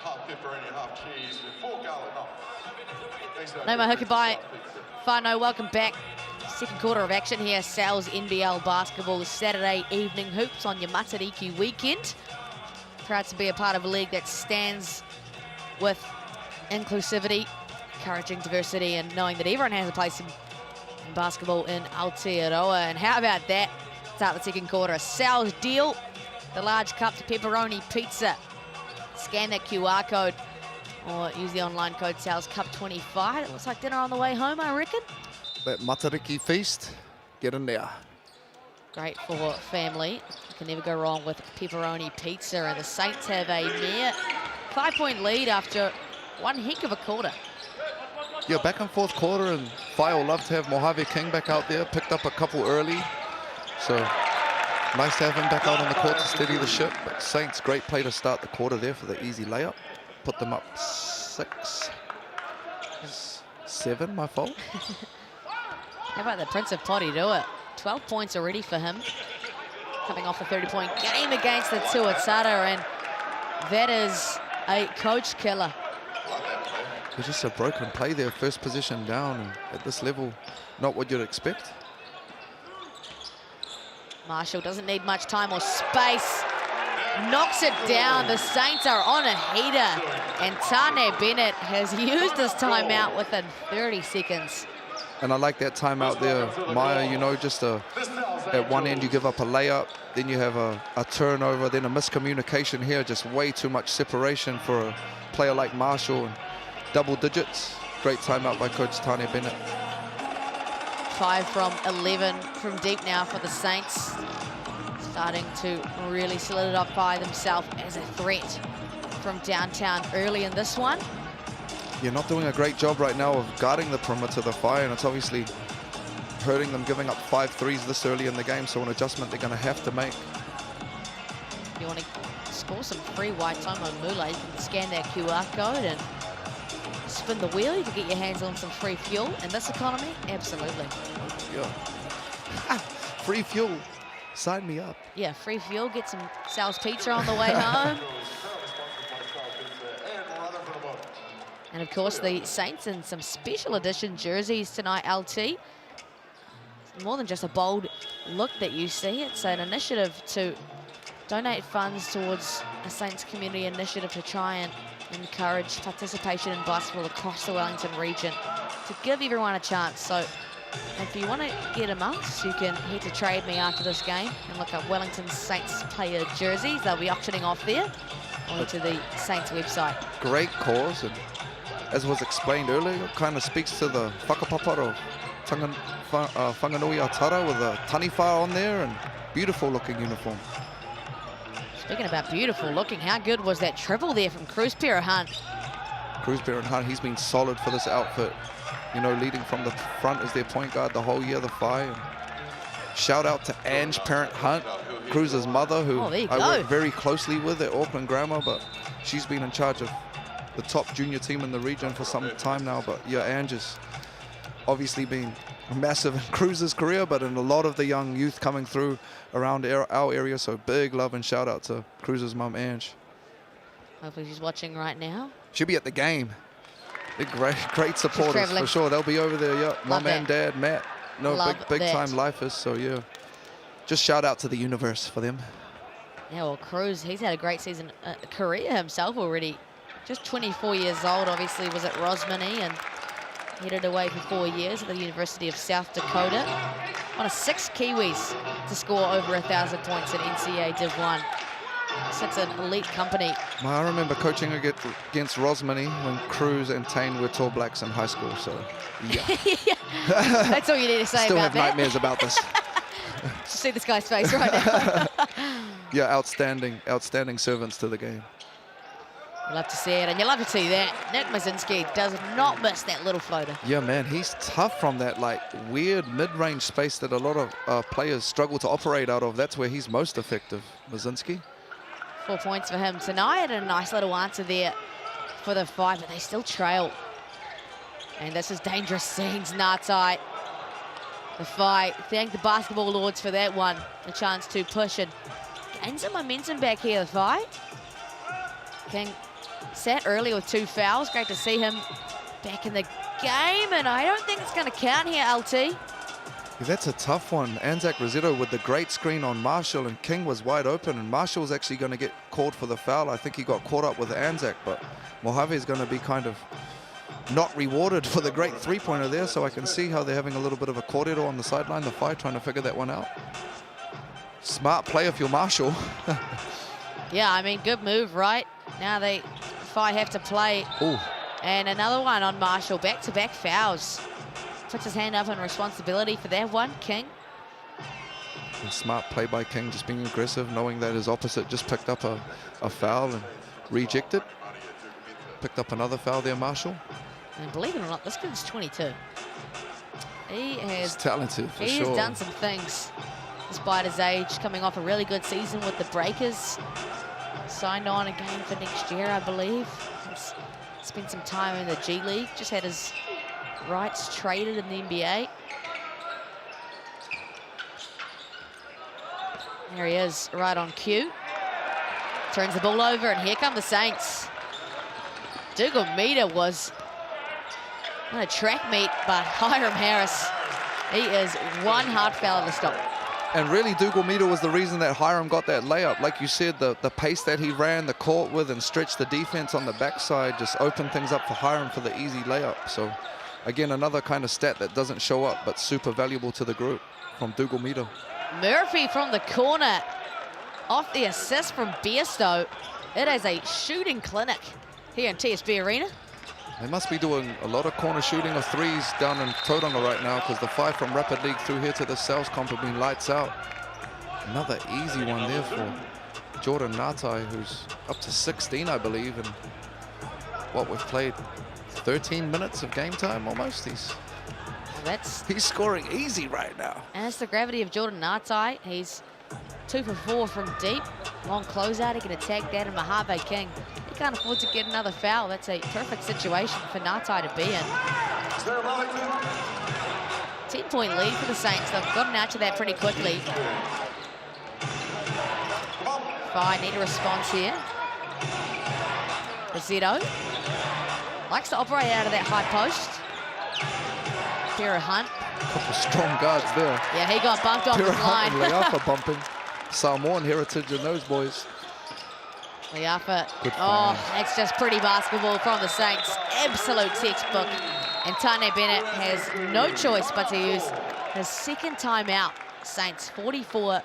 half pepperoni, half cheese, and 4 garlic knots. No more hooky bye. Whānau, welcome back. Second quarter of action here. Sal's NBL basketball Saturday evening hoops on your Matariki weekend. Proud to be a part of a league that stands with inclusivity, encouraging diversity, and knowing that everyone has a place in basketball in Aotearoa. And how about that? Start the second quarter. Sal's deal, the large cups pepperoni pizza. Scan that QR code or use the online code Sal's Cup 25. It looks like dinner on the way home, I reckon. That Matariki feast, get in there. Great for family. You can never go wrong with pepperoni pizza. And the Saints have a mere 5-point lead after one heck of a quarter. Yeah, back and forth quarter, and Phi will love to have Mojave King back out there. Picked up a couple early, so nice to have him back out on the court to steady the ship. But Saints, great play to start the quarter there for the easy layup. Put them up 6, 7, my fault. How about the Prince of Potty do it? 12 points already for him. Coming off a 30-point game against the Tuatara, and that is a coach killer. It's just a broken play there, first position down, and at this level, not what you'd expect. Marshall doesn't need much time or space. Knocks it down. The Saints are on a heater, and Tane Bennett has used his timeout within 30 seconds. And I like that timeout there, Maya, you know, just at one end you give up a layup, then you have a turnover, then a miscommunication here, just way too much separation for a player like Marshall. And double digits. Great timeout by Coach Tane Bennett. 5 from 11 from deep now for the Saints. Starting to really solidify themselves as a threat from downtown early in this one. You're not doing a great job right now of guarding the perimeter of the Fire, and it's obviously hurting them, giving up 5 threes this early in the game, so an adjustment they're going to have to make. If you want to score some free white time on Moolah, you can scan that QR code and spin the wheel. You can get your hands on some free fuel in this economy. Absolutely. Yeah. Free fuel. Sign me up. Yeah, free fuel. Get some Sal's Pizza on the way home. And of course, the Saints in some special edition jerseys tonight, LT. It's more than just a bold look that you see. It's an initiative to donate funds towards a Saints community initiative to try and encourage participation in basketball across the Wellington region to give everyone a chance. So if you want to get amongst, you can head to Trade Me after this game and look up Wellington Saints player jerseys. They'll be auctioning off there onto the Saints website. Great cause, and as was explained earlier, it kind of speaks to the whakapaparo whanganui atara with a taniwha on there, and beautiful looking uniform. Speaking about beautiful looking, how good was that triple there from Cruz Hunt? Cruz Hunt, he's been solid for this outfit. You know, leading from the front as their point guard the whole year, the Whai. And shout out to Ange Parent Hunt, Cruz's mother, who I work very closely with at Auckland Grammar, but she's been in charge of the top junior team in the region for some time now. But yeah, Ange has obviously been massive in Cruz's career, but in a lot of the young youth coming through around our area. So big love and shout out to Cruz's mum, Ange. Hopefully she's watching right now. She'll be at the game. They're great supporters for sure. They'll be over there, yeah. Mum and dad, Matt. No, big time lifers, so yeah. Just shout out to the universe for them. Yeah, well, Cruz, he's had a great season, career himself already. Just 24 years old, obviously was at Rosmini and headed away for 4 years at the University of South Dakota. One of 6 Kiwis to score over 1,000 points in NCAA Div 1. Such an elite company. I remember coaching against Rosmini when Cruz and Tane were Tall Blacks in high school, so yeah. That's all you need to say Still about that. have nightmares about this. Just see this guy's face right now. Yeah, outstanding servants to the game. You love to see it, and you love to see that. Nick Mazinski does not miss that little floater. Yeah, man, he's tough from that like weird mid-range space that a lot of players struggle to operate out of. That's where he's most effective, Mazinski. 4 points for him tonight, and a nice little answer there for the Whai, but they still trail. And this is dangerous scenes, Ngātai. The Whai thank the basketball lords for that one. A chance to push and gain some momentum back here, the Whai. King sat early with 2 fouls. Great to see him back in the game, and I don't think it's going to count here, LT. Yeah, that's a tough one. Anzac Rossetto with the great screen on Marshall, and King was wide open, and Marshall's actually going to get called for the foul. I think he got caught up with Anzac, but Mojave is going to be kind of not rewarded for the great three-pointer there, so I can see how they're having a little bit of a kōrero on the sideline, the Whai trying to figure that one out. Smart play if you're Marshall. Yeah, I mean, good move, right? Now they Whai have to play. Ooh. And another one on Marshall, back-to-back fouls. Puts his hand up in responsibility for that one, King. And smart play by King, just being aggressive, knowing that his opposite just picked up a foul and rejected. Picked up another foul there, Marshall. And believe it or not, this kid's 22. He's talented, for sure. He has done some things despite his age, coming off a really good season with the Breakers. Signed on again for next year, I believe. He's spent some time in the G League, just had his rights traded in the NBA. There he is, right on cue. Turns the ball over, and here come the Saints. Dougal Meter was not a track meet, but Hiram Harris, he is one hard foul to stop. And really, Dougal Meter was the reason that Hiram got that layup. Like you said, the pace that he ran the court with and stretched the defense on the backside just opened things up for Hiram for the easy layup. So, again, another kind of stat that doesn't show up, but super valuable to the group from Dougal Meter. Murphy from the corner, off the assist from Bairstow. It is a shooting clinic here in TSB Arena. They must be doing a lot of corner shooting of threes down in Tauranga right now, because the 5 from Rapid League through here to the South Comp have been lights out. Another easy one there for Jordan Ngātai, who's up to 16, I believe, and what we've played 13 minutes of game time almost. He's scoring easy right now. And it's the gravity of Jordan Ngātai. He's 2 for 4 from deep. Long closeout, he can attack that, and Mojave King, he can't afford to get another foul. That's a perfect situation for Ngātai to be in. 10-point lead for the Saints. They've gotten out to that pretty quickly. Whai need a response here. Rossetto likes to operate out of that high post. Hunt. A couple strong guards there. Yeah, he got bumped off his line. Hunt and Leafa bumping. Samoan heritage in those boys. Liafa. Good Oh, fire. that's just pretty basketball from the Saints. Absolute textbook. And Tane Bennett has no choice but to use his second timeout. Saints 44-32.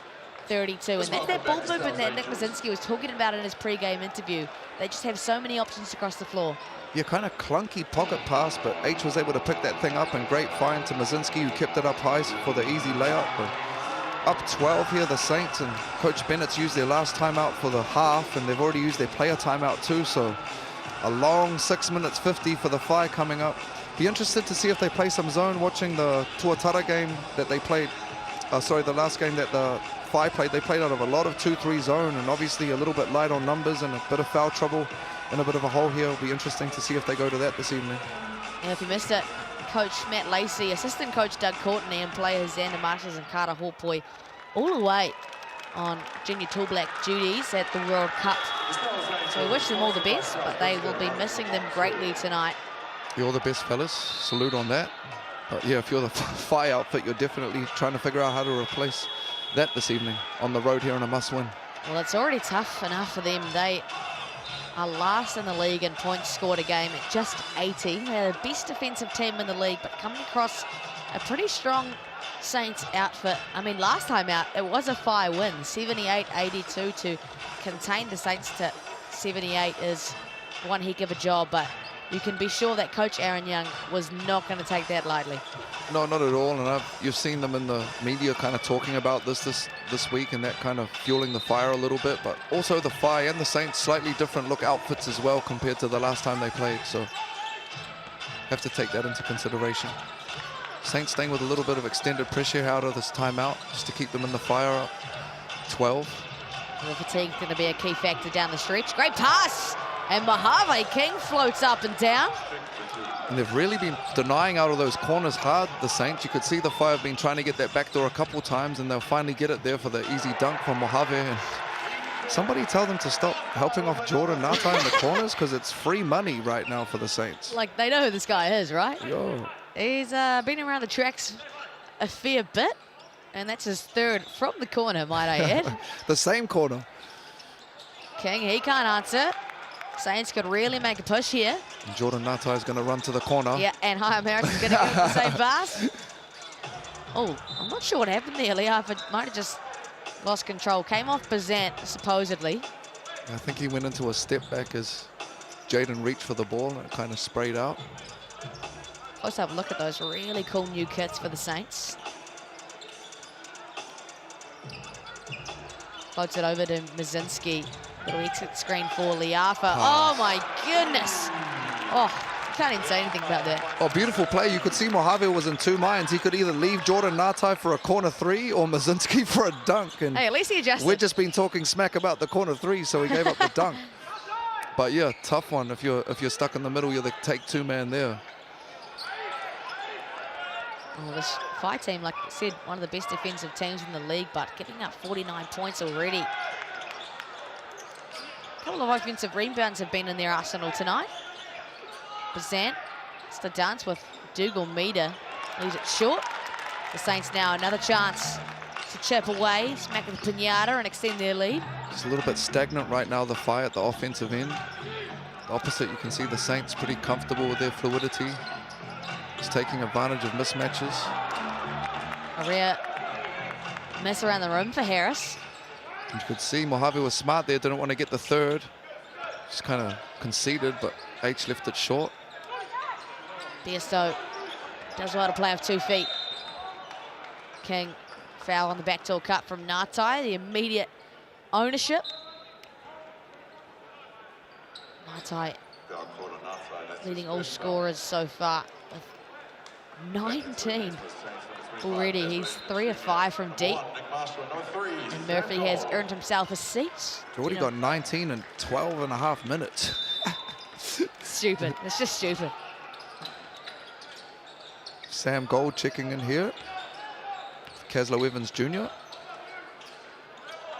And that's that ball movement that Nick Mazinski was talking about in his pre-game interview. They just have so many options across the floor. Yeah, kind of clunky pocket pass, but H was able to pick that thing up, and great find to Mazinski, who kept it up high for the easy layup. But up 12 here, the Saints, and Coach Bennett's used their last timeout for the half, and they've already used their player timeout too, so a long 6 minutes 50 for the Whai coming up. Be interested to see if they play some zone. Watching the Tuatara game that they played, the last game that the Whai played, they played out of a lot of 2-3 zone, and obviously a little bit light on numbers and a bit of foul trouble and a bit of a hole here. It'll be interesting to see if they go to that this evening. And if you missed it, Coach Matt Lacey, assistant coach Doug Courtney, and players Xander Marshals and Carter Hawpoi all away on junior Tall Black duties at the World Cup. So we wish them all the best, but they will be missing them greatly tonight. You're all the best, fellas. Salute on that. But yeah, if you're the Whai outfit, you're definitely trying to figure out how to replace that this evening on the road here in a must-win. Well, it's already tough enough for them. They are last in the league in points scored a game at just 80. They're the best defensive team in the league, but coming across a pretty strong Saints outfit. I mean, last time out, it was a Whai win, 78-82. To contain the Saints to 78 is one heck of a job, but you can be sure that Coach Aaron Young was not going to take that lightly. No, not at all. And you've seen them in the media kind of talking about this week, and that kind of fueling the fire a little bit. But also the Whai and the Saints, slightly different look outfits as well compared to the last time they played. So have to take that into consideration. Saints staying with a little bit of extended pressure out of this timeout just to keep them in the fire up 12. The fatigue's going to be a key factor down the stretch. Great pass! And Mojave King floats up and down. And they've really been denying out of those corners hard, the Saints. You could see the Whai have been trying to get that back door a couple times, and they'll finally get it there for the easy dunk from Mojave. And somebody tell them to stop helping off Jordan Nata in the corners, because it's free money right now for the Saints. Like, they know who this guy is, right? Yo. He's been around the tracks a fair bit, and that's his third from the corner, might I add. The same corner. King, he can't answer. Saints could really make a push here. And Jordan Nata is going to run to the corner. Yeah, and Hiram Harris is going to go for the same pass. Oh, I'm not sure what happened there. Liafa might have just lost control. Came off Bazant, supposedly. I think he went into a step back as Jaden reached for the ball, and it kind of sprayed out. Let's have a look at those really cool new kits for the Saints. Floats it over to Mazinski. Little exit screen for Liafa. Oh my goodness. Oh, can't even say anything about that. Oh, beautiful play. You could see Mojave was in two minds. He could either leave Jordan Nata for a corner three or Mazinski for a dunk. And hey, at least he adjusted. we've just been talking smack about the corner three, so he gave up the dunk. But yeah, tough one. If you're stuck in the middle, you're the take two man there. Oh, this Whai team, like I said, one of the best defensive teams in the league, but giving up 49 points already. A couple of offensive rebounds have been in their arsenal tonight. Bazant, it's the dance with Dougal Meader. Leaves it short. The Saints now another chance to chip away, smack with Pinata and extend their lead. Just a little bit stagnant right now, the Whai at the offensive end. The opposite, you can see the Saints pretty comfortable with their fluidity. Just taking advantage of mismatches. A rare miss around the rim for Harris. You could see Mojave was smart there, didn't want to get the third. Just kind of conceded, but H left it short. Biesto does well to play off 2 feet. King, foul on the backdoor cut from Natai, the immediate ownership. Natai leading all scorers so far with 19 already. He's 3 of 5 from deep. And Murphy has earned himself a seat. He's already got 19 in 12 and a half minutes. Stupid. It's just stupid. Sam Gold checking in here. Caslow Evans Jr.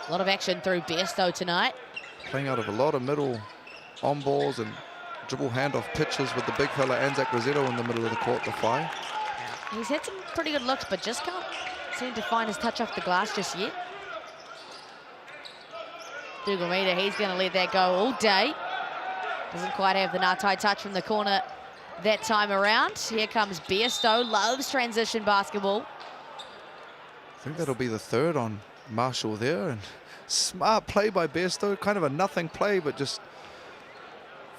A lot of action through Biesto tonight. Playing out of a lot of middle on balls and dribble handoff pitches with the big fella Anzac Rosetto in the middle of the court, the Whai. He's had some pretty good looks, but just can't seem to find his touch off the glass just yet. Dugomita, he's going to let that go all day. Doesn't quite have the Ngatai touch from the corner that time around. Here comes Bairstow, loves transition basketball. I think that'll be the third on Marshall there. And smart play by Bairstow, kind of a nothing play, but just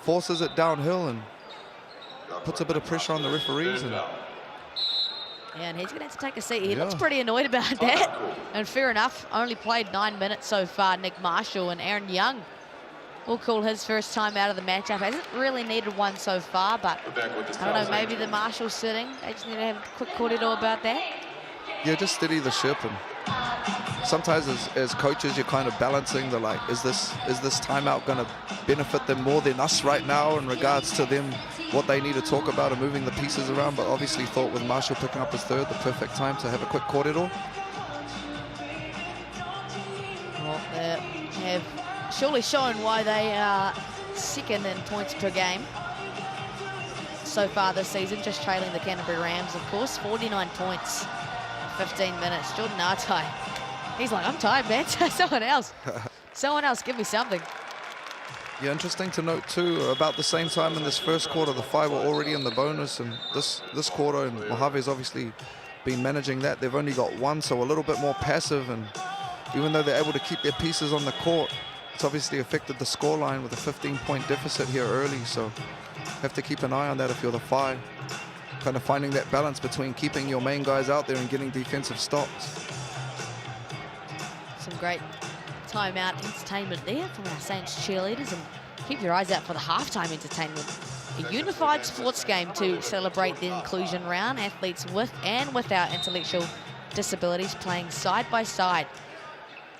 forces it downhill and puts a bit of pressure on the referees. And he's going to have to take a seat. He looks pretty annoyed about that. And fair enough, only played 9 minutes so far, Nick Marshall, and Aaron Young will call his first time out of the matchup. Hasn't really needed one so far, but I don't know, maybe the Marshall sitting. They just need to have a quick corridor about that. Yeah, just steady the ship. And sometimes as coaches, you're kind of balancing the like, is this timeout going to benefit them more than us right now in regards to them, what they need to talk about and moving the pieces around. But obviously thought with Marshall picking up his third, the perfect time to have a quick corridor. Well, they have surely shown why they are second in points per game so far this season, just trailing the Canterbury Rams, of course. 49 points, 15 minutes. Jordan Ngatai, he's like, I'm tired, man. Someone else, give me something. Yeah, interesting to note too, about the same time in this first quarter, the Whai were already in the bonus, and this quarter, and Mojave's obviously been managing that. They've only got one, so a little bit more passive, and even though they're able to keep their pieces on the court, it's obviously affected the scoreline with a 15-point deficit here early, so have to keep an eye on that if you're the Whai. Kind of finding that balance between keeping your main guys out there and getting defensive stops. Some great timeout entertainment there from our Saints cheerleaders, and keep your eyes out for the halftime entertainment. A unified sports game to celebrate the inclusion round. Athletes with and without intellectual disabilities playing side by side,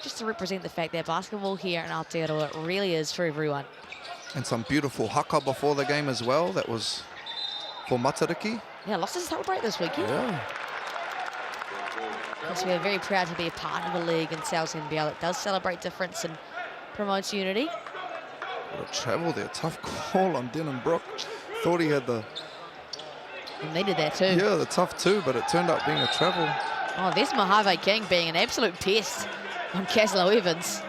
just to represent the fact that basketball here in Aotearoa really is for everyone. And some beautiful haka before the game as well. That was for Matariki. Yeah, lots to celebrate this weekend. Yeah. Yes, we are very proud to be a part of a league in NZNBL that does celebrate difference and promotes unity. What a travel there. Tough call on Denham Brook. Thought he had the... He needed that too. Yeah, the tough two, but it turned out being a travel. Oh, there's Mojave King being an absolute pest on Caslow Evans.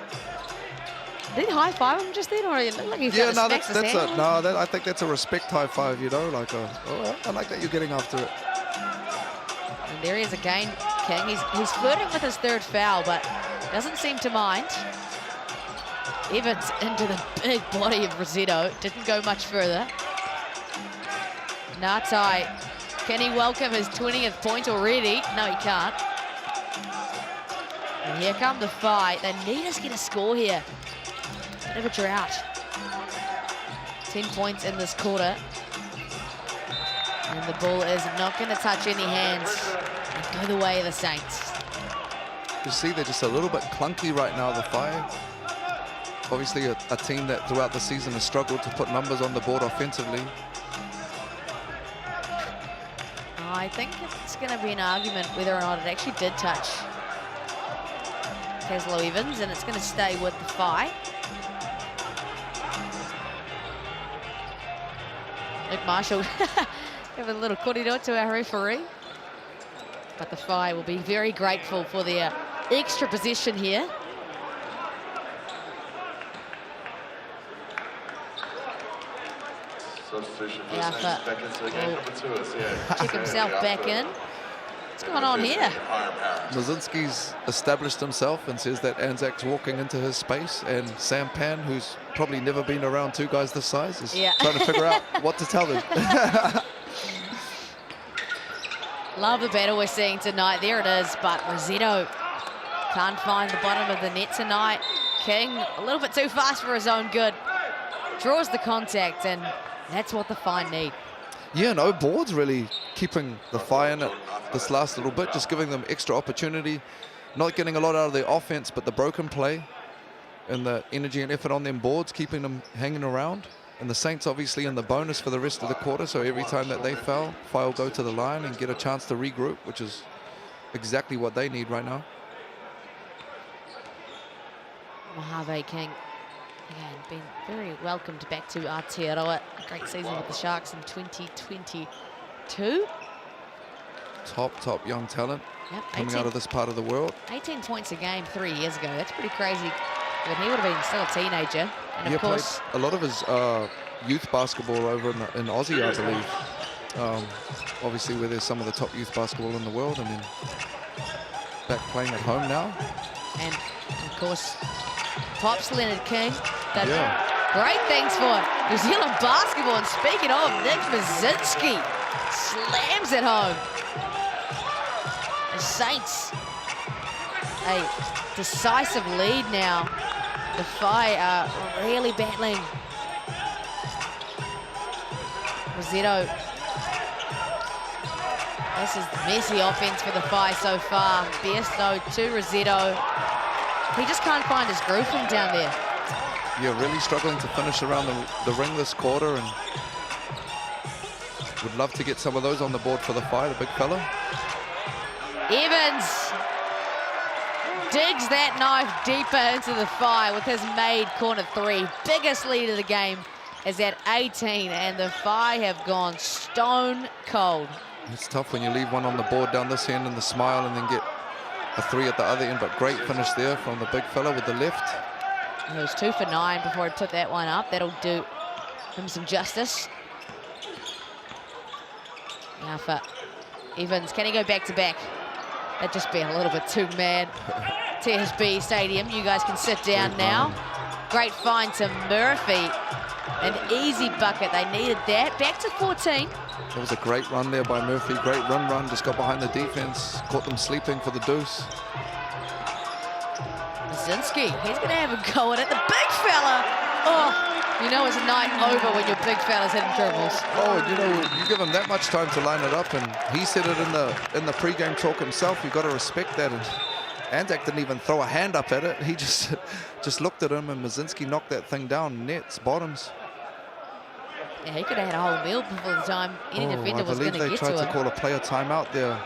Did he high-five him just then, or he looked like he Yeah, no, smacks his hand? I think that's a respect high five, you know, like I like that you're getting after it. And there he is again, King. He's flirting with his third foul, but doesn't seem to mind. Evans into the big body of Rossetto. Didn't go much further. Ngatai, can he welcome his 20th point already? No, he can't. And here come the Whai. They need us to get a score here. Bit of a drought. 10 points in this quarter. And the ball is not going to touch any hands and go the way of the Saints. You see, they're just a little bit clunky right now, the Whai. Obviously a team that throughout the season has struggled to put numbers on the board offensively. I think it's going to be an argument whether or not it actually did touch Caslow Evans, and it's going to stay with the Whai. Nick Marshall give a little corridor to our referee. But the Whai will be very grateful for their extra possession here. Check himself back in. What's going on here? Mazinski's established himself and says that Anzac's walking into his space, and Sam Pan, who's probably never been around two guys this size, is trying to figure out what to tell them. Love the battle we're seeing tonight. There it is, but Rossetto can't find the bottom of the net tonight. King, a little bit too fast for his own good. Draws the contact, and that's what the Whai need. Yeah, no, board's really keeping the Whai in it this last little bit, just giving them extra opportunity. Not getting a lot out of their offense, but the broken play and the energy and effort on them boards, keeping them hanging around. And the Saints obviously in the bonus for the rest of the quarter, so every time that they foul, Whai will go to the line and get a chance to regroup, which is exactly what they need right now. Mojave King, again, been very welcomed back to Aotearoa. A great season with the Sharks in 2022. Top young talent, yep, coming out of this part of the world. 18 points a game 3 years ago. That's pretty crazy When he would have been still a teenager. And of course, played a lot of his youth basketball over in Aussie, I believe. Obviously, where there's some of the top youth basketball in the world, and then back playing at home now. And of course, Pops Leonard King. Done great things for New Zealand basketball. And speaking of, Nick Brzezinski slams it home. The Saints, a decisive lead now. The Phi are really battling. Rosetto. This is messy offense for the Phi so far. Biesto to Rosetto. He just can't find his groove from down there. Yeah, really struggling to finish around the ring this quarter, and would love to get some of those on the board for the Phi, the big fella. Evans digs that knife deeper into the Phi with his made corner three. Biggest lead of the game is at 18, and the Phi have gone stone cold. It's tough when you leave one on the board down this end and the smile and then get a three at the other end, but great finish there from the big fella with the left. He was 2 for 9 before he put that one up. That'll do him some justice. Now for Evans, can he go back to back? That'd just be a little bit too mad. TSB Stadium, you guys can sit down now. Great find to Murphy. An easy bucket, they needed that. Back to 14. That was a great run there by Murphy. Great run, just got behind the defense, caught them sleeping for the deuce. Brzezinski, he's gonna have a go at it. The big fella, oh, you know it's a night over when your big fella's hitting dribbles. Oh, you know, you give him that much time to line it up, and he said it in the pre-game talk himself. You got to respect that. And Anzac didn't even throw a hand up at it. He just looked at him, and Brzezinski knocked that thing down, nets, bottoms. Yeah, he could have had a whole meal before the time any defender was going to get to him. I believe they tried to call a player timeout there,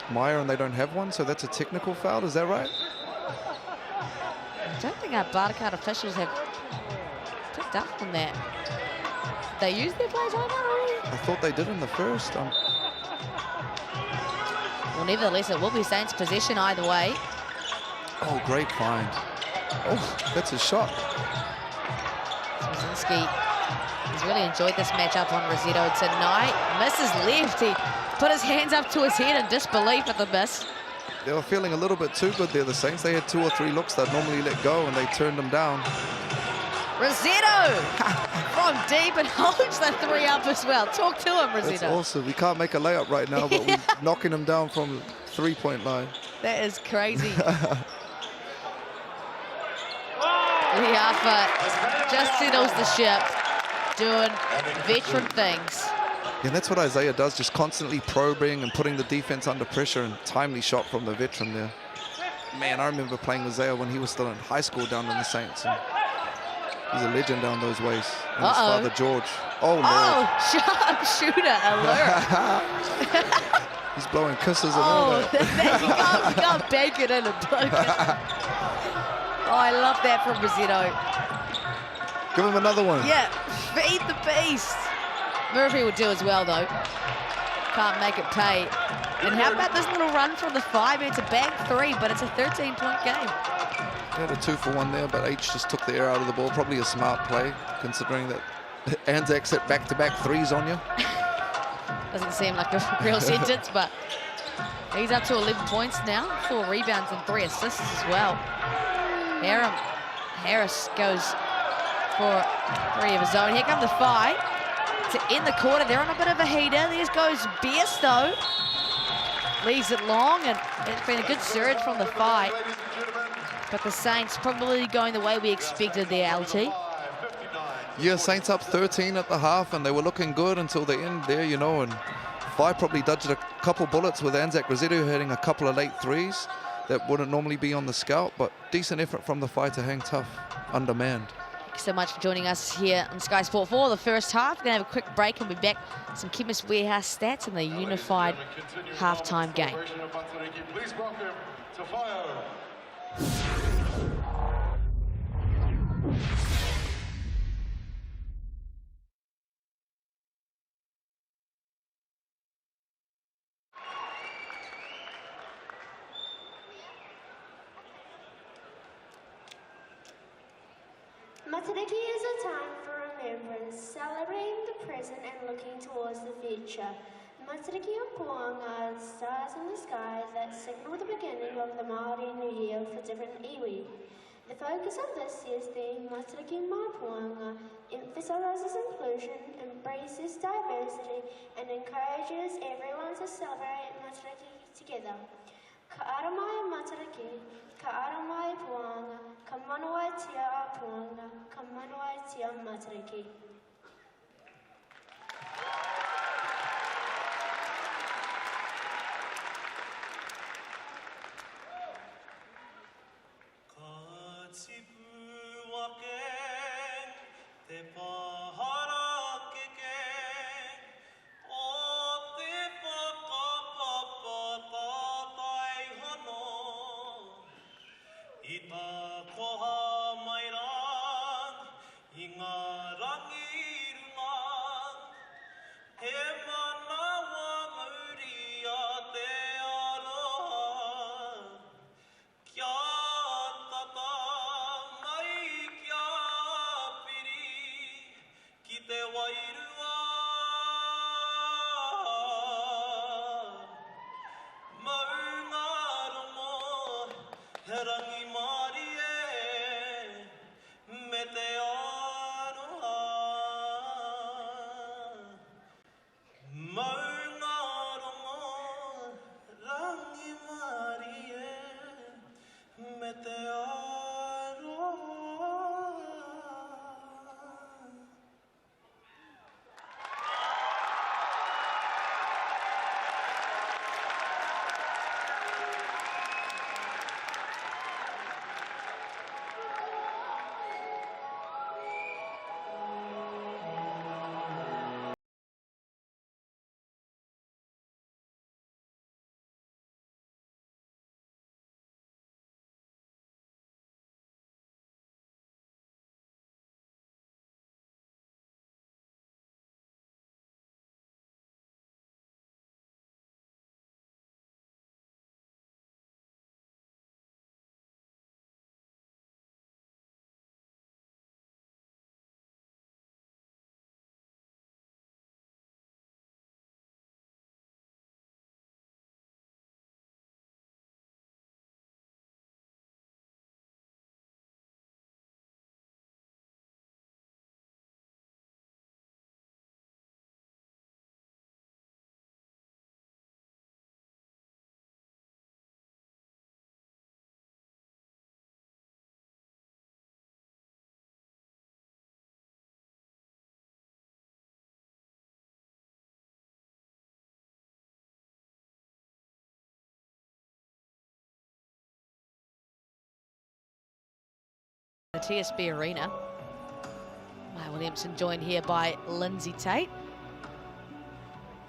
Meyer, and they don't have one, so that's a technical foul. Is that right? I don't think our Barcard officials have picked up on that. They used their player timeout already? I thought they did in the first. Well, nevertheless, it will be Saints' possession either way. Oh, great find. Oh, that's a shot. Brzezinski has really enjoyed this matchup on Rosetto tonight. Misses left. He put his hands up to his head in disbelief at the miss. They were feeling a little bit too good there, the Saints. They had 2 or 3 looks they'd normally let go, and they turned them down. Rosetto from deep and holds the 3 up as well. Talk to him, Rosetto. That's awesome. We can't make a layup right now, but we're knocking him down from the 3-point line. That is crazy. Liafa just settles the ship, doing veteran things. And that's what Isaiah does, just constantly probing and putting the defense under pressure, and timely shot from the veteran there. Man, I remember playing Isaiah when he was still in high school down in the Saints. And he's a legend down those ways. And his father, George. Oh, Lord. Oh, sharpshooter alert. He's blowing kisses and all that. You can't bank it in and blow it. Oh, I love that from Rosetto. Give him another one. Yeah, feed the beast. Murphy would do as well, though. Can't make it pay. And how about this little run from the 5? It's a bag 3, but it's a 13-point game. He had a 2 for 1 there, but H just took the air out of the ball. Probably a smart play, considering that Anzac set back-to-back threes on you. Doesn't seem like a real sentence, but he's up to 11 points now. 4 rebounds and 3 assists as well. Harris goes for 3 of his own. Here come the 5 to end the quarter. They're on a bit of a heater. There goes Biesto. Leaves it long, and it's been a good surge from the 5. But the Saints probably going the way we expected there, LT. Yeah, Saints up 13 at the half, and they were looking good until the end there, you know, and 5 probably dodged a couple bullets with Anzac Rosetto hitting a couple of late threes that wouldn't normally be on the scout, but decent effort from the 5 to hang tough, undermanned. Thanks so much for joining us here on Sky Sport 4, the first half. We're going to have a quick break and we'll be back with some Chemist Warehouse stats in the unified halftime game. Please welcome to Fire. Matariki is a time for remembrance, celebrating the present and looking towards the future. Matariki and Puang are stars in the sky that signal the beginning of the Māori New Year for different iwi. The focus of this year's theme, Matariki Mai Puanga, emphasises inclusion, embraces diversity, and encourages everyone to celebrate Matariki together. Ka ara mai Matariki, ka ara mai Puanga, ka manawa tia a Puanga, ka manawa tia Matariki. The TSB Arena. Maya Williamson joined here by Lindsay Tate.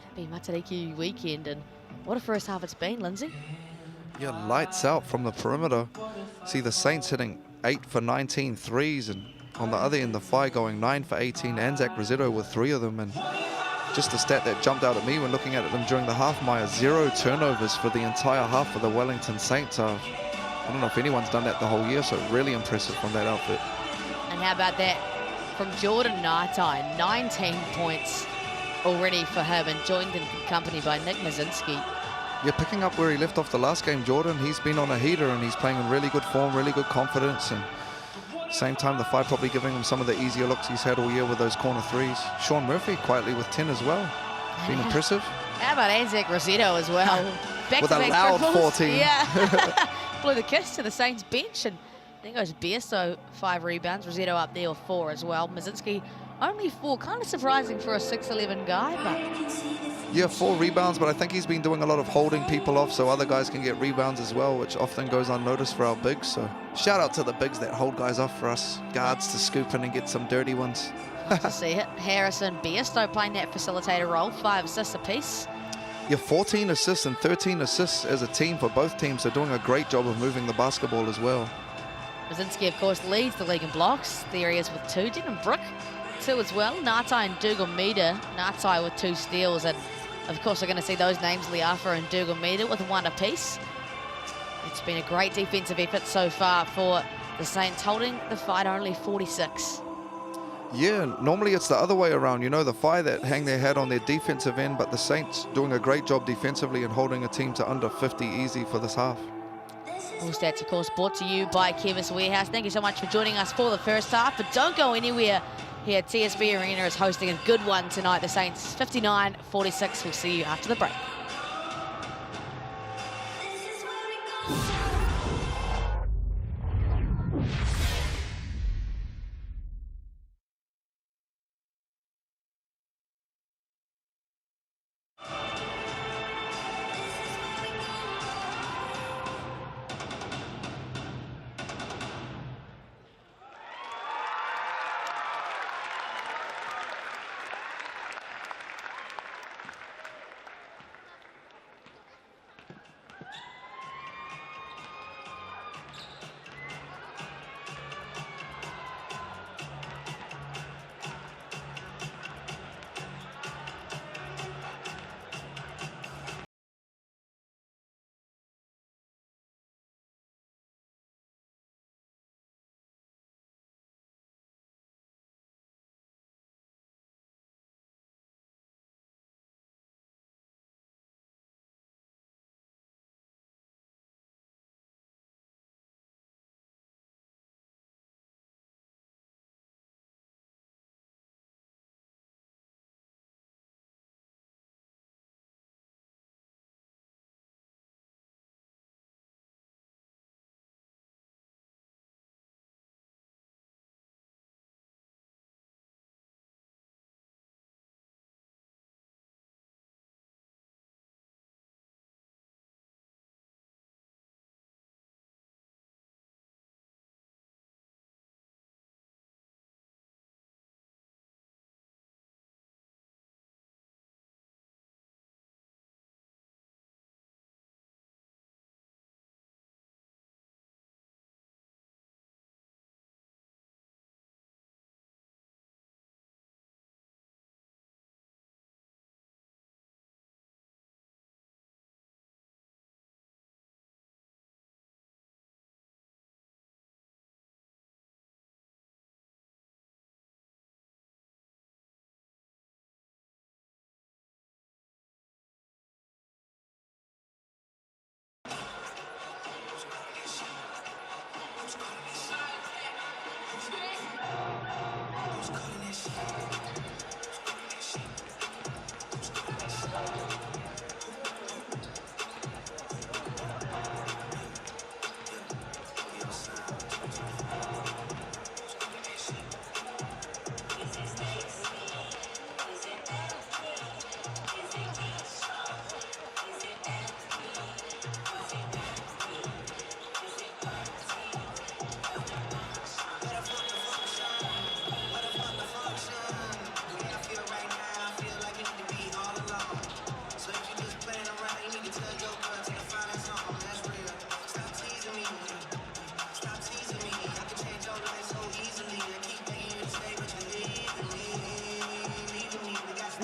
Happy Matariki weekend, and what a first half it's been, Lindsay. Yeah, lights out from the perimeter. See the Saints hitting 8 for 19 threes, and on the other end, the Whai going 9 for 18. Anzac Rosetto with 3 of them, and just a stat that jumped out at me when looking at them during the half, Maya, 0 turnovers for the entire half for the Wellington Saints. I don't know if anyone's done that the whole year, so really impressive from that outfit. And how about that from Jordan Nartai, 19 points already for him, and joined in company by Nick Mazinski. Yeah, picking up where he left off the last game, Jordan, he's been on a heater and he's playing in really good form, really good confidence, and same time the Whai probably giving him some of the easier looks he's had all year with those corner threes. Sean Murphy quietly with 10 as well. Been impressive. How about Anzac Rosetto as well? With a loud 14. Yeah. Blew the kiss to the Saints bench, and then goes Biesto, 5 rebounds. Rosetto up there with 4 as well. Mazinski only 4, kind of surprising for a 6'11" guy, but... Yeah, 4 rebounds, but I think he's been doing a lot of holding people off so other guys can get rebounds as well, which often goes unnoticed for our bigs. So shout out to the bigs that hold guys off for us guards to scoop in and get some dirty ones. To see it. Harrison Biesto playing that facilitator role, 5 assists apiece. Yeah, 14 assists and 13 assists as a team for both teams. They're doing a great job of moving the basketball as well. Mazinski, of course, leads the league in blocks. There he is with 2. Dylan Brook, 2 as well. Nartai and Dougal Meada. Nartai with 2 steals. And, of course, we're going to see those names, Liafa and Dougal Meada, with 1 apiece. It's been a great defensive effort so far for The Saints holding the fight only 46. Yeah, normally it's the other way around. You know, the Phi that hang their hat on their defensive end, but the Saints doing a great job defensively and holding a team to under 50 easy for this half. All stats, of course, brought to you by Chemist Warehouse. Thank you so much for joining us for the first half, but don't go anywhere here. TSB Arena is hosting a good one tonight. The Saints 59-46. We'll see you after the break.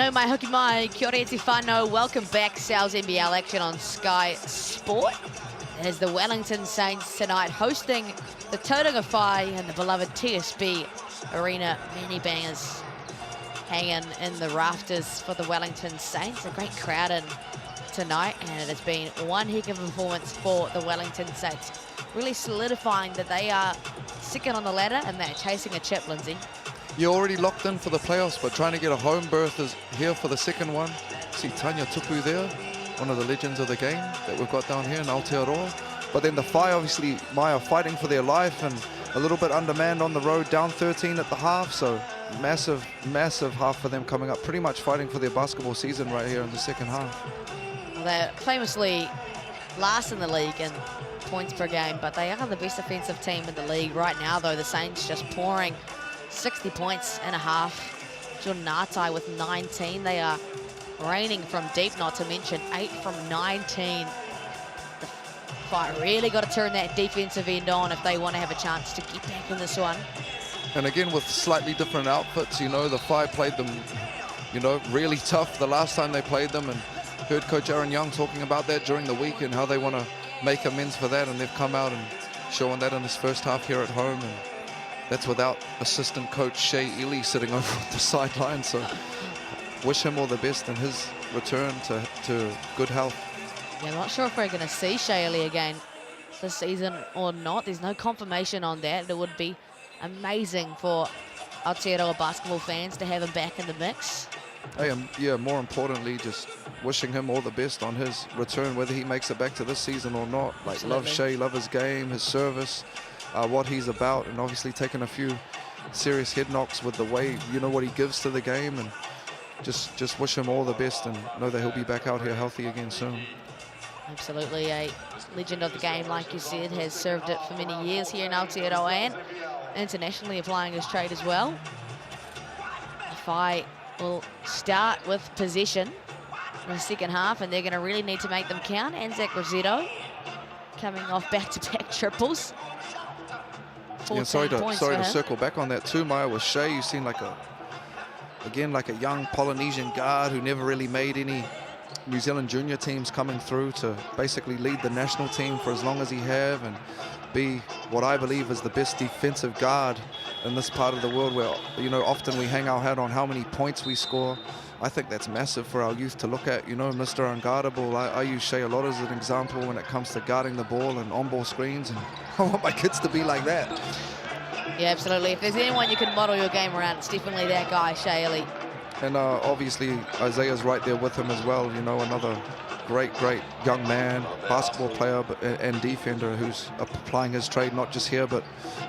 No mai hoki mai, kia ora te whānau. Welcome back, Sal's NBL action on Sky Sport. As the Wellington Saints tonight hosting the Tauranga Whai and the beloved TSB Arena. Many bangers hanging in the rafters for the Wellington Saints. A great crowd in tonight, and it has been one heck of a performance for the Wellington Saints. Really solidifying that they are second on the ladder and they're chasing a chip, Lindsay. You're already locked in for the playoffs, but trying to get a home berth is here for the second one. See Tanya Tupu there, one of the legends of the game that we've got down here in Aotearoa. But then the Whai, obviously, Mai are fighting for their life and a little bit undermanned on the road, down 13 at the half. So massive, massive half for them coming up. Pretty much fighting for their basketball season right here in the second half. Well, they're famously last in the league in points per game, but they are the best offensive team in the league right now, though. The Saints just pouring 60 points and a half. Jordan Atai with 19. They are raining from deep, not to mention 8 from 19. The Whai really got to turn that defensive end on if they want to have a chance to get back in this one. And again, with slightly different outfits, you know, the Whai played them, you know, really tough the last time they played them, and heard Coach Aaron Young talking about that during the week and how they want to make amends for that, and they've come out and showing that in his first half here at home, and that's without assistant coach Shea Ely sitting over on the sideline. So wish him all the best in his return to good health. Yeah, I'm not sure if we're going to see Shea Ely again this season or not. There's no confirmation on that. It would be amazing for Aotearoa basketball fans to have him back in the mix. Hey, yeah, more importantly, just wishing him all the best on his return, whether he makes it back to this season or not. Like, Absolutely. love Shea, love his game, his service, what he's about, and obviously taking a few serious head knocks with the way, you know, what he gives to the game, and just wish him all the best and know that he'll be back out here healthy again soon. Absolutely, a legend of the game, like you said, has served it for many years here in Aotearoa and internationally applying his trade as well. The Whai will start with possession in the second half, and they're going to really need to make them count. Anzac Rosetto coming off back-to-back triples. Yeah, sorry points to for him. circle back on that too, Maya. With Shea, you seem like like a young Polynesian guard who never really made any New Zealand junior teams, coming through to basically lead the national team for as long as he have and be what I believe is the best defensive guard in this part of the world, where, you know, often we hang our hat on how many points we score. I think that's massive for our youth to look at, you know, Mr. Unguardable. I use Shea a lot as an example when it comes to guarding the ball and on-ball screens, and I want my kids to be like that. Yeah, absolutely. If there's anyone you can model your game around, it's definitely that guy, Shea Ely. And obviously Isaiah's right there with him as well, you know, another great young man, basketball player and defender who's applying his trade not just here but,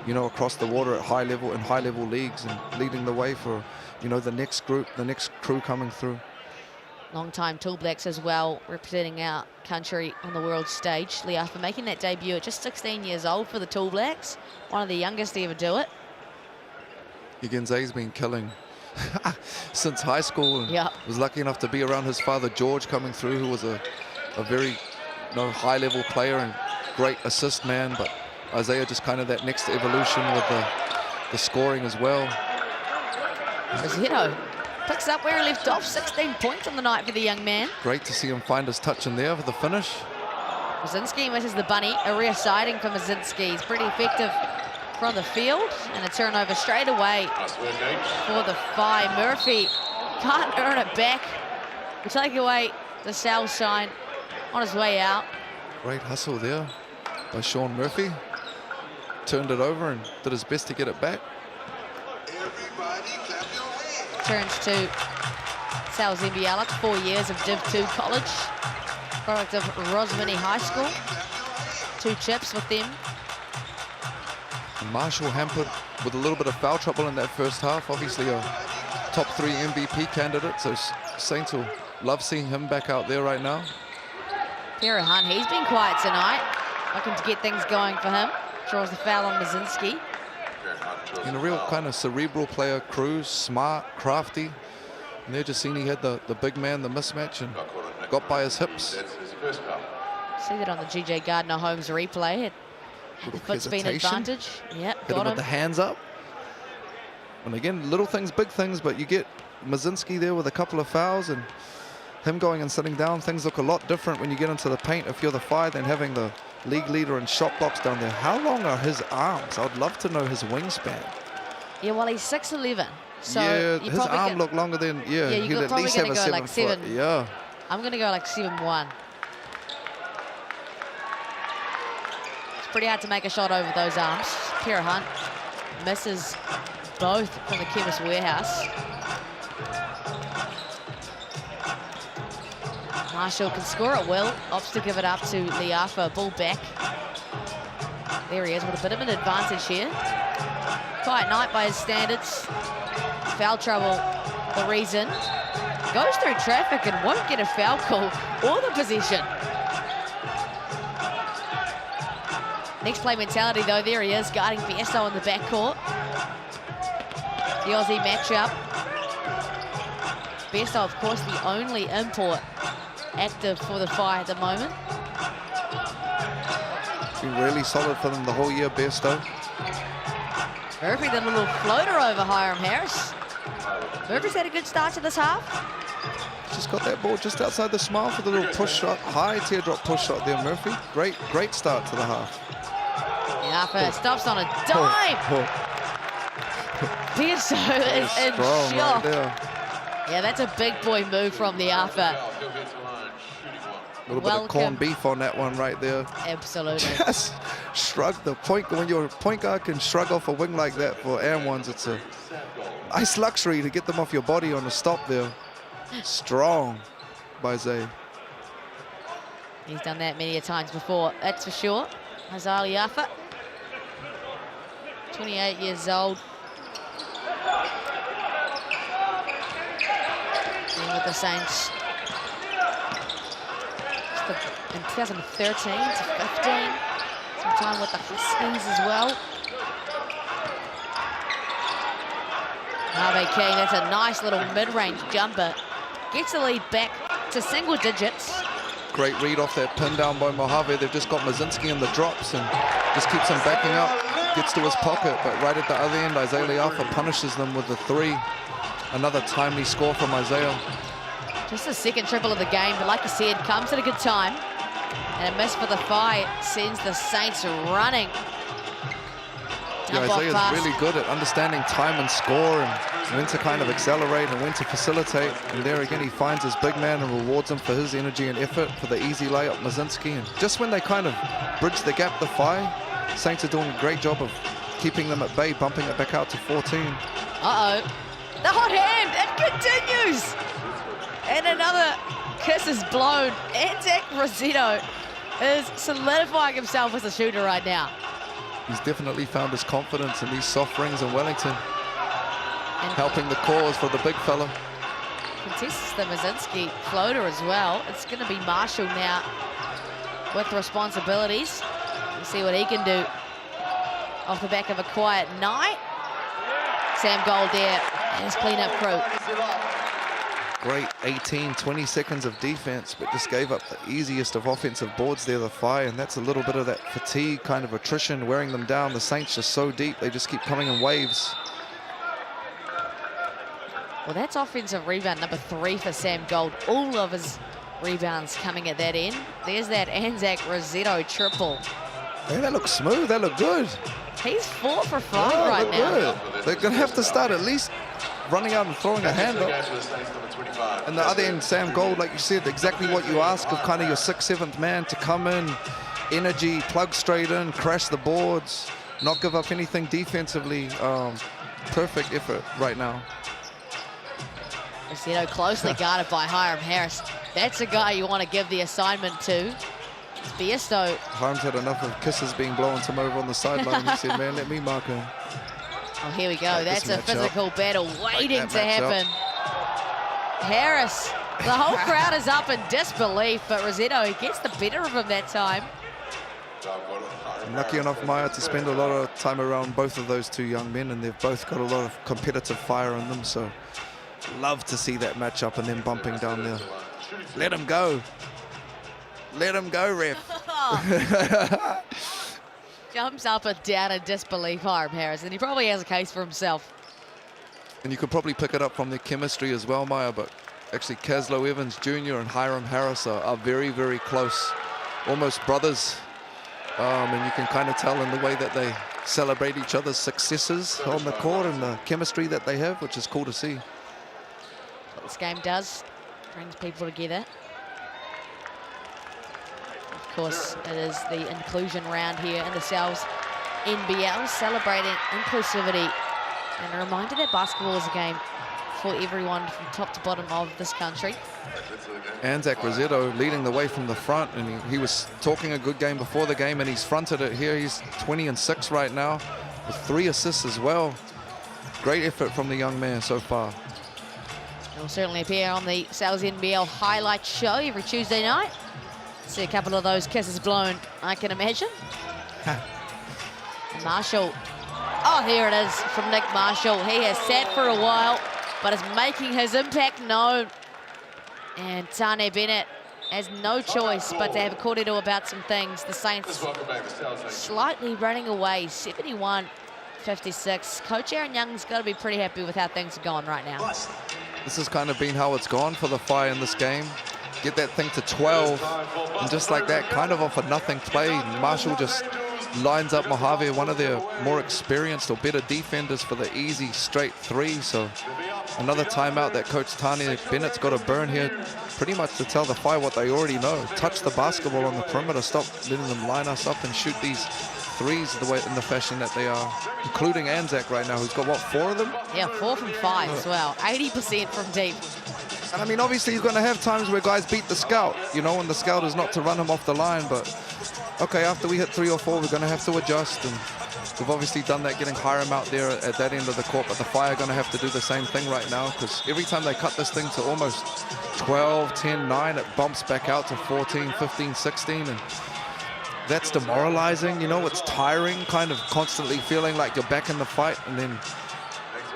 you know, across the water at high level leagues, and leading the way for, you know, the next group, the next crew coming through. Long-time Tall Blacks as well, representing our country on the world stage. Liafa making that debut at just 16 years old for the Tall Blacks, one of the youngest to ever do it. Igenze's been killing since high school, and was lucky enough to be around his father George coming through, who was a very, you know, high-level player and great assist man. But Isaiah just kind of that next evolution with the scoring as well. Rosetto picks up where he left off, 16 points on the night for the young man. Great to see him find his touch in there for the finish. Mazinski misses the bunny, a rare sighting for Mazinski. He's pretty effective from the field, and a turnover straight away for the Whai. Murphy can't earn it back. We take away the south sign on his way out. Great hustle there by Sean Murphy. Turned it over and did his best to get it back. Turns to Sal Zembialek, 4 years of Div 2 college, product of Rosmini High School. 2 chips with them. And Marshall hampered with a little bit of foul trouble in that first half. Obviously a top 3 MVP candidate, so Saints will love seeing him back out there right now. Pierre Hunt, he's been quiet tonight, looking to get things going for him. Draws the foul on Mazinski. And a real kind of cerebral player, Cruz, smart, crafty. And there just seen he had the big man, the mismatch, and got by his hips. See that on the GJ Gardner-Holmes replay. The foot spin advantage. Yep, Hit him with the hands up. And again, little things, big things, but you get Mazinski there with a couple of fouls, and him going and sitting down. Things look a lot different when you get into the paint if you're the Whai than having the league leader and shot box down there. How long are his arms? I'd love to know his wingspan. Yeah, well, he's 6'11". So yeah, his arm looked longer than, you're he'd at probably least have a go 7 like foot. 7. Yeah. I'm going to go like 7'1". It's pretty hard to make a shot over those arms. Pierre Hunt misses both from the Chemist Warehouse. Marshall can score at will, opts to give it up to Liafa, ball back. There he is with a bit of an advantage here. Quiet night by his standards. Foul trouble, the reason. Goes through traffic and won't get a foul call or the possession. Next play mentality though, there he is, guarding Biesto in the backcourt. The Aussie matchup. Biesto, of course, the only import active for the Whai at the moment. Been really solid for them the whole year, Biesto. Murphy did a little floater over Hiram Harris. Murphy's had a good start to this half. Just got that ball just outside the smile for the little push shot, high teardrop push shot there, Murphy. Great start to the half. Alpha stops on a dime. Pearso is in shock. Yeah, that's a big boy move from the Alpha. A little bit of corned beef on that one right there. Absolutely. Just shrug the point. When your point guard can shrug off a wing like that for and ones, it's a nice luxury to get them off your body on the stop there. Strong by Zay. He's done that many a times before, that's for sure. Hazali Alpha, 28 years old. Been with the Saints in 2013 to 15. Some time with the Huskies as well. Harvey King, that's a nice little mid-range jumper. Gets the lead back to single digits. Great read off that pin down by Mojave. They've just got Mazinski in the drops and just keeps him backing up. Gets to his pocket, but right at the other end, Isaiah Alpha punishes them with the three. Another timely score from Isaiah. Just the second triple of the game, but like you said, comes at a good time. And a miss for the Phi sends the Saints running. Yeah, Isaiah's really good at understanding time and score and when to kind of accelerate and when to facilitate. And there again, he finds his big man and rewards him for his energy and effort for the easy layup, Mazinski. And just when they kind of bridge the gap, the Phi, Saints are doing a great job of keeping them at bay, bumping it back out to 14. Uh-oh. The hot hand, it continues. And another kiss is blown. Anzac Rossetto is solidifying himself as a shooter right now. He's definitely found his confidence in these soft rings in Wellington. And helping the cause for the big fella. Contests the Mazinski floater as well. It's going to be Marshall now with responsibilities. We'll see what he can do off the back of a quiet night. Sam Gold there and his cleanup crew. Great 20 seconds of defense, but just gave up the easiest of offensive boards there, the Phi, and that's a little bit of that fatigue, kind of attrition, wearing them down. The Saints just so deep, they just keep coming in waves. Well, that's offensive rebound number 3 for Sam Gold. All of his rebounds coming at that end. There's that Anzac Rossetto triple. Hey, that looks smooth, that looked good. He's 4 for 5 right now. Good. They're gonna have to start at least running out and throwing a hand up. And the other end, Sam Gold, like you said, exactly what you ask of kind of your 6th, 7th man to come in, energy, plug straight in, crash the boards, not give up anything defensively. Perfect effort right now. Rossetto closely guarded by Hiram Harris. That's a guy you want to give the assignment to. It's Biesto. Hiram's had enough of kisses being blown to him over on the sideline. He said, man, let me mark him. Oh, here we go. That's a physical battle waiting to happen. Harris, the whole crowd is up in disbelief, but Rossetto gets the better of him that time. I'm lucky enough, Maya, to spend a lot of time around both of those two young men, and they've both got a lot of competitive fire in them, so love to see that matchup and then bumping down there. Let him go. Let him go, ref. Jumps up and down in disbelief, Hiram Harris, and he probably has a case for himself. And you could probably pick it up from their chemistry as well, Maya, but actually Caslow Evans Jr. and Hiram Harris are very, very close, almost brothers. And you can kind of tell in the way that they celebrate each other's successes on the court and the chemistry that they have, which is cool to see. What this game does, brings people together. Of course, it is the inclusion round here in the Sal's NBL, celebrating inclusivity. And a reminder that basketball is a game for everyone from top to bottom of this country. Anzac Rossetto leading the way from the front, and he was talking a good game before the game, and he's fronted it here. He's 20-6 right now with 3 assists as well. Great effort from the young man so far. It will certainly appear on the Sal's NBL highlight show every Tuesday night. See a couple of those kisses blown, I can imagine. Marshall. Oh, here it is from Nick Marshall. He has sat for a while, but is making his impact known. And Tane Bennett has no choice but to have a cordial about some things. The Saints slightly running away, 71-56. Coach Aaron Young's got to be pretty happy with how things are going right now. This has kind of been how it's gone for the Phi in this game. Get that thing to 12, and just like that, kind of off a nothing play, Marshall just lines up Mojave, one of their more experienced or better defenders, for the easy straight three. So another timeout that Coach Tane Bennett's got to burn here, pretty much to tell the Whai what they already know. Touch the basketball on the perimeter, stop letting them line us up and shoot these threes the way in the fashion that they are, including Anzac right now, who's got, what, 4 of them? Yeah, 4 from 5 as well. 80% from deep. And I mean, obviously he's going to have times where guys beat the scout, you know, and the scout is not to run him off the line, but okay, after we hit 3 or 4, we're going to have to adjust, and we've obviously done that, getting Hiram out there at that end of the court, but the Whai are going to have to do the same thing right now, because every time they cut this thing to almost 12, 10, 9, it bumps back out to 14, 15, 16, and that's demoralizing, you know. It's tiring, kind of constantly feeling like you're back in the fight and then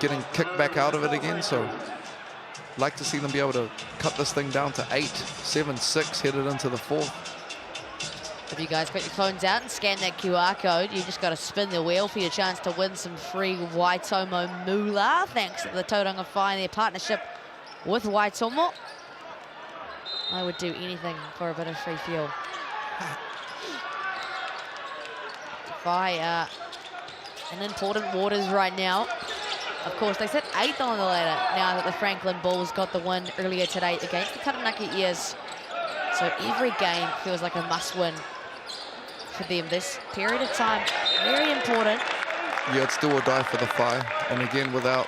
getting kicked back out of it again. So I'd like to see them be able to cut this thing down to 8, 7, 6, headed into the 4th. If you guys got your phones out and scan that QR code, you just got to spin the wheel for your chance to win some free Waitomo moolah, thanks to the Tauranga Whai and their partnership with Waitomo. I would do anything for a bit of free fuel. Whai are in important waters right now. Of course, they sit 8th on the ladder now that the Franklin Bulls got the win earlier today against the Taranaki Ears. So every game feels like a must-win for them this period of time. Very important. Yeah, it's do or die for the Whai. And again, without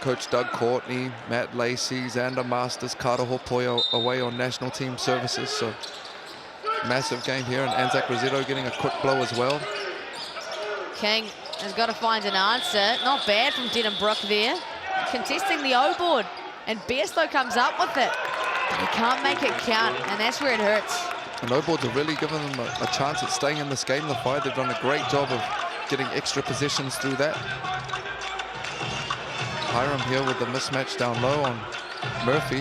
Coach Doug Courtney, Matt Lacey, Xander Masters, Carter Hopoyo away on national team services. So massive game here, and Anzac Rosetto getting a quick blow as well. King has got to find an answer. Not bad from Denham-Brook there. Contesting the O-board, and Besto comes up with it. But he can't make it count, and that's where it hurts. And O-boards are really giving them a chance at staying in this game. The Whai, they've done a great job of getting extra possessions through that. Hiram here with the mismatch down low on Murphy.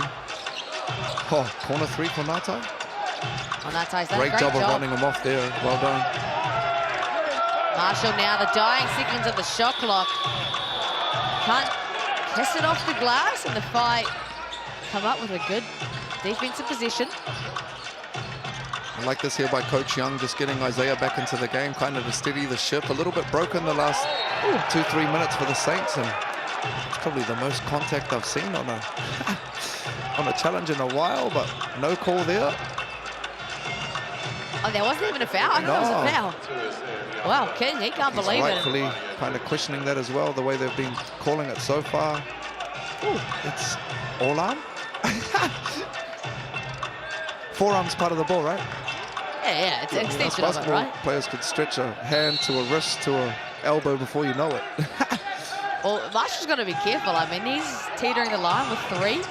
Oh, corner 3 for Natai. Great job of running him off there. Well done. Marshall now, the dying seconds of the shot clock. Can't kiss it off the glass, and the Whai come up with a good defensive position. I like this here by Coach Young, just getting Isaiah back into the game, kind of to steady the ship. A little bit broken the last 2-3 minutes for the Saints, and it's probably the most contact I've seen on a on a challenge in a while, but no call there. Oh, there wasn't even a foul. I thought it was a foul. Wow, King, he can't believe it. Rightfully kind of questioning that as well, the way they've been calling it so far. Ooh, it's all arm. Forearm's part of the ball, right? Yeah, it's an extension of it, right? Players could stretch a hand to a wrist to an elbow before you know it. Well, Marshall's got to be careful. I mean, he's teetering the line with 3.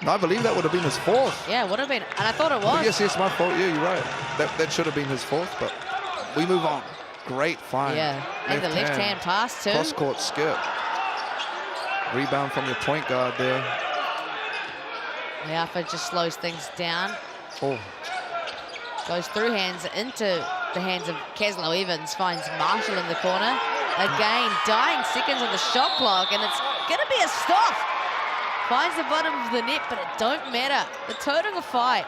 I believe that would have been his 4th. Yeah, would have been. And I thought it was. But yes, my fault. Yeah, you're right. That should have been his 4th, but we move on. Great find. Yeah, and the left-hand pass, too. Cross-court skip. Rebound from your point guard there. Leafa just slows things down. Oh. Goes through hands into the hands of Caslow Evans. Finds Marshall in the corner. Again, dying seconds on the shot clock, and it's going to be a stop. Finds the bottom of the net, but it don't matter. The Tauranga Whai.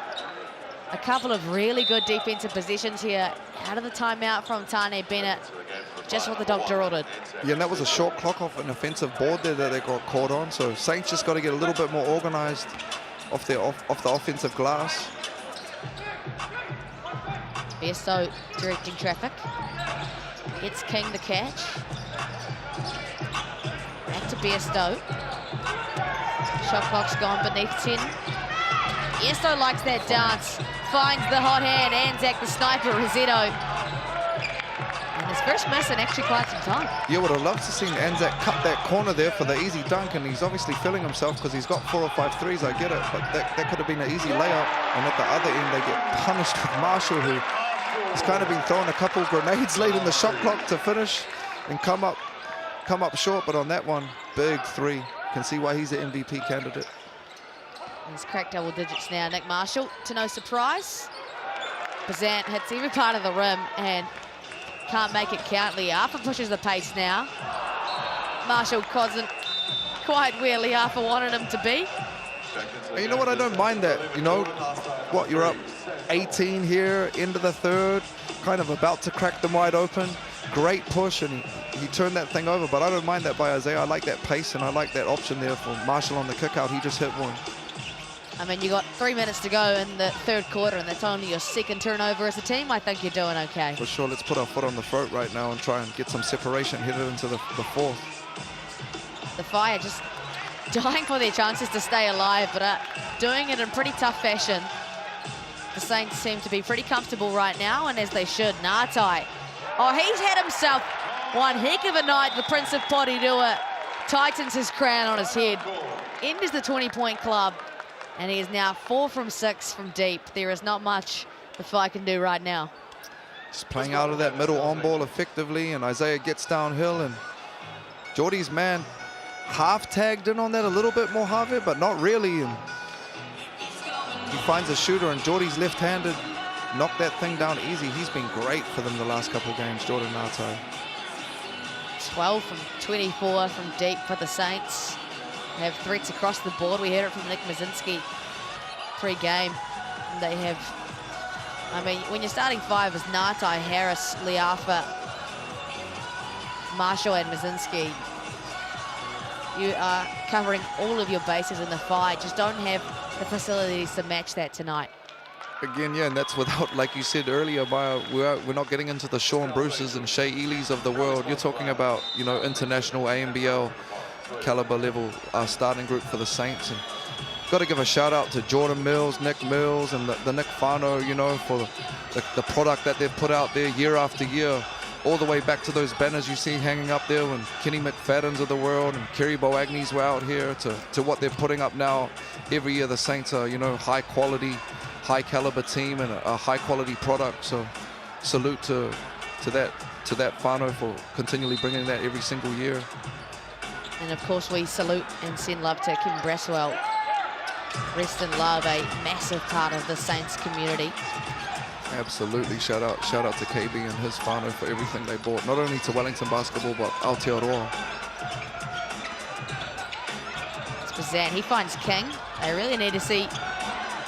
A couple of really good defensive possessions here. Out of the timeout from Tane Bennett. Just what the doctor ordered. Yeah, and that was a short clock off an offensive board there that they got caught on. So Saints just got to get a little bit more organized off the offensive glass. Besto directing traffic. It's King the catch. Back to Besto. Shot clock's gone beneath 10. Besto likes that dance. Finds the hot hand. Anzac the sniper, Rosetto. And his first miss in actually quite some time. Yeah, would have loved to see Anzac cut that corner there for the easy dunk, and he's obviously feeling himself because he's got 4 or 5 threes, I get it, but that could have been an easy layup. And at the other end, they get punished with Marshall, who has kind of been throwing a couple grenades late in the shot clock to finish and come up short, but on that one, big 3. Can see why he's an MVP candidate. He's cracked double digits now. Nick Marshall, to no surprise. Bazant hits every part of the rim and can't make it count. Leafa pushes the pace now. Marshall wasn't quite where Leafa wanted him to be. And you know what, I don't mind that. You know what, you're up 18 here, into the 3rd. kind of about to crack them wide open. Great push, and he turned that thing over, but I don't mind that by Isaiah. I like that pace, and I like that option there for Marshall on the kick out. He just hit one. I mean, you got 3 minutes to go in the third quarter, and that's only your second turnover as a team. I think you're doing okay. For sure, let's put our foot on the throat right now and try and get some separation headed into the fourth. The Fire just dying for their chances to stay alive, but doing it in pretty tough fashion. The Saints seem to be pretty comfortable right now, and as they should. Ngātai. Oh, he's had himself one heck of a night. The Prince of Porirua tightens his crown on his head. Enters the 20-point club, and he is now 4 from 6 from deep. There is not much the Fire can do right now. Just playing out of that middle on ball effectively, and Isaiah gets downhill, and Geordie's man half tagged in on that a little bit more, Harvey, but not really. And he finds a shooter, and Geordie's left-handed. Knocked that thing down easy. He's been great for them the last couple of games, Jordan Ngātai. 12 from 24 from deep for the Saints. They have threats across the board. We heard it from Nick Mazinski pre-game. They have, I mean, when your starting five is Ngātai, Harris, Leafa, Marshall and Mazinski, you are covering all of your bases in the fight. Just don't have the facilities to match that tonight. Again, yeah, and that's without, like you said earlier, we're not getting into the Sean Bruces and Shea Ely's of the world. You're talking about, you know, international ANBL caliber level starting group for the Saints. And got to give a shout out to Jordan Mills, Nick Mills, and the Nick Whānau, you know, for the product that they've put out there year after year, all the way back to those banners you see hanging up there when Kenny McFadden's of the world and Kerry Boagne's were out here, to what they're putting up now. Every year the Saints are, you know, high quality, high caliber team and a high quality product. So salute to that Whānau for continually bringing that every single year. And of course we salute and send love to Kim Braswell. Rest in love, a massive part of the Saints community. Absolutely, shout out to KB and his Whānau for everything they brought, not only to Wellington basketball but Aotearoa. It's Bazan, he finds King. They really need to see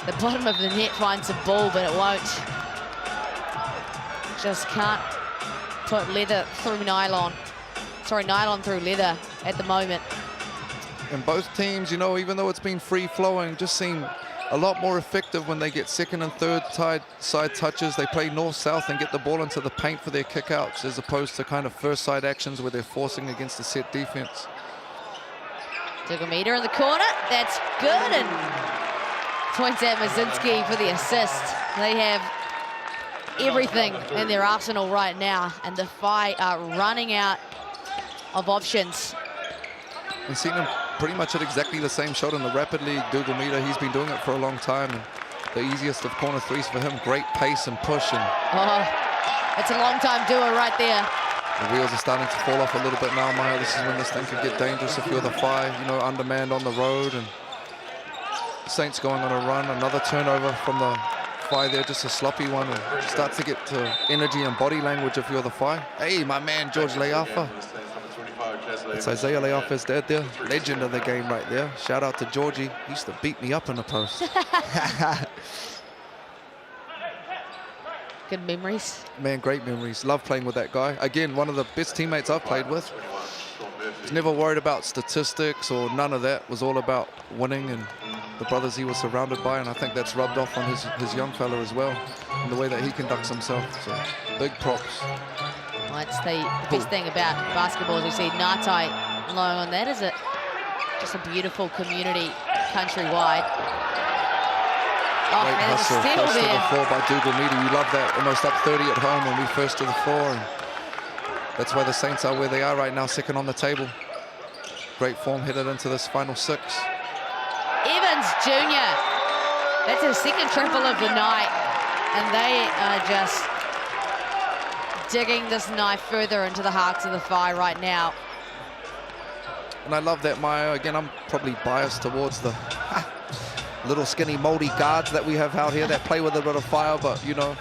the bottom of the net finds a ball, but it won't. Just can't put leather through nylon. Sorry, nylon through leather at the moment. And both teams, you know, even though it's been free-flowing, just seem a lot more effective when they get second and third side touches. They play north-south and get the ball into the paint for their kickouts, as opposed to kind of first side actions where they're forcing against the set defense. Dugameter in the corner, that's good, and points at Mazinski for the assist. They have everything in their arsenal right now, and the Phi are running out of options. We've seen him pretty much at exactly the same shot in the Rapid League. Dugameter, he's been doing it for a long time, and the easiest of corner threes for him. Great pace and push. And it's a long time doer right there. the wheels are starting to fall off a little bit now, Maya. This is when this thing could get dangerous if you're the Phi, you know, undermanned on the road. And Saints going on a run. Another turnover from the Phi there, just a sloppy one. And starts to get to energy and body language if you're the Phi. Hey, my man, George Leafa. It's Isaiah Leafa's dad there. Legend of the game right there. Shout out to Georgie. He used to beat me up in the post. Good memories. Man, great memories. Love playing with that guy. Again, one of the best teammates I've played with. He's never worried about statistics or none of that. Was all about winning and the brothers he was surrounded by, and I think that's rubbed off on his young fella as well, and the way that he conducts himself. So big props. Well, that's the best thing about basketball, as we see Ngātai along on that. Is it just a beautiful community countrywide? Oh, great and hustle, there's a steal first to the there. floor by Dugameter. You love that, almost up 30 at home when we first to the floor. And that's why the Saints are where they are right now, second on the table. Great form headed into this final six. Evans Jr. That's his second triple of the night. And they are just digging this knife further into the hearts of the Phi right now. And I love that, Maya. Again, I'm probably biased towards the little skinny moldy guards that we have out here that play with a bit of fire, but you know,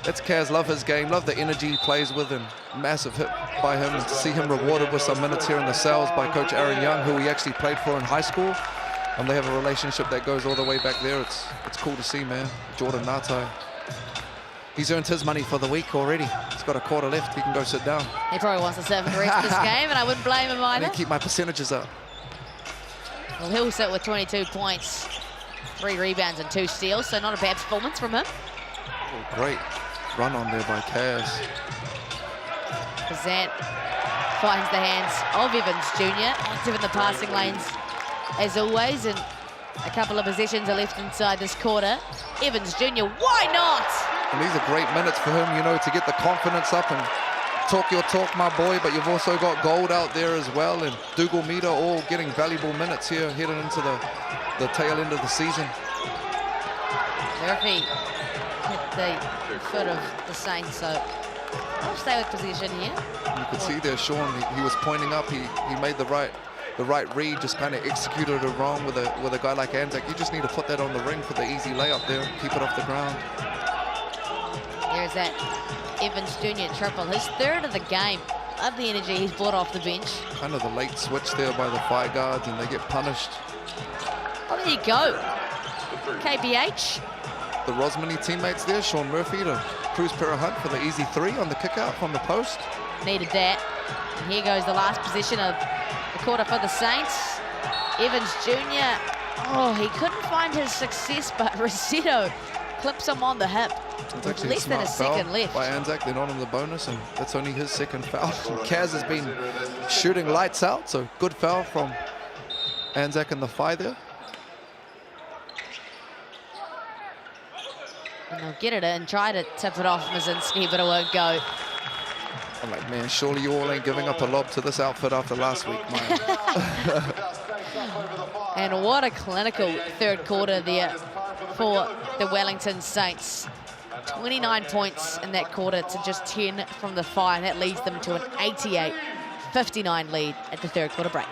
that's Kaz. Love his game, love the energy he plays with, and massive hit by him. And to see him rewarded with some minutes here in the Cells by Coach Aaron Young, who he actually played for in high school. And they have a relationship that goes all the way back there. It's cool to see, man. Jordan Ngātai. He's earned his money for the week already. He's got a quarter left. He can go sit down. He probably wants to serve for the rest of this game, and I wouldn't blame him I either. need to keep my percentages up. Well, he'll sit with 22 points, 3 rebounds and 2 steals, so not a bad performance from him. Oh, great run on there by Kaz. Kazant finds the hands of Evans Jr., active in the passing lanes as always, and a couple of possessions are left inside this quarter. Evans Jr., why not? And these are great minutes for him, you know, to get the confidence up and talk your talk, my boy, but you've also got Gold out there as well, and Dougal Meter all getting valuable minutes here heading into the tail end of the season. Murphy hit the foot of the Saints, so I'll stay with possession here. You could see there, Sean, he was pointing up, he made the right read, just kind of executed it wrong with a guy like Anzac. You just need to put that on the ring for the easy layup there, keep it off the ground. There's that Evans Jr. triple, his 3rd of the game. Love the energy he's brought off the bench. Kind of the late switch there by the Phi guards, and they get punished. Oh, there you go. KBH. The Rosmini teammates there, Sean Murphy to Cruz Pera Hunt for the easy 3 on the kick out from the post. Needed that. And here goes the last position of the quarter for the Saints. Evans Jr. Oh, he couldn't find his success, but Rossetto clips him on the hip. It's With actually less than a second left. by Anzac. They're not on the bonus, and that's only his 2nd foul. Kaz has been shooting lights out, so good foul from Anzac and the Phi there. And they'll get it in, try to tip it off Mazinski, but it won't go. I'm like, man, surely you all ain't giving up a lob to this outfit after last week, man. And what a clinical 3rd quarter there for the Wellington Saints. 29 points in that quarter to just 10 from the Phi, and that leads them to an 88-59 lead at the 3rd quarter break.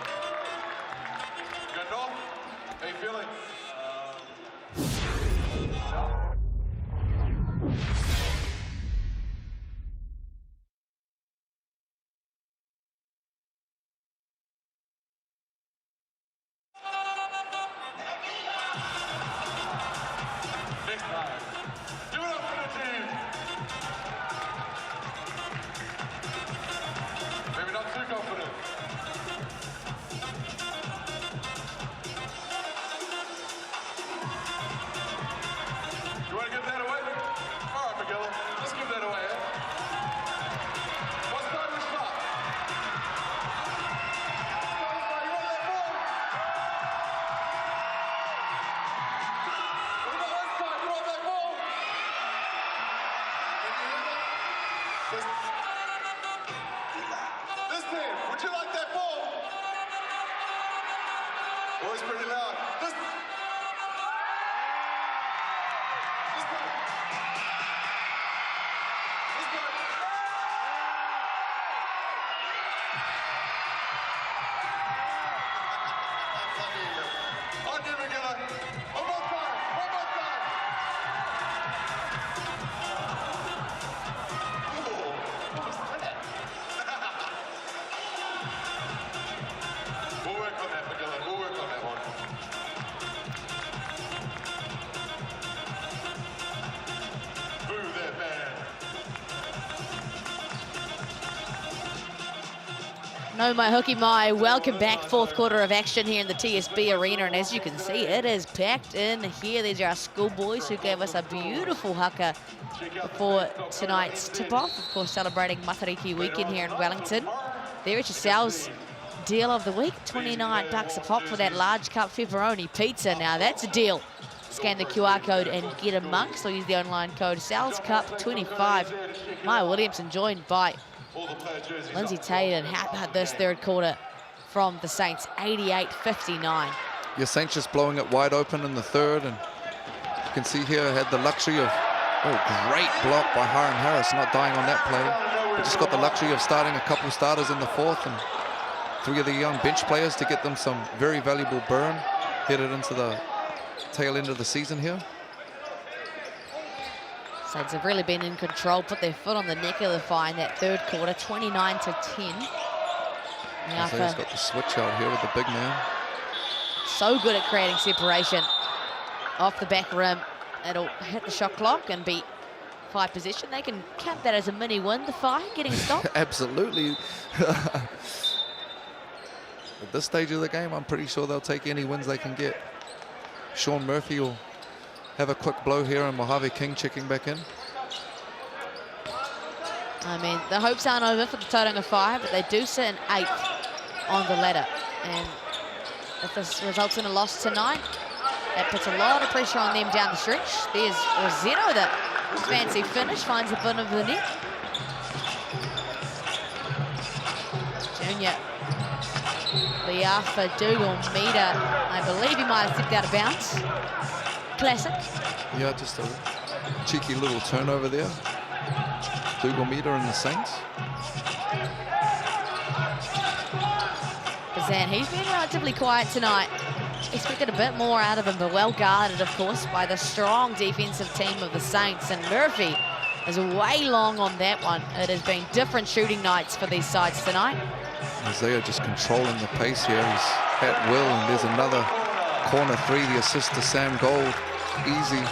This team, would you like that ball? Oh, it's pretty loud. This one. I'll give it again. One more time. We'll work on that, McGillen. We'll work on that one. Boo that man. No, my hooky, my welcome back. 4th quarter of action here in the TSB Arena, and as you can see, it is packed in here. These are our schoolboys who gave us a beautiful haka for tonight's tip-off. Of course, celebrating Matariki weekend here in Wellington. There is your Sal's deal of the week, $29 a pop for that large cup pepperoni pizza. Now that's a deal. Scan the QR code and get amongst, or use the online code Sal's Cup 25. Maya Williamson joined by Lindsay Taylor. And how about this 3rd quarter from the Saints, 88-59. Your Saints just blowing it wide open in the 3rd, and you can see here had the luxury of, great block by Hiram Harris, not dying on that play. But just got the luxury of starting a couple starters in the 4th, and 3 of the young bench players to get them some very valuable burn headed into the tail end of the season here. Saints have really been in control, put their foot on the neck of the Phi in that 3rd quarter, 29-10. Now He's got the switch out here with the big man. so good at creating separation off the back rim. It'll hit the shot clock and be 5 possession. They can count that as a mini win, the Whai, getting a stop. Absolutely. At this stage of the game, I'm pretty sure they'll take any wins they can get. Sean Murphy will have a quick blow here, and Mojave King checking back in. I mean, the hopes aren't over for the Tauranga Whai, but they do sit in 8th on the ladder. And if this results in a loss tonight, that puts a lot of pressure on them down the stretch. There's Rossetto, that fancy finish, finds the bottom of the net. Junior Liafa Dougal Meter, I believe he might have stepped out of bounds. Classic. Yeah, just a cheeky little turnover there. Dougal Meter and the Saints. Bazan, he's been relatively quiet tonight. Expected a bit more out of him, but well guarded, of course, by the strong defensive team of the Saints. And Murphy is way long on that one. It has been different shooting nights for these sides tonight. Isaiah just controlling the pace here. He's at will, and there's another corner 3, the assist to Sam Gold. Easy.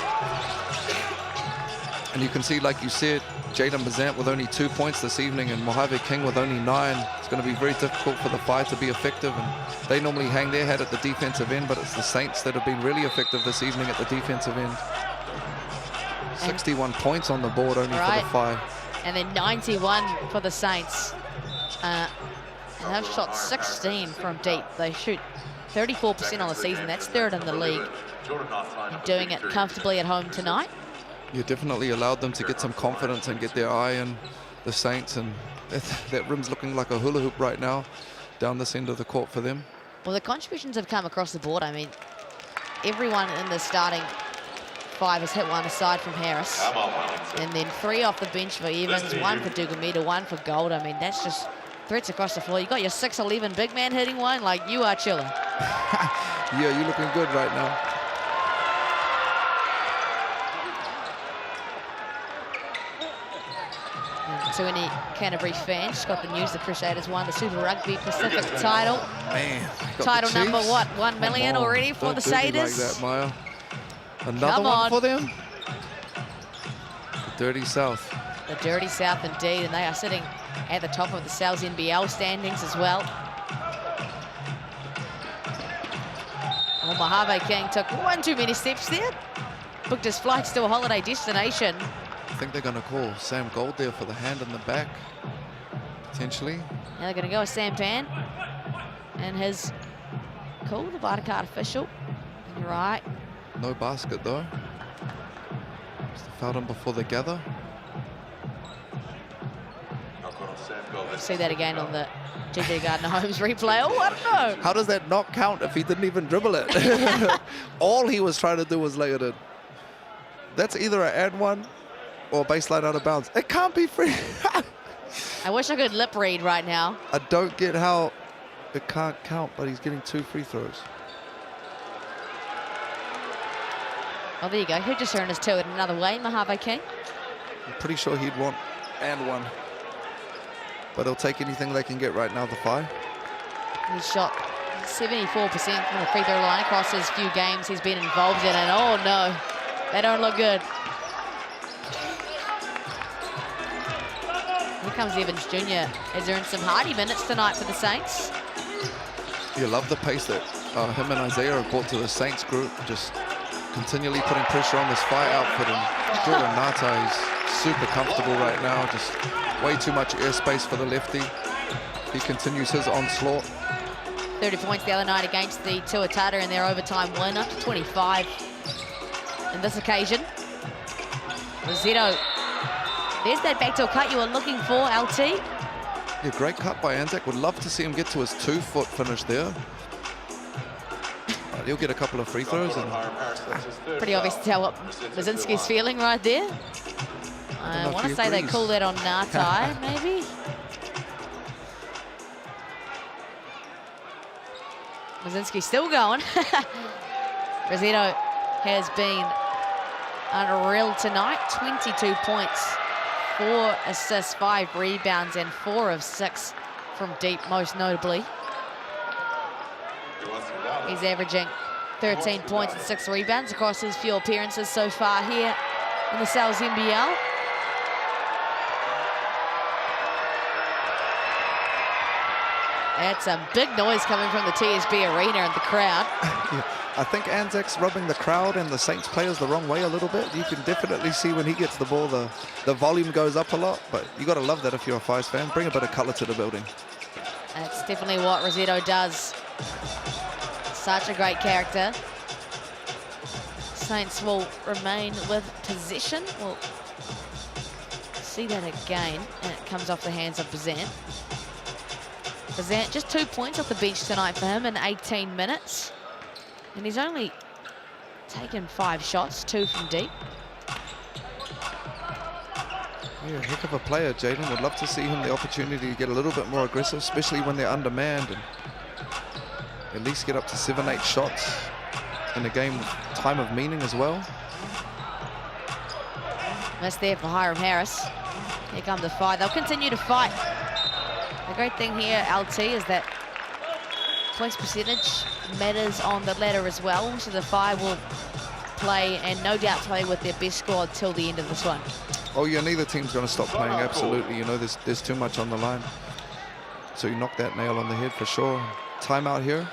And you can see, like you said, Jaden Bazant with only 2 points this evening and Mojave King with only 9. It's going to be very difficult for the Whai to be effective, and they normally hang their hat at the defensive end, but it's the Saints that have been really effective this evening at the defensive end. 61 points on the board only for the Whai. And then 91 for the Saints. And they've shot 16 from deep. They shoot 34% on the season. That's 3rd in the league. And doing it comfortably at home tonight. You definitely allowed them to get some confidence and get their eye on the Saints, and that rim's looking like a hula hoop right now down this end of the court for them. Well, the contributions have come across the board. I mean, everyone in the starting 5 has hit one aside from Harris. And then 3 off the bench for Evans, 1 for Dugumita, 1 for Gold. I mean, that's just threats across the floor. You got your 6'11" big man hitting one, like, you are chilling. Yeah, you're looking good right now. To any Canterbury fans, just got the news the Crusaders won the Super Rugby Pacific title. Man, title number what? 1 million already for the Satyrs. Like that, Maya. Another one for them. The Dirty South. The Dirty South indeed, and they are sitting at the top of the NZNBL standings as well. Well, Mojave King took one too many steps there. Booked his flights to a holiday destination. I think they're going to call Sam Gold there for the hand in the back, potentially. Now they're going to go with Sampan and his call, the Vita card official. You're right. No basket though. Just fouled him before the gather. See that again on the GG Gardner Holmes replay. Oh, I don't know. How does that not count if he didn't even dribble it? All he was trying to do was lay it in. That's either an and one or baseline out of bounds. It can't be free. I wish I could lip read right now. I don't get how it can't count, but he's getting 2 free throws. Oh, there you go. He'll just earn his 2 in another way, Mojave King. I'm pretty sure he'd want and 1. But he'll take anything they can get right now, the Whai. He's shot 74% from the free throw line across his few games he's been involved in. And oh no, they don't look good. Here comes Evans Jr. Has earned some hardy minutes tonight for the Saints. You love the pace that him and Isaiah have brought to the Saints group. Just continually putting pressure on this Whai outfit. And Jordan Nata is super comfortable right now. Just way too much airspace for the lefty. He continues his onslaught. 30 points the other night against the Tuatara in their overtime win, up to 25 in this occasion. Rossetto. There's that backdoor cut you were looking for, LT. Yeah, great cut by Anzac. Would love to see him get to his 2-foot finish there. He'll get a couple of free throws. And pretty obvious to tell what Mazinski's feeling right there. I want to say they call that on Natai, maybe. Mazinski still going. Rossetto has been unreal tonight. 22 points, 4 assists, 5 rebounds, and 4 of 6 from deep, most notably. He's averaging 13 points and 6 rebounds across his few appearances so far here in the NZNBL. That's some big noise coming from the TSB arena and the crowd. Yeah. I think Anzac's rubbing the crowd and the Saints players the wrong way a little bit. You can definitely see when he gets the ball, the volume goes up a lot, but you got to love that if you're a Fives fan. Bring a bit of colour to the building. That's definitely what Rosetto does. Such a great character. Saints will remain with possession. We'll see that again, and it comes off the hands of Bazant. Bazant, just 2 points off the bench tonight for him in 18 minutes. And he's only taken 5 shots, 2 from deep. Yeah, heck of a player, Jaden. Would love to see him the opportunity to get a little bit more aggressive, especially when they're undermanned, and at least get up to 7-8 shots in a game with time of meaning as well. Miss there for Hiram Harris. Here comes the fight. They'll continue to fight. The great thing here, LT, is that points percentage matters on the ladder as well, so the Five will play, and no doubt play with their best squad till the end of this one. Oh yeah, neither team's going to stop playing, absolutely. You know, there's too much on the line. So you knocked that nail on the head for sure. Timeout here.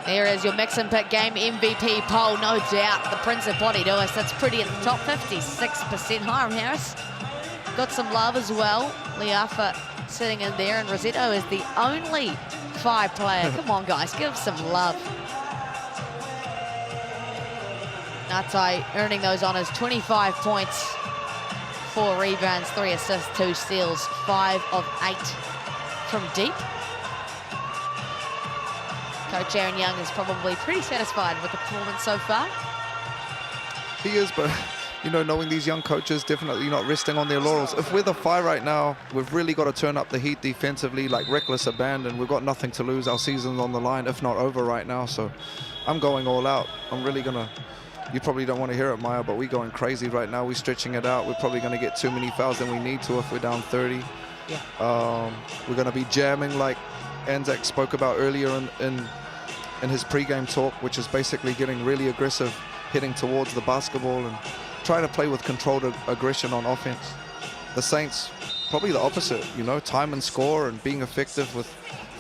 There is your mix and pick game MVP poll, no doubt. The Prince of Body Doer sits pretty at the top, 56%. Hiram Harris got some love as well. Liafa sitting in there, and Rosetto is the only Five player. Come on, guys, give some love. Natai earning those honours, 25 points, 4 rebounds, 3 assists, 2 steals, 5 of 8 from deep. Coach Aaron Young is probably pretty satisfied with the performance so far. He is, but you know, knowing these young coaches, definitely not resting on their laurels. If we're the Five right now, we've really got to turn up the heat defensively, like reckless abandon. We've got nothing to lose. Our season's on the line, if not over right now. So I'm going all out. I'm really gonna, you probably don't want to hear it, Maya, but we're going crazy right now. We're stretching it out. We're probably gonna get too many fouls than we need to if we're down 30. Yeah. We're gonna be jamming like Anzac spoke about earlier in his pre-game talk, which is basically getting really aggressive, heading towards the basketball and trying to play with controlled aggression on offense. The Saints, probably the opposite, you know, time and score and being effective with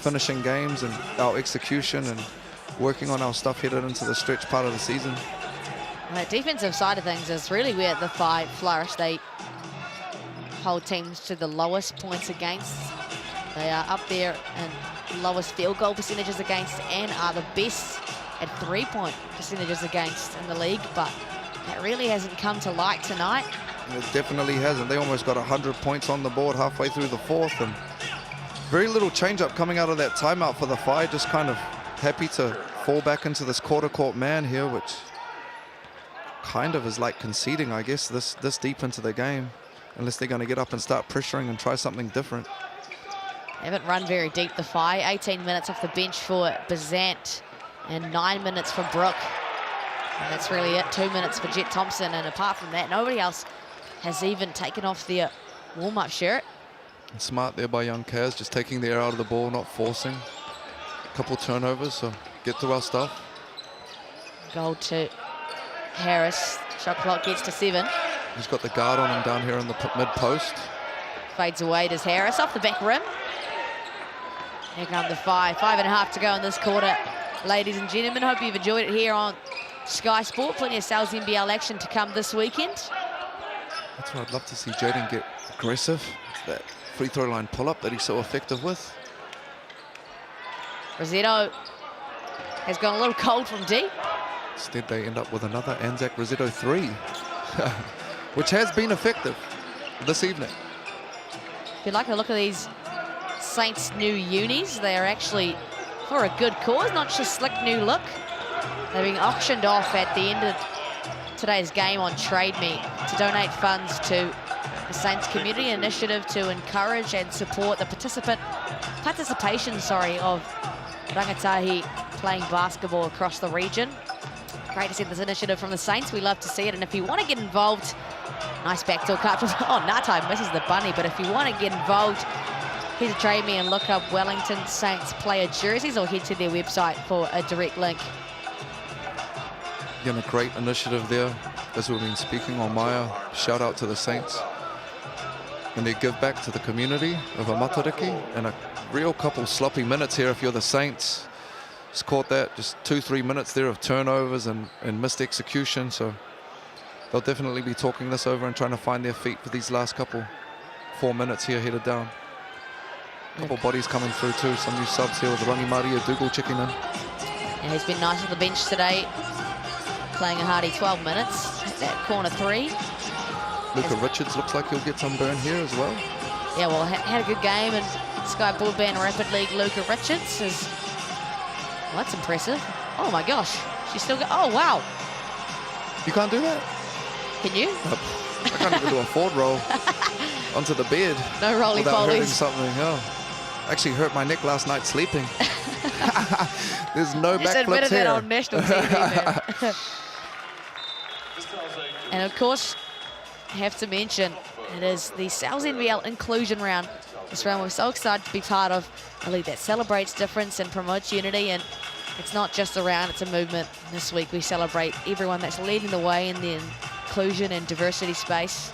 finishing games and our execution and working on our stuff headed into the stretch part of the season. And the defensive side of things is really where the Five flourish. They hold teams to the lowest points against. They are up there and lowest field goal percentages against, and are the best at 3-point percentages against in the league, but that really hasn't come to light tonight. It definitely hasn't. They almost got 100 points on the board halfway through the fourth, and very little change-up coming out of that timeout for the Five. Just kind of happy to fall back into this quarter-court man here, which kind of is like conceding, I guess, this deep into the game, unless they're going to get up and start pressuring and try something different. Haven't run very deep, the Five. 18 minutes off the bench for Bazant and 9 minutes for Brooke. And that's really it, 2 minutes for Jet Thompson. And apart from that, nobody else has even taken off their warm-up shirt. And smart there by young Kaz, just taking the air out of the ball, not forcing. A couple turnovers, so get through our stuff. Goal to Harris. Shot clock gets to 7. He's got the guard on him down here in the mid-post. Fades away, does Harris, off the back rim. Here come the Five. 5.5 to go in this quarter. Ladies and gentlemen, hope you've enjoyed it here on Sky Sport. Plenty of Sales NBL action to come this weekend. That's what I'd love to see Jaden get aggressive. That free throw line pull-up that he's so effective with. Rosetto has gone a little cold from deep. Instead, they end up with another Anzac Rosetto 3, which has been effective this evening. If you'd like to look at these Saints new unis, they are actually for a good cause, not just slick new look. They're being auctioned off at the end of today's game on Trade Me to donate funds to the Saints Community Initiative to encourage and support the participation of rangatahi playing basketball across the region. Great to see this initiative from the Saints. We love to see it, and if you want to get involved, nice backdoor cut from, Natai misses the bunny, but if you want to get involved, head to Trade Me and look up Wellington Saints player jerseys, or head to their website for a direct link. Again, a great initiative there, as we've been speaking on Maya. Shout out to the Saints. and they give back to the community of Amatariki. And a real couple sloppy minutes here if you're the Saints. Just caught that, just 2-3 minutes there of turnovers and missed execution. So they'll definitely be talking this over and trying to find their feet for these last 4 minutes here headed down. Couple bodies coming through too, some new subs here with Rangi Maria Dougal checking in. And he's been nice on the bench today, playing a hearty 12 minutes. That corner 3. Luca Richards looks like he'll get some burn here as well. Yeah, well, had a good game, and Sky Broadband Rapid League Luca Richards is, well, that's impressive. Oh my gosh, she's still got, oh wow. You can't do that? Can you? I can't even do a forward roll onto the bed. No roly without hurting polies. something. Oh. Actually hurt my neck last night sleeping. There's no Just backflips admitted here. that on national TV, man. And of course, have to mention, it is the NZNBL inclusion round. This round we're so excited to be part of a league that celebrates difference and promotes unity, and it's not just a round, it's a movement. This week we celebrate everyone that's leading the way in the inclusion and diversity space.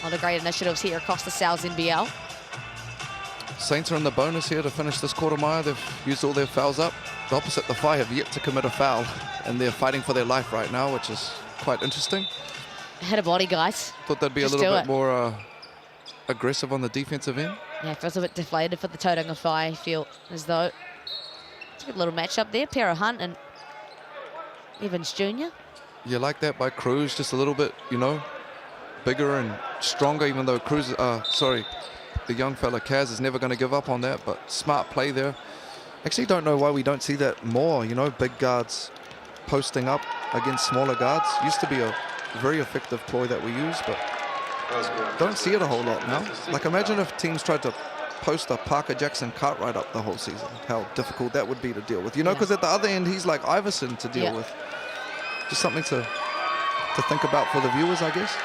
A lot of great initiatives here across the NZNBL. Saints are in the bonus here to finish this quarter mile. They've used all their fouls up. The opposite, the Whai, have yet to commit a foul, and they're fighting for their life right now, which is quite interesting. Hit a body, guys. Thought they'd be Just a little do bit it. more aggressive on the defensive end. Yeah, it feels a bit deflated for the Tauranga Whai. I feel as though it's a good little matchup there. Para Hunt and Evans Jr. You like that by Cruz, just a little bit, you know, bigger and stronger, even though Cruz, the young fella Kaz is never going to give up on that, but smart play there. Actually don't know why we don't see that more, you know, big guards posting up against smaller guards. Used to be a very effective ploy that we use, but don't see it a whole lot now. Like, imagine if teams tried to post a Parker Jackson Cartwright up the whole season, how difficult that would be to deal with, you know, because at the other end he's like Iverson to deal with. Just something to think about for the viewers, I guess.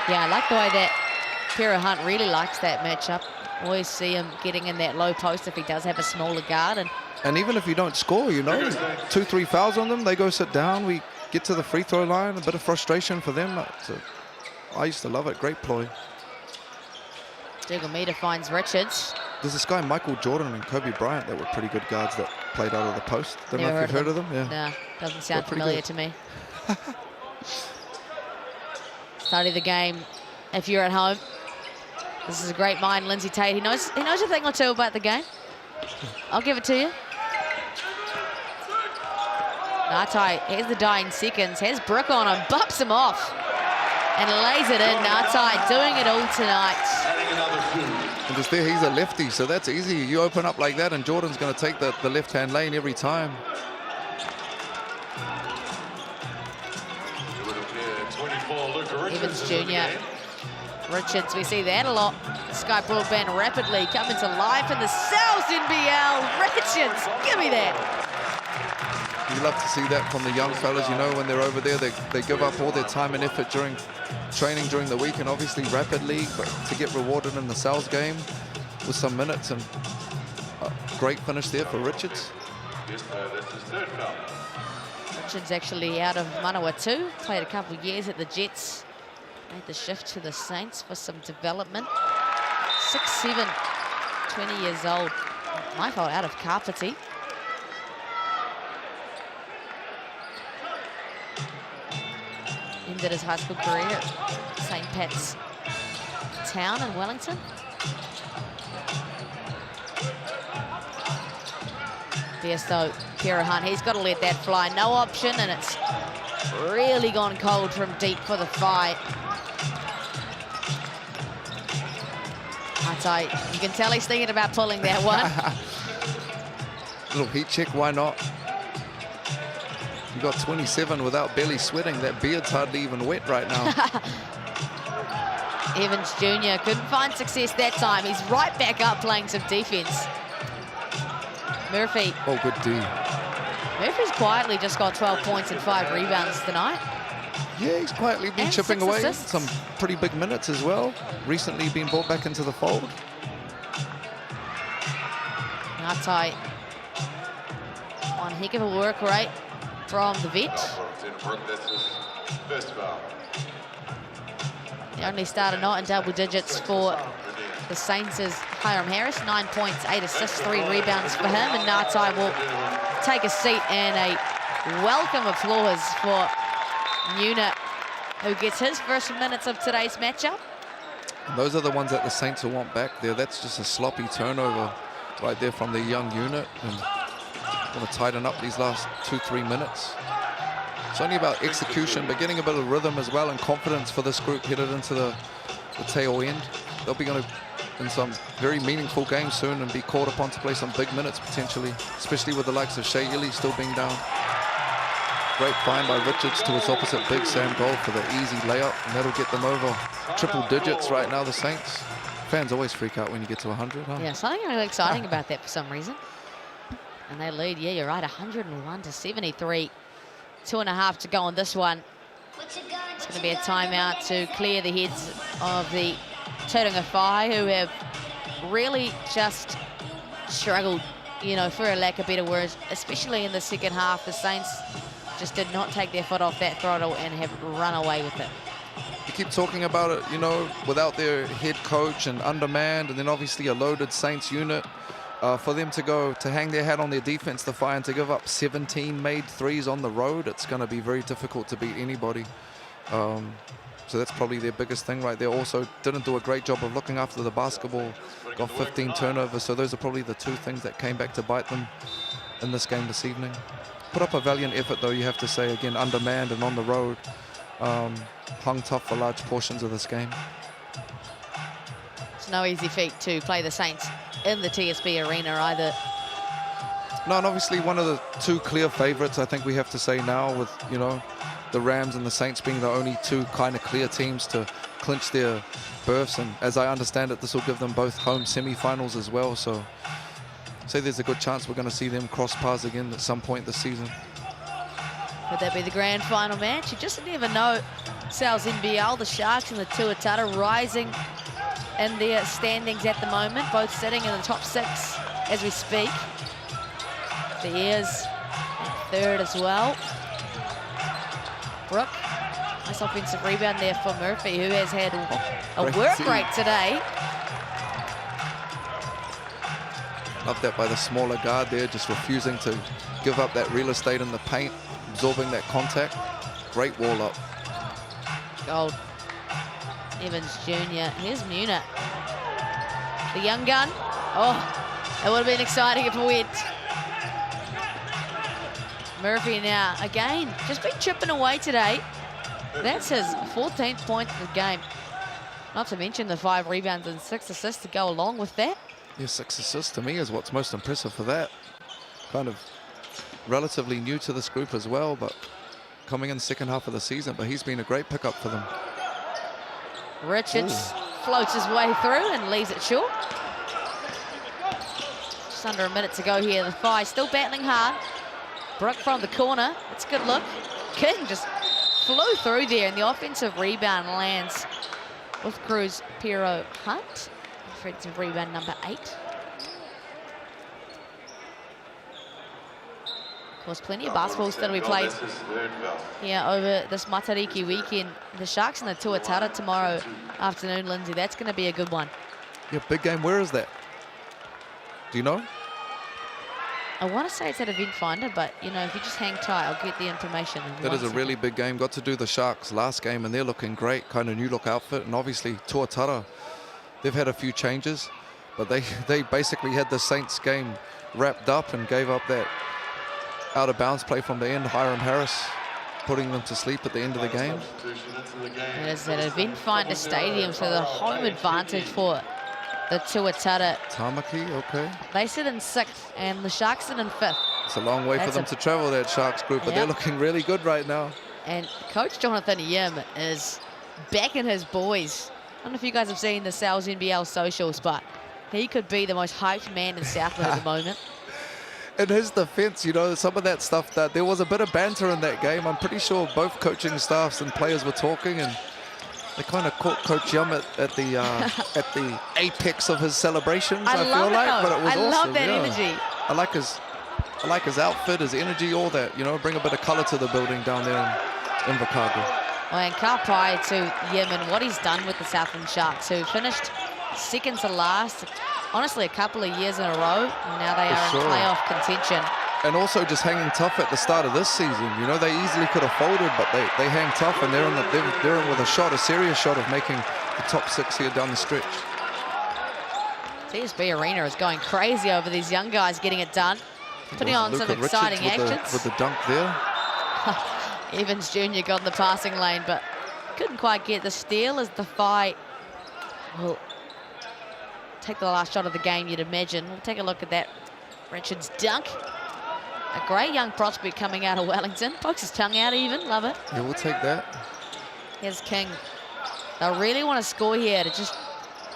Yeah, I like the way that Para Hunt really likes that matchup. Always see him getting in that low post if he does have a smaller guard. And even if you don't score, you know, 2-3 fouls on them, they go sit down, we get to the free throw line, a bit of frustration for them. So I used to love it, great ploy. Digomita finds Richards. There's this guy, Michael Jordan and Kobe Bryant, that were pretty good guards that played out of the post. Don't know if you've heard of them. Yeah. Nah, doesn't sound pretty familiar good. to me. Study the game if you're at home. This is a great mind, Lindsay Tate. He knows a thing or two about the game. I'll give it to you. Natai, here's the dying seconds. Has Brooke on him, bumps him off, and lays it in. Natai doing it all tonight. And just there, he's a lefty, so that's easy. You open up like that, and Jordan's going to take the left-hand lane every time. Evans Jr. Richards, we see that a lot. Sky Broadband rapidly coming to life in the NZNBL. Richards, give me that. You love to see that from the young fellas, you know, when they're over there, they give up all their time and effort during training during the week, and obviously Rapid League, but to get rewarded in the Sal's game with some minutes, and a great finish there for Richards. Richards actually out of Manawatu, played a couple of years at the Jets, made the shift to the Saints for some development. 6'7", 20 years old. My fault, out of Kapiti. Ended his high school career at St. Pat's Town in Wellington. Biesto, Para Hunt, he's got to let that fly. No option, and it's really gone cold from deep for the fight. You can tell he's thinking about pulling that one. Little heat check, why not? You got 27 without barely sweating. That beard's hardly even wet right now. Evans Jr. couldn't find success that time. He's right back up playing some defense. Murphy. Oh, good D. Murphy's quietly just got 12 points and 5 rebounds tonight. Yeah, he's quietly been And chipping 6 away. assists. Some pretty big minutes as well. Recently been brought back into the fold. Natai. One heck of a work rate from the vet. The only starter not in double digits for the Saints is Hiram Harris, 9 points, 8 assists, 3 rebounds for him. And Ngatai will take a seat, and a welcome applause for Nuna, who gets his first minutes of today's matchup. And those are the ones that the Saints will want back there. That's just a sloppy turnover right there from the young unit. And going to tighten up these last 2-3 minutes. It's only about execution, but getting a bit of rhythm as well and confidence for this group headed into the tail end. They'll be going to in some very meaningful games soon and be called upon to play some big minutes potentially, especially with the likes of Shea Illy still being down. Great find by Richards to his opposite big Sam Gold for the easy layup, and that'll get them over triple digits right now, the Saints. Fans always freak out when you get to 100, huh? Yeah, something really exciting about that for some reason. And they lead, yeah, you're right, 101-73. 2.5 to go on this one. It's going to be a timeout to clear the heads of the Tauranga Whai, who have really just struggled, you know, for a lack of better words, especially in the second half. The Saints just did not take their foot off that throttle and have run away with it. You keep talking about it, you know, without their head coach and undermanned, and then obviously a loaded Saints unit. For them to hang their hat on their defense, the Fire, and to give up 17 made threes on the road, it's going to be very difficult to beat anybody. So that's probably their biggest thing right there. Also didn't do a great job of looking after the basketball, got 15 turnovers. So those are probably the two things that came back to bite them in this game this evening. Put up a valiant effort though, you have to say, again, undermanned and on the road. Hung tough for large portions of this game. It's no easy feat to play the Saints in the TSB arena either. No, and obviously one of the two clear favorites, I think we have to say now, with, you know, the Rams and the Saints being the only two kind of clear teams to clinch their berths. And as I understand it, this will give them both home semi-finals as well. So say there's a good chance we're going to see them cross paths again at some point this season. Could that be the grand final match? You just never know. Sal's NBL, the Sharks and the Tuatara rising in their standings at the moment, both sitting in the top 6 as we speak. The Airs in third as well. Brooke, nice offensive rebound there for Murphy, who has had a work rate today. Love that by the smaller guard there, just refusing to give up that real estate in the paint, absorbing that contact. Great wall up. Gold. Evans Jr. Here's Muna. The young gun. Oh, it would have been exciting if it went. Murphy now, again, just been chipping away today. That's his 14th point of the game. Not to mention the 5 rebounds and 6 assists to go along with that. Yeah, 6 assists to me is what's most impressive for that. Kind of relatively new to this group as well, but coming in the second half of the season, but he's been a great pickup for them. Richards floats his way through and leaves it short. Just under a minute to go here. The Phi still battling hard. Brooke from the corner. It's a good look. King just flew through there, and the offensive rebound lands with Cruz Piero Hunt. Offensive rebound number 8. Of course, plenty of basketball still to be played here over this Matariki weekend. The Sharks and the Tuatara tomorrow afternoon, Lindsay. That's going to be a good one. Yeah, big game. Where is that? Do you know? I want to say it's at Event Finder, but, you know, if you just hang tight, I'll get the information. That is a really big game. Got to do the Sharks last game, and they're looking great. Kind of new look outfit. And obviously, Tuatara, they've had a few changes, but they basically had the Saints game wrapped up and gave up that out of bounds play from the end. Hiram Harris putting them to sleep at the end of the game. It is at Event Finder Stadium, so the home advantage for the Tuatara. Tamaki, okay. They sit in 6th, and the Sharks sit in 5th. It's a long way for them to travel, that Sharks group, but they're looking really good right now. And Coach Jonathan Yim is backing his boys. I don't know if you guys have seen the Sal's NBL socials, but he could be the most hyped man in Southland at the moment. In his defense, you know, some of that stuff, that there was a bit of banter in that game. I'm pretty sure both coaching staffs and players were talking, and they kind of caught Coach Yum at the apex of his celebrations. I feel like, but it was awesome. I love that energy. I like his outfit, his energy, all that. You know, bring a bit of color to the building down there in Invercargill. And kapai to Yemen, what he's done with the Southland Sharks, who finished second to last, honestly, a couple of years in a row. And now they are in playoff contention. And also just hanging tough at the start of this season. You know, they easily could have folded, but they hang tough, and they're in with a shot, a serious shot of making the top 6 here down the stretch. TSB Arena is going crazy over these young guys getting it done. Putting on some exciting actions. With the dunk there. Evans Jr. got in the passing lane, but couldn't quite get the steal as the Whai will take the last shot of the game, you'd imagine. We'll take a look at that. Richards' dunk. A great young prospect coming out of Wellington. Pokes his tongue out even, love it. Yeah, we'll take that. Here's King. They really want to score here to just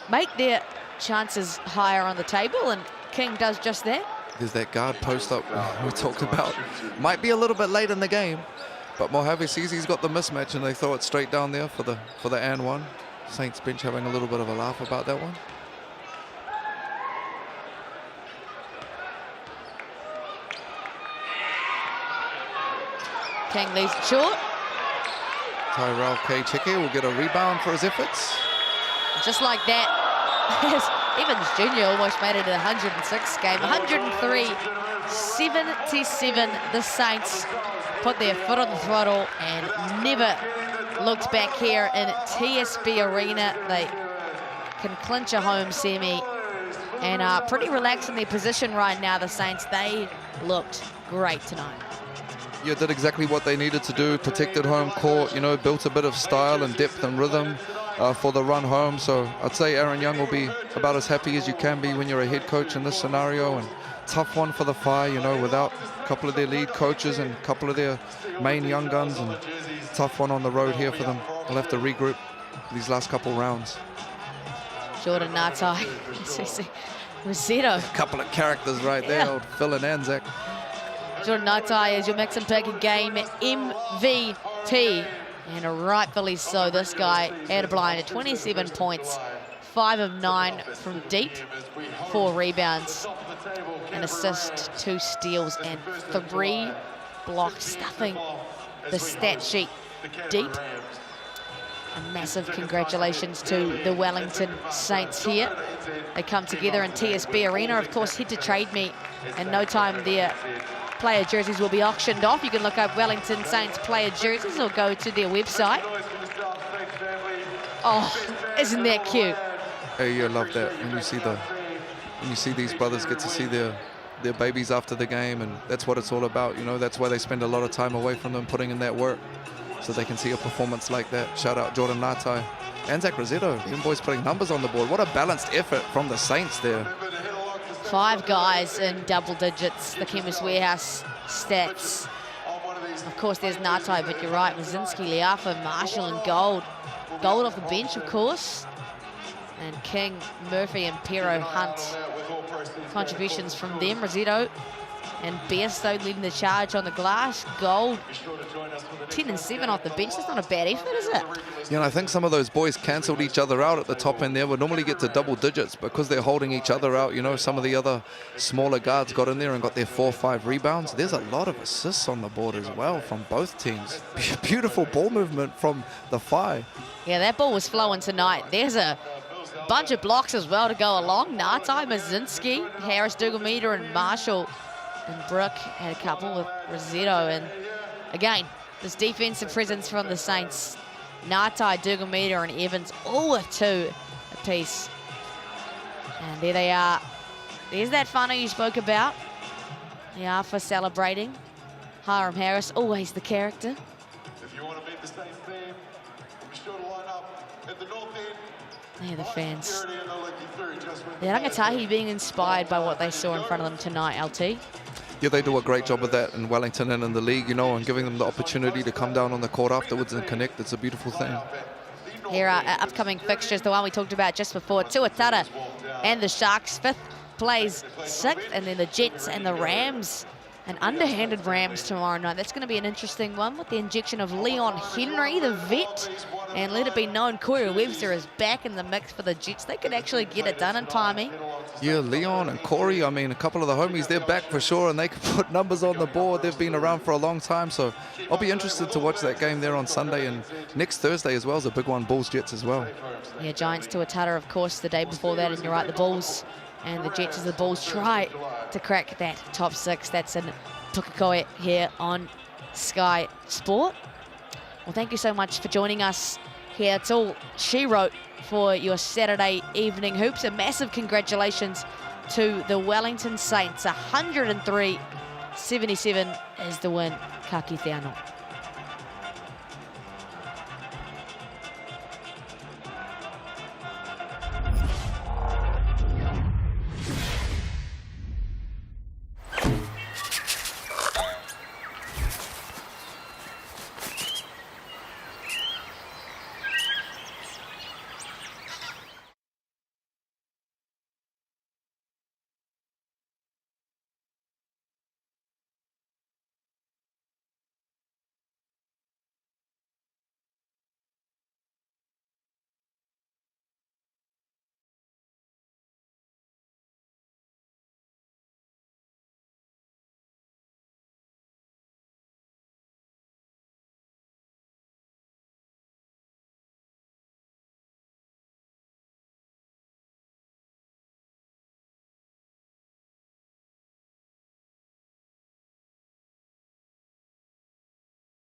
make their chances higher on the table, and King does just that. There's that guard post up we talked about. Might be a little bit late in the game, but Mojave sees he's got the mismatch, and they throw it straight down there for the and one. Saints bench having a little bit of a laugh about that one. King leaves it short. Tyrell K. Cheke will get a rebound for his efforts. Just like that, Evans Jr. almost made it to the 106 game. 103-77. The Saints put their foot on the throttle and never looked back here in TSB Arena. They can clinch a home semi and are pretty relaxed in their position right now, the Saints. They looked great tonight. Yeah, did exactly what they needed to do, protected home court, you know, built a bit of style and depth and rhythm for the run home. So I'd say Aaron Young will be about as happy as you can be when you're a head coach in this scenario. And tough one for the Whai, you know, without a couple of their lead coaches and a couple of their main young guns, and tough one on the road here for them. They'll have to regroup these last couple rounds. Jordan Ngatai, Rossetto. A couple of characters right there, old Phil and Anzac. Jordan Ngatai is your Mix and Pick game MVP, and rightfully so. This guy had a blind at 27 points, 5 of 9 from deep, 4 rebounds, an assist, 2 steals, and 3 blocks, stuffing the stat sheet deep. A massive congratulations to the Wellington Saints here. They come together in TSB Arena. Of course, head to Trade Me in no time. Their player jerseys will be auctioned off. You can look up Wellington Saints player jerseys or go to their website. Oh, isn't that cute? Hey, you love that when you see these brothers get to see their babies after the game, and that's what it's all about. You know, that's why they spend a lot of time away from them, putting in that work, so they can see a performance like that. Shout out Jordan Ngatai and Zach Rossetto. Them boys putting numbers on the board. What a balanced effort from the Saints there. 5 guys in double digits, the Chemist Warehouse stats. Of course, there's Ngatai, but you're right, Mazinski, Liafa, Marshall, and Gold. Gold off the bench, of course. And King, Murphy, and Pero Hunt. Contributions from them. Rossetto and Bairstow leading the charge on the glass. Gold, 10 and 7 off the bench. That's not a bad effort, is it? You know, I think some of those boys cancelled each other out at the top end there. Would normally get to double digits because they're holding each other out. You know, some of the other smaller guards got in there and got their 4 or 5 rebounds. There's a lot of assists on the board as well from both teams. Beautiful ball movement from the Whai. Yeah, that ball was flowing tonight. There's a bunch of blocks as well to go along. Ngatai, Mazinski, Harris, Dugameter, and Marshall. And Brooke had a couple with Rossetto. And again, this defensive presence from the Saints. Ngatai, Dugameter, and Evans, all with 2 apiece. And there they are. There's that funnel you spoke about. The Alpha celebrating. Hiram Harris, always the character. If you want to meet the same theme, be sure to line up at the north end. They're the fans. The Rangatahi being inspired by what they saw in front of them tonight, LT. Yeah, they do a great job of that in Wellington and in the league, you know, and giving them the opportunity to come down on the court afterwards and connect. It's a beautiful thing. Here are our upcoming fixtures, the one we talked about just before. Tuatara and the Sharks, 5th plays 6th, and then the Jets and the Rams and underhanded Rams tomorrow night. That's going to be an interesting one with the injection of Leon Henry, the vet. And let it be known, Corey Webster is back in the mix for the Jets. They could actually get it done in timing. Yeah, Leon and Corey, I mean, a couple of the homies, they're back for sure, and they can put numbers on the board. They've been around for a long time, so I'll be interested to watch that game there on Sunday, and next Thursday as well is a big one, Bulls-Jets as well. Yeah, Giants to Atara, of course, the day before that, and you're right, the Bulls and the Jets as the Bulls try to crack that top 6. That's in Pukekohe here on Sky Sport. Well, thank you so much for joining us here. It's all she wrote for your Saturday evening hoops. A massive congratulations to the Wellington Saints. 103-77 is the win. Ka kite anō.